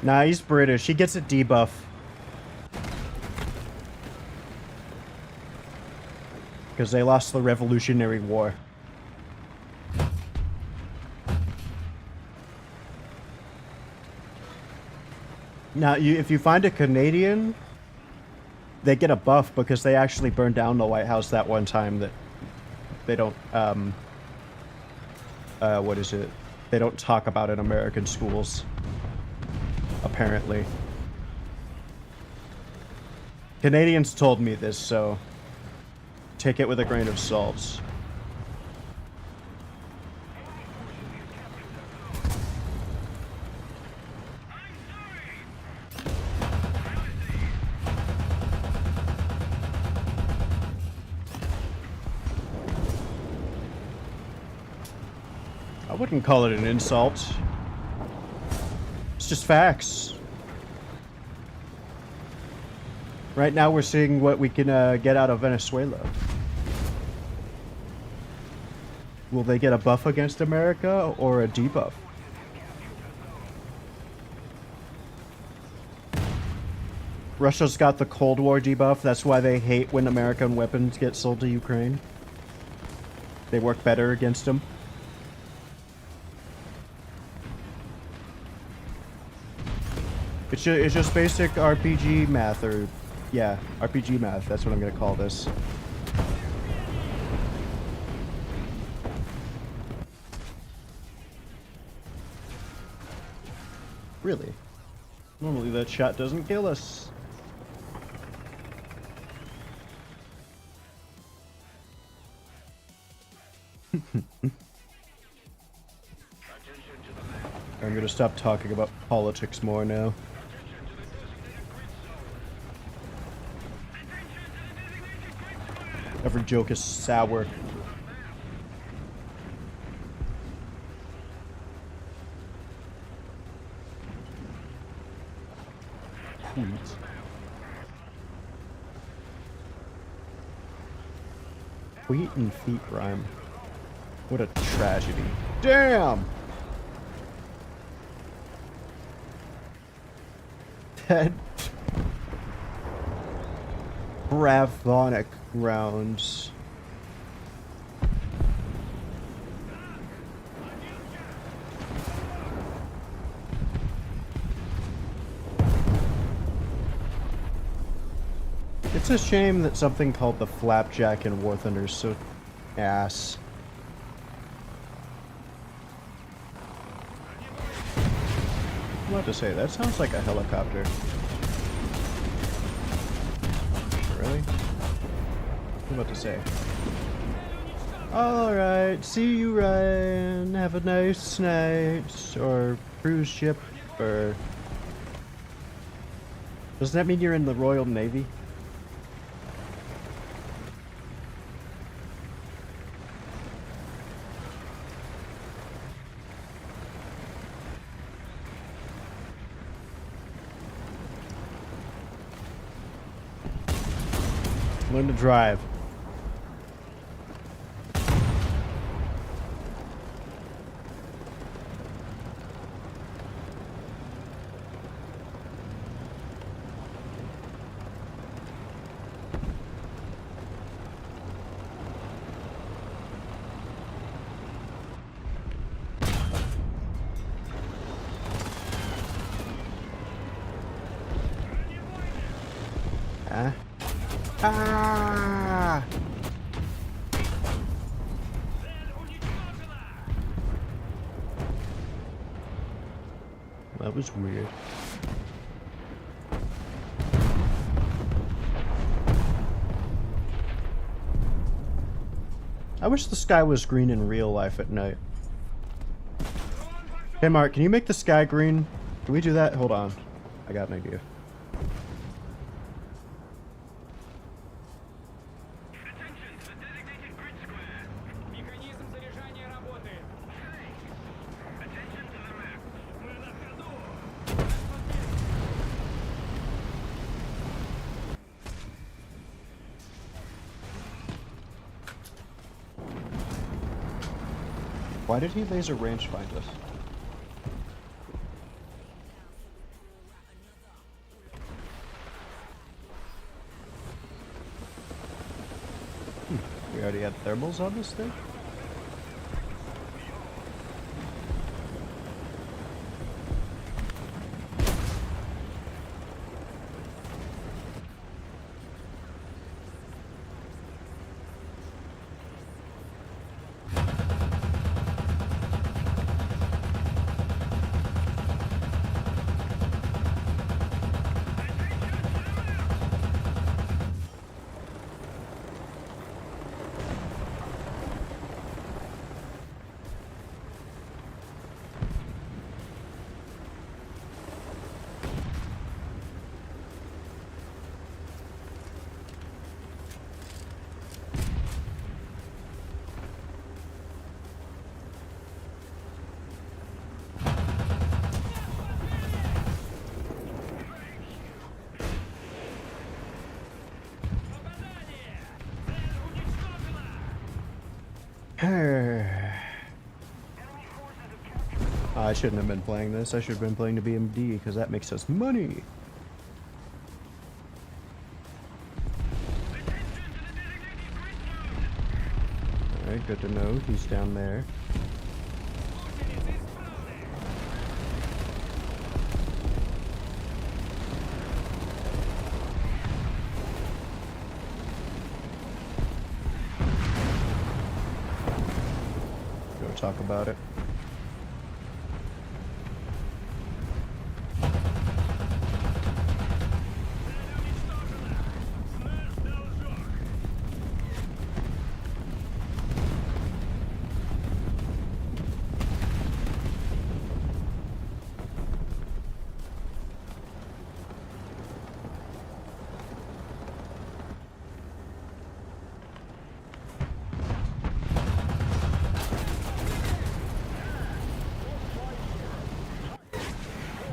Nah, he's British. He gets a debuff. because they lost the Revolutionary War. Now, if you find a Canadian, they get a buff because they actually burned down the White House that one time that they don't, what is it? They don't talk about in American schools, apparently. Canadians told me this, so take it with a grain of salt. I wouldn't call it an insult. It's just facts. Right now we're seeing what we can get out of Venezuela. Will they get a buff against America or a debuff? Russia's got the Cold War debuff. That's why they hate when American weapons get sold to Ukraine. They work better against them. It's just basic RPG math, or yeah, RPG math. That's what I'm gonna call this. Really? Normally that shot doesn't kill us. I'm gonna stop talking about politics more now. Every joke is sour. Wheat and feet rhyme. What a tragedy. Damn! That Bravonic rounds. It's a shame that something called the Flapjack in Warthunder is so ass. I'm about to say, that sounds like a helicopter. Really? I'm about to say. Alright, see you, Ryan. Have a nice night. Or cruise ship, or... Does that mean you're in the Royal Navy? Learn to drive. Huh? Ah! That was weird. I wish the sky was green in real life at night. Hey Mark, can you make the sky green? Can we do that? Hold on. I got an idea. Why did he laser range find us? We already had thermals on this thing? I shouldn't have been playing this. I should have been playing the BMD because that makes us money. Alright, good to know. He's down there. Go talk about it.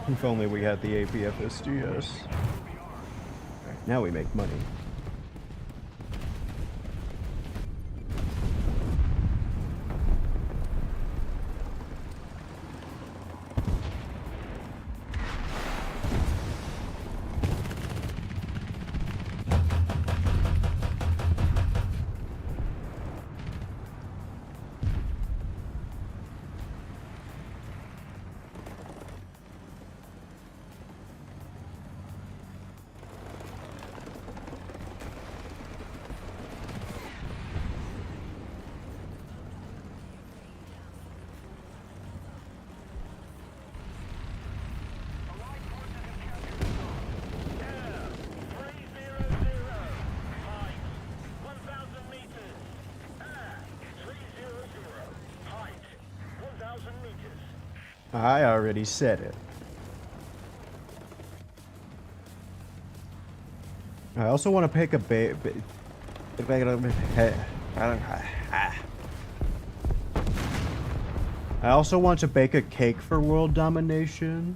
If only we had the APFSDS. Right, now we make money. I already said it. I also want to pick a I also want to bake a cake for world domination.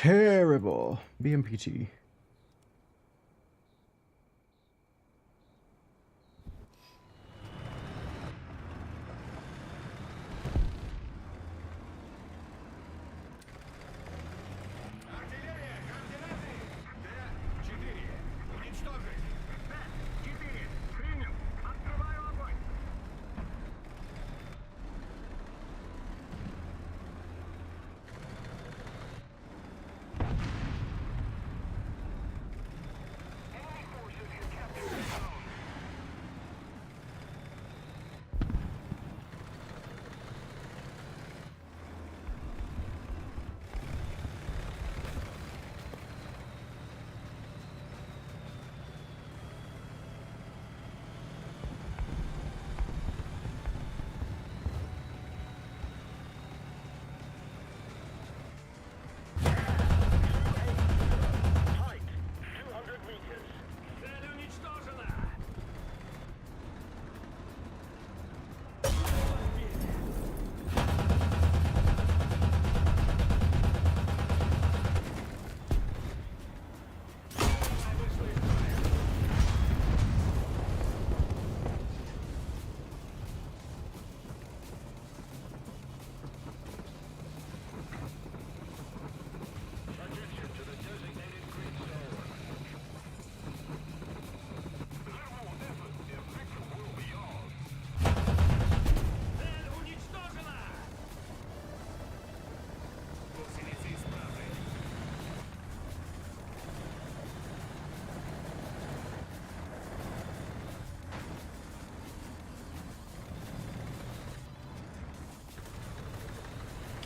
Terrible. BMPT.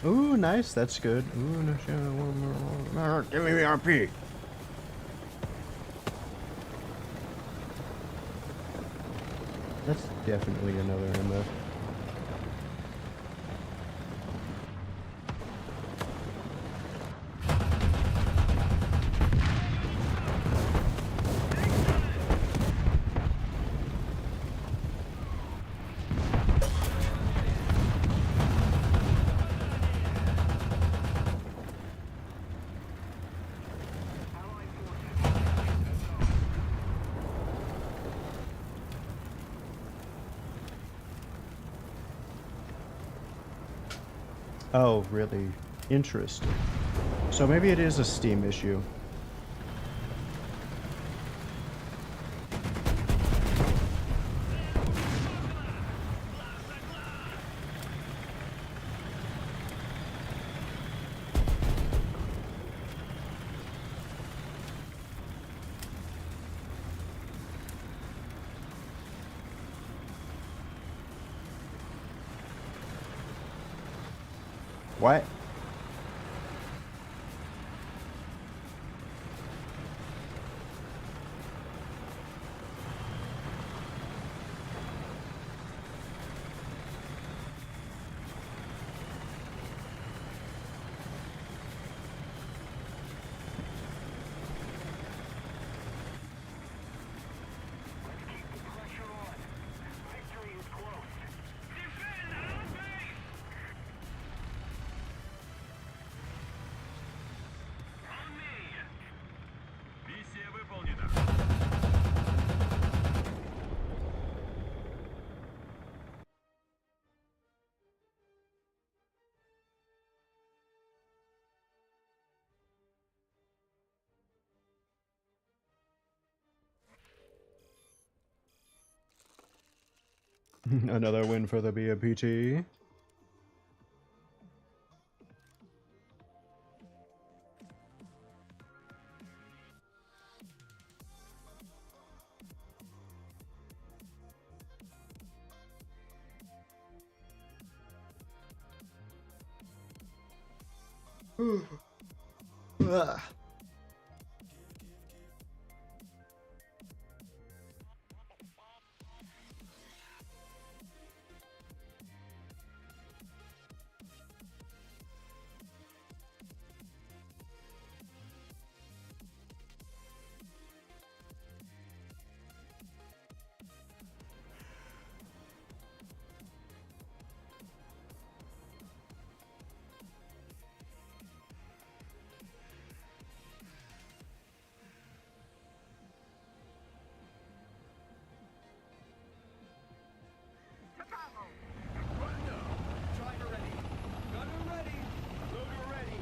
Ooh, nice. That's good. Ooh, no shit. Give me RP. That's definitely another MF. Oh, really? Interesting. So maybe it is a Steam issue. What? Keep the pressure on. Victory is close. Defend our base! On me! Миссия выполнена. Another win for the BMPT. Driver ready. Gunner ready. Loader ready.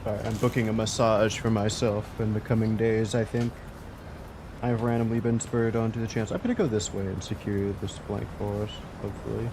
Alright, I'm booking a massage for myself in the coming days, I think. I've randomly been spurred onto the chance. I'm gonna go this way and secure this flank for us, hopefully.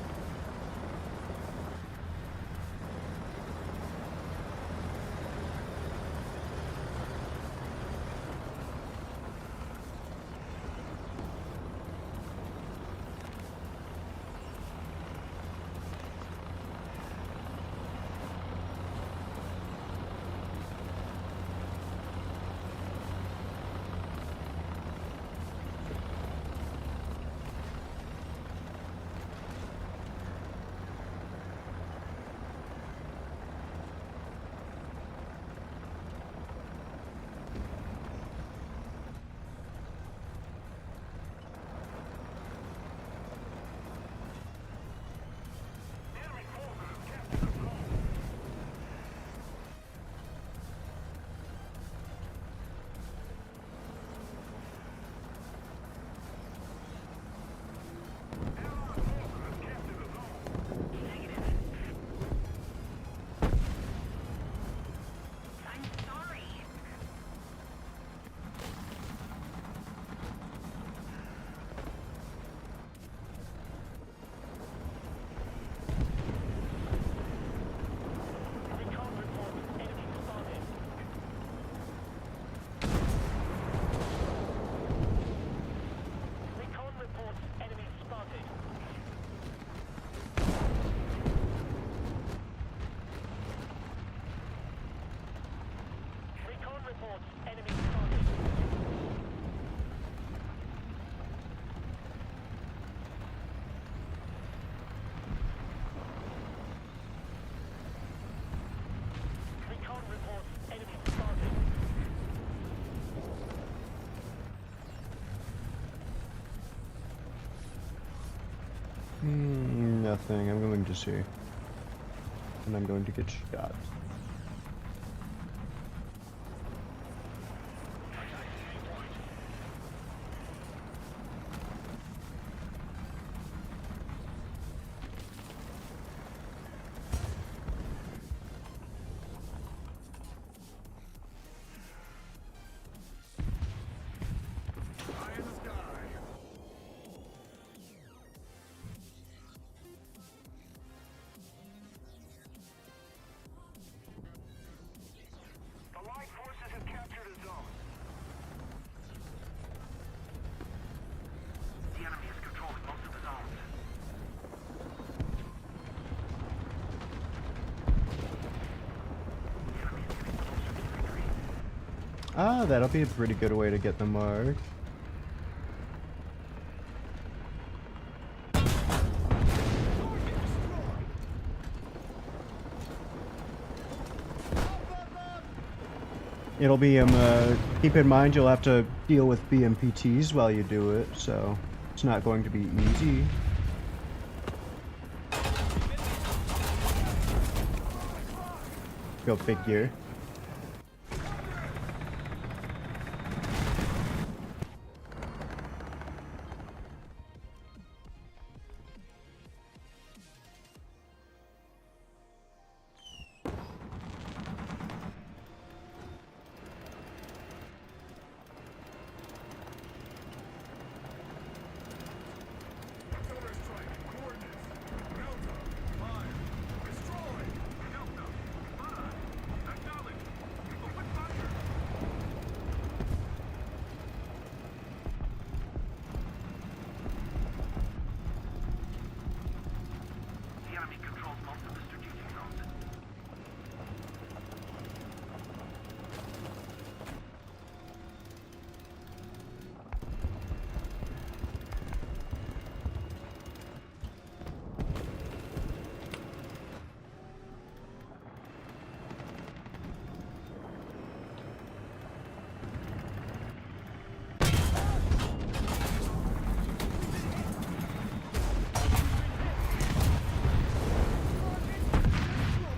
thing. I'm going to see. And I'm going to get shot. Ah, that'll be a pretty good way to get the mark. It'll be, keep in mind you'll have to deal with BMPTs while you do it, so it's not going to be easy. Go figure.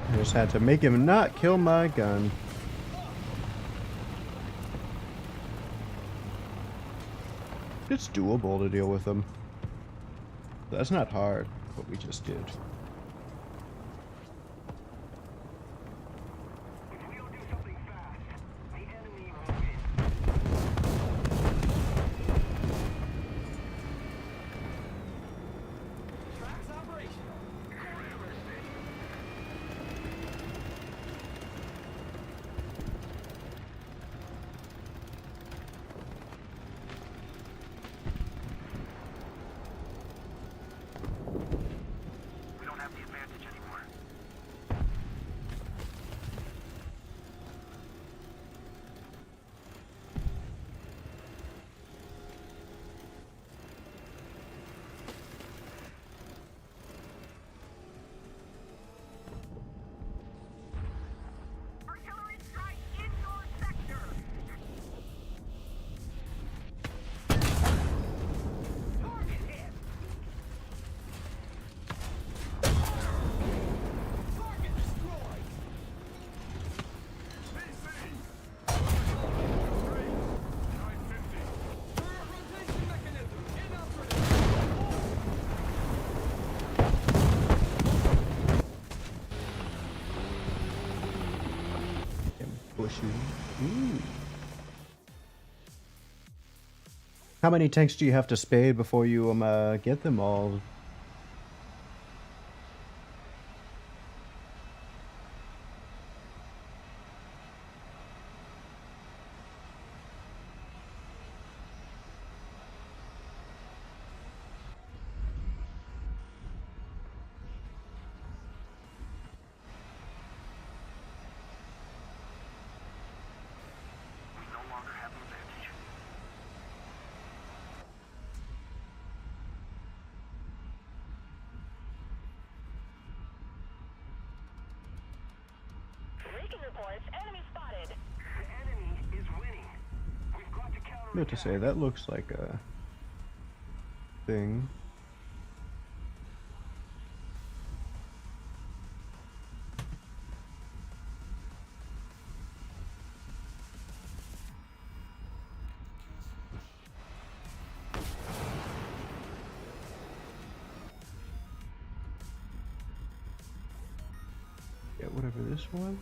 I just had to make him not kill my gun. It's doable to deal with them. That's not hard, what we just did. If we don't do something fast, the enemy will win. Tracks operational. We don't have the advantage anymore. Artillery strike in your sector. Target hit. Target destroyed. Turret rotation mechanism inoperative. Bushy. Ooh. How many tanks do you have to spade before you get them all? We no longer have the advantage. Recon reports enemy spotted. The enemy is winning. We've got to counter. What to say? That looks like a thing. whatever this was.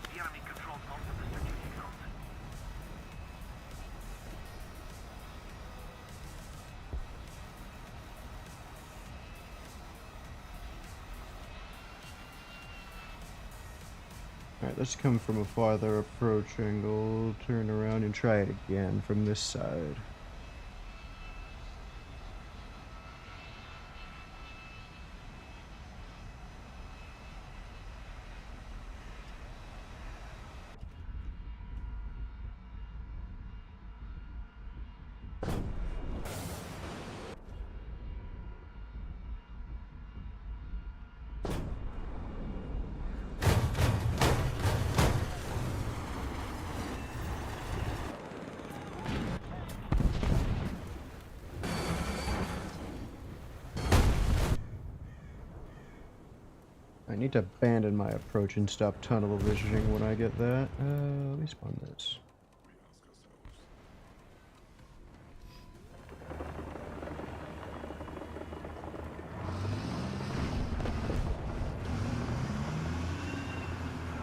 The enemy controls most of the strategic zones. Alright, let's come from a farther approach angle, turn around and try it again from this side. I need to abandon my approach and stop tunnel visioning when I get that. Let me spawn this.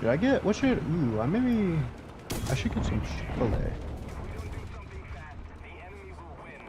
Did I get, what should, ooh, I should get some Chipotle. If we don't do something fast, the enemy will win.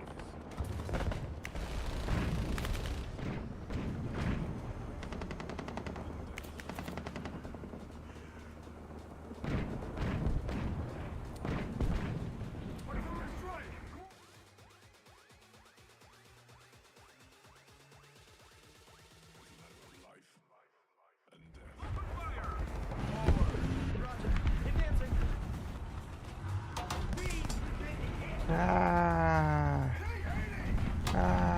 Ah. Ah.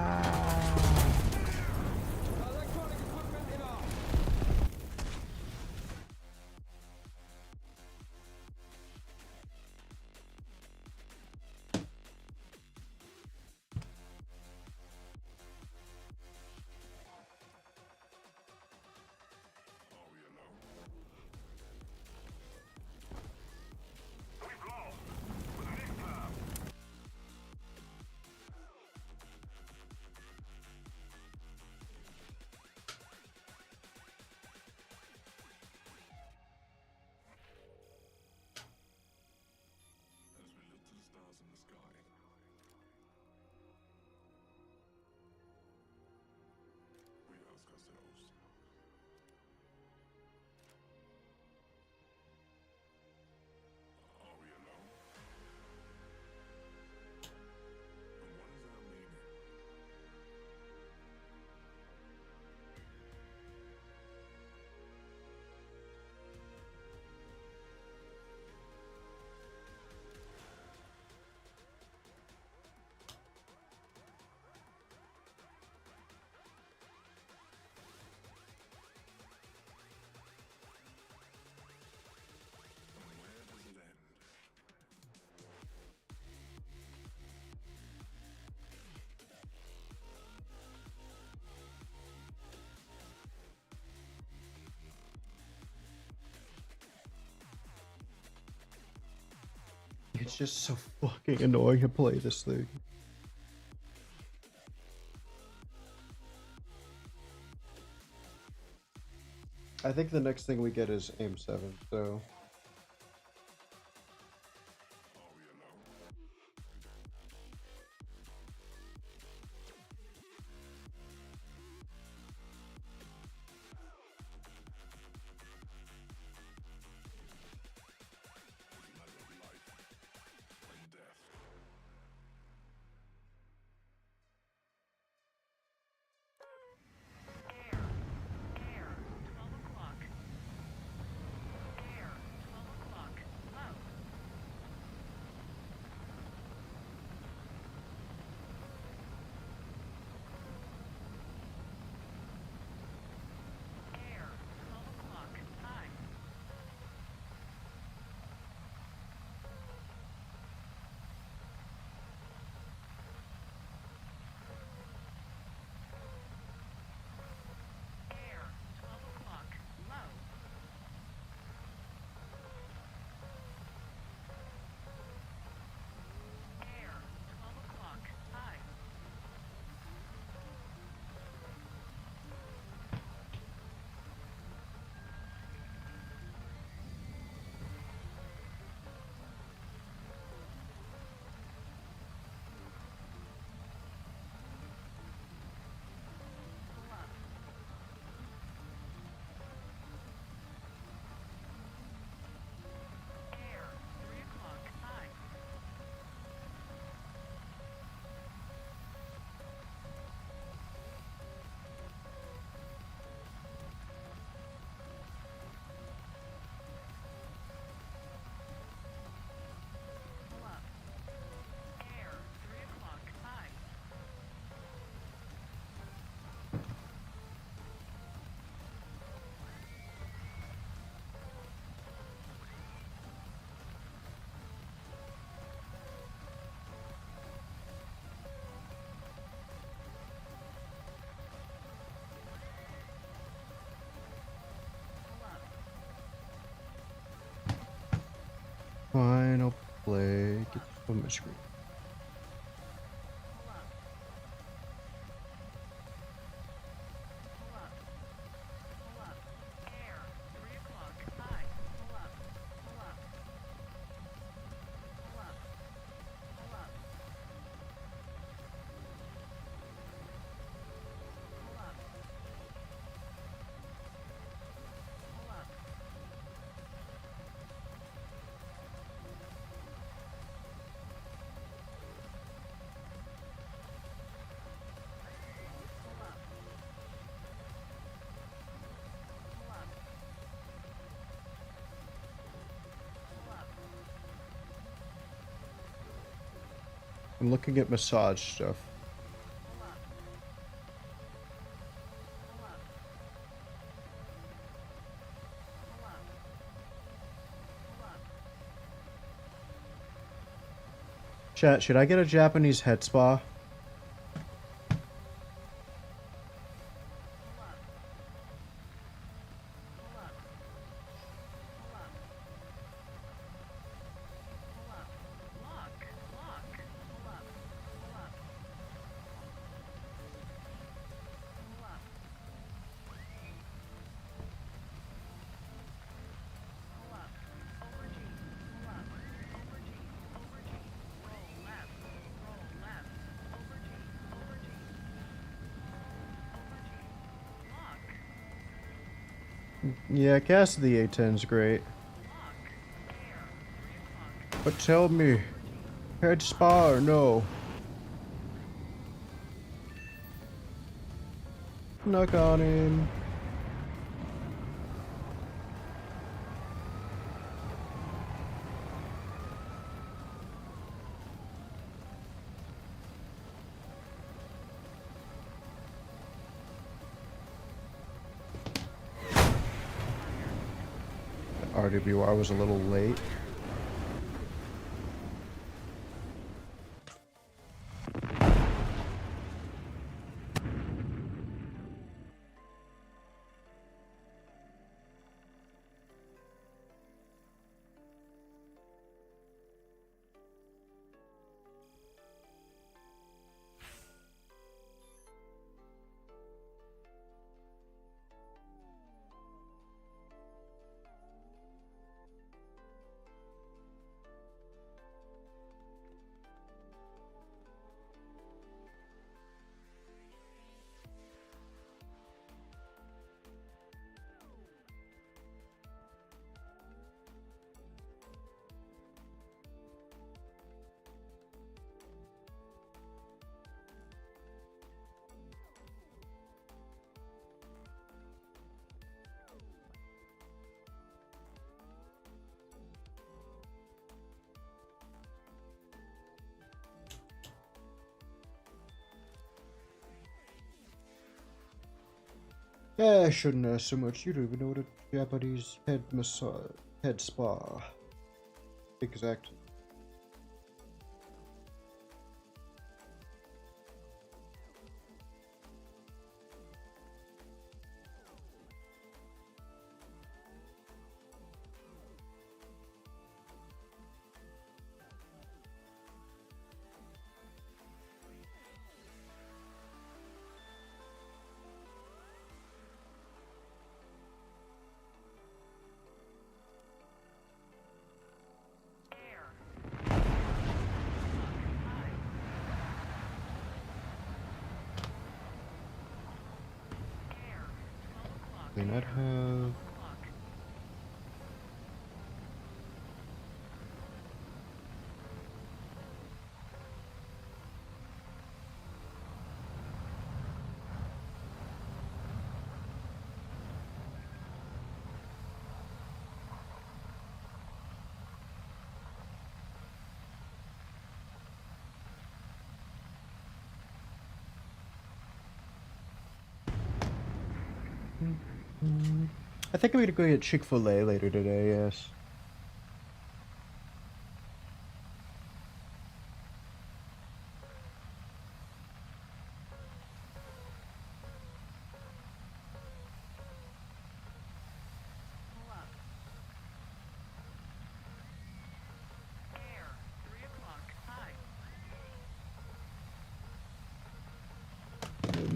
It's just so fucking annoying to play this thing. I think the next thing we get is aim 7, so... Air, 12 o'clock. Air, fine, I'll play. Get on my screen. I'm looking at massage stuff. Chat, should I get a Japanese head spa? Yeah, cast the A10's great. But tell me, head spa or no? Knock on him. RWR was a little late. Yeah, I shouldn't ask so much. You don't even know what a Japanese head spa. Exactly. They not have. I think I'm gonna go get Chick-fil-A later today, yes.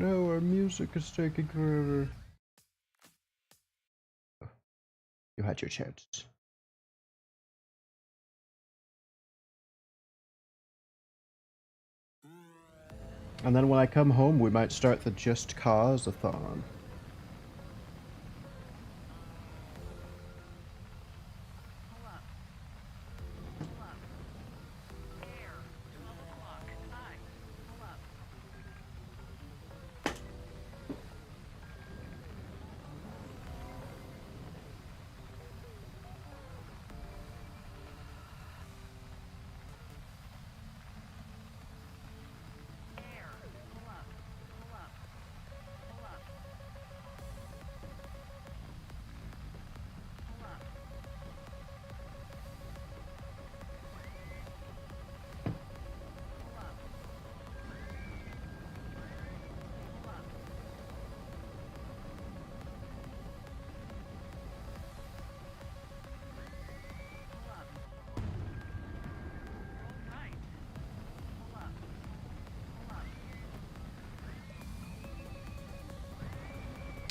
no, our music is taking forever. You had your chance. And then when I come home, we might start the Just Cause-a-thon.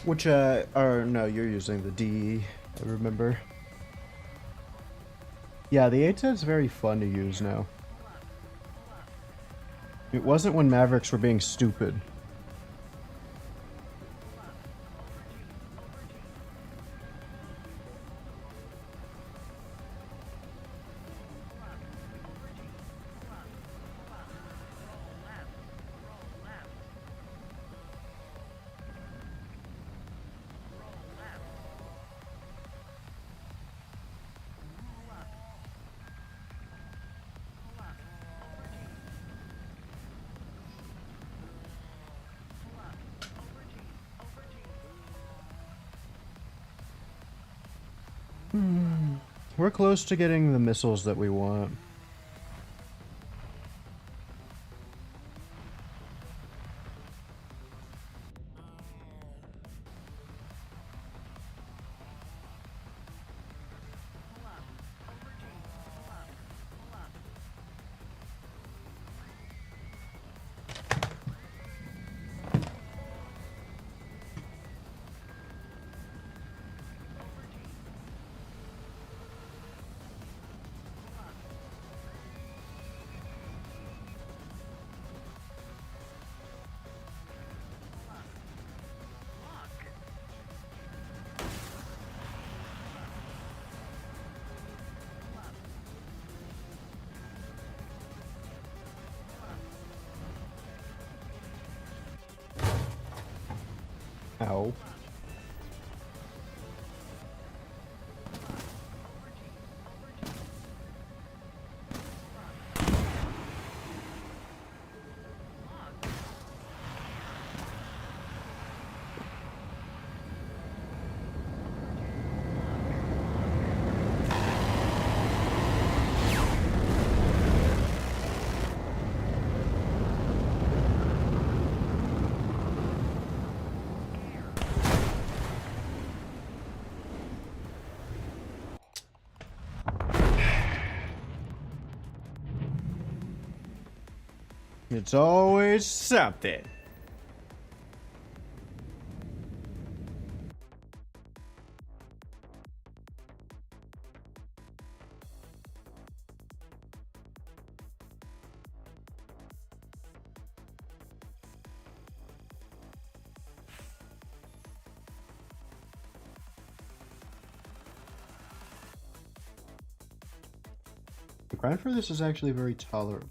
Which, or no, you're using the D, I remember. Yeah, the A10's very fun to use now. It wasn't when Mavericks were being stupid. We're close to getting the missiles that we want. Ow. It's always something. The grind for this is actually very tolerable.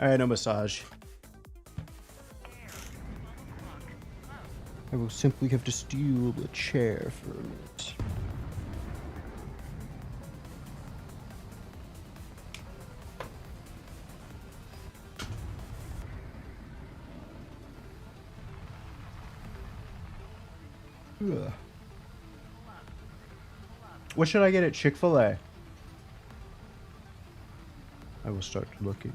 Alright, no massage. I will simply have to steal the chair for a minute. Ugh. What should I get at Chick-fil-A? I will start looking.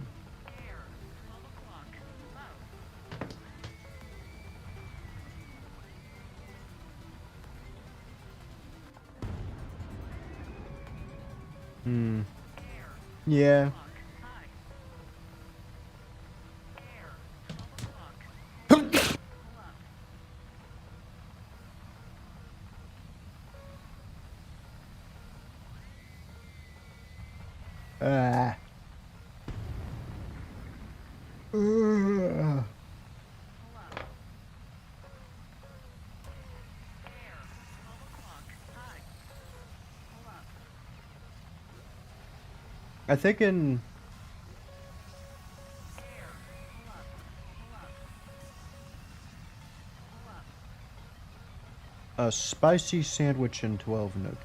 Yeah. Ah. Ugh. I think in a spicy sandwich and 12 nuggets.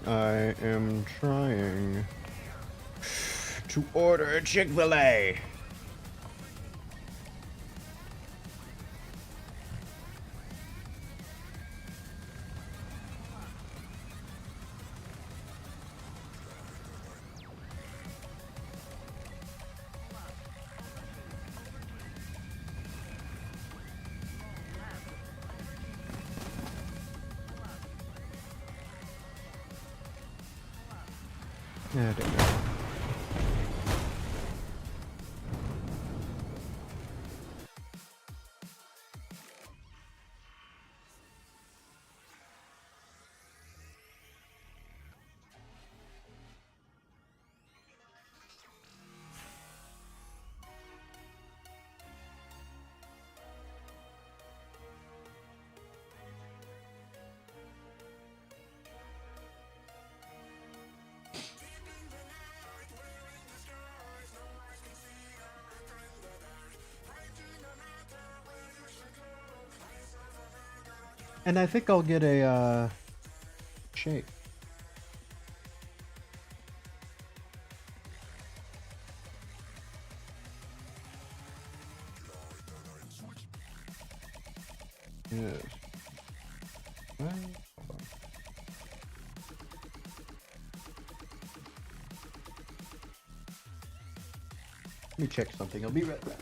I am trying to order a Chick-fil-A. I don't know. And I think I'll get a shake. Yes. Well, hold on. Let me check something. I'll be right back.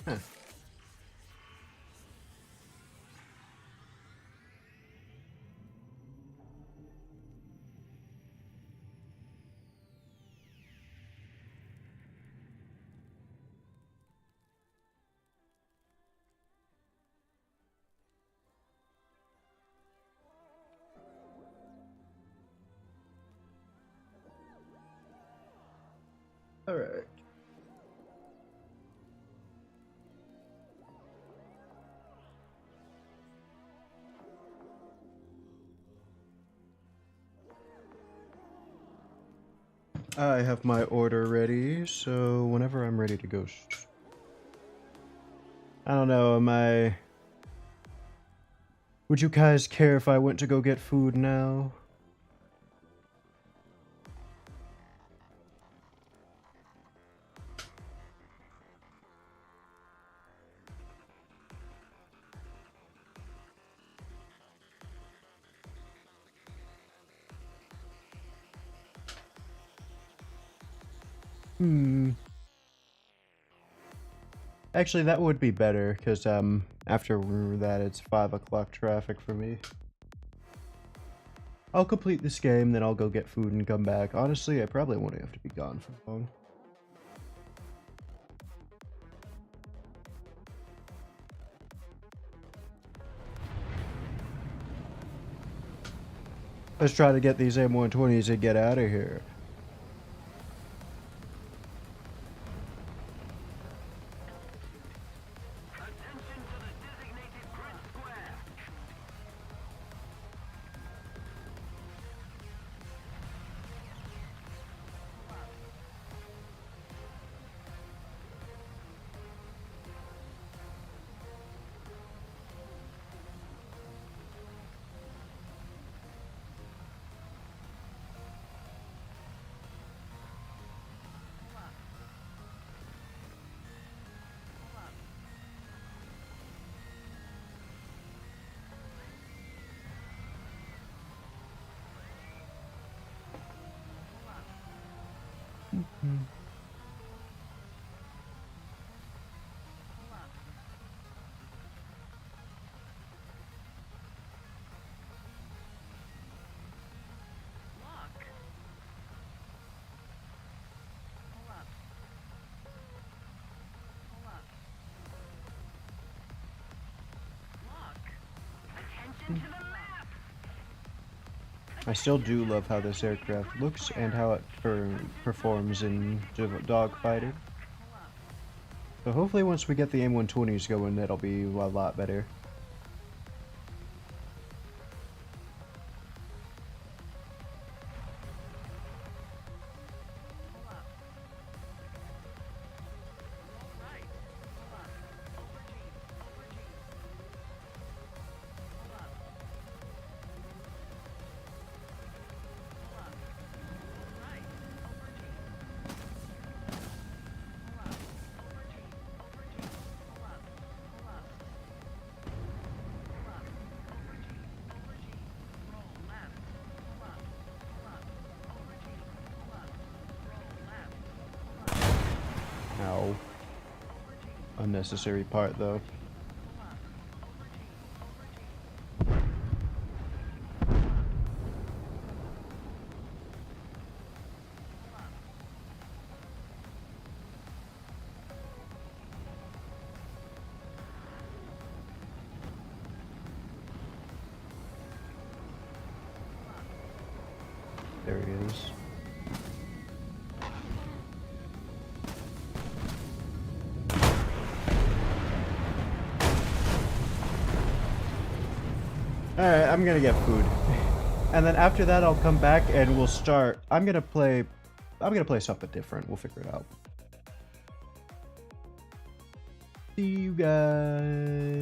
Huh. Alright. I have my order ready, so whenever I'm ready to go. I don't know, would you guys care if I went to go get food now? Actually, that would be better, because, after that, it's 5 o'clock traffic for me. I'll complete this game, then I'll go get food and come back. Honestly, I probably won't have to be gone for long. Let's try to get these M120s and get out of here. I still do love how this aircraft looks and how it performs in dogfighting. So hopefully once we get the M120s going, that'll be a lot better. Ow. Unnecessary part though. There he is. Alright, I'm gonna get food. And then after that I'll come back and we'll start. I'm gonna play something different. We'll figure it out. See you guys.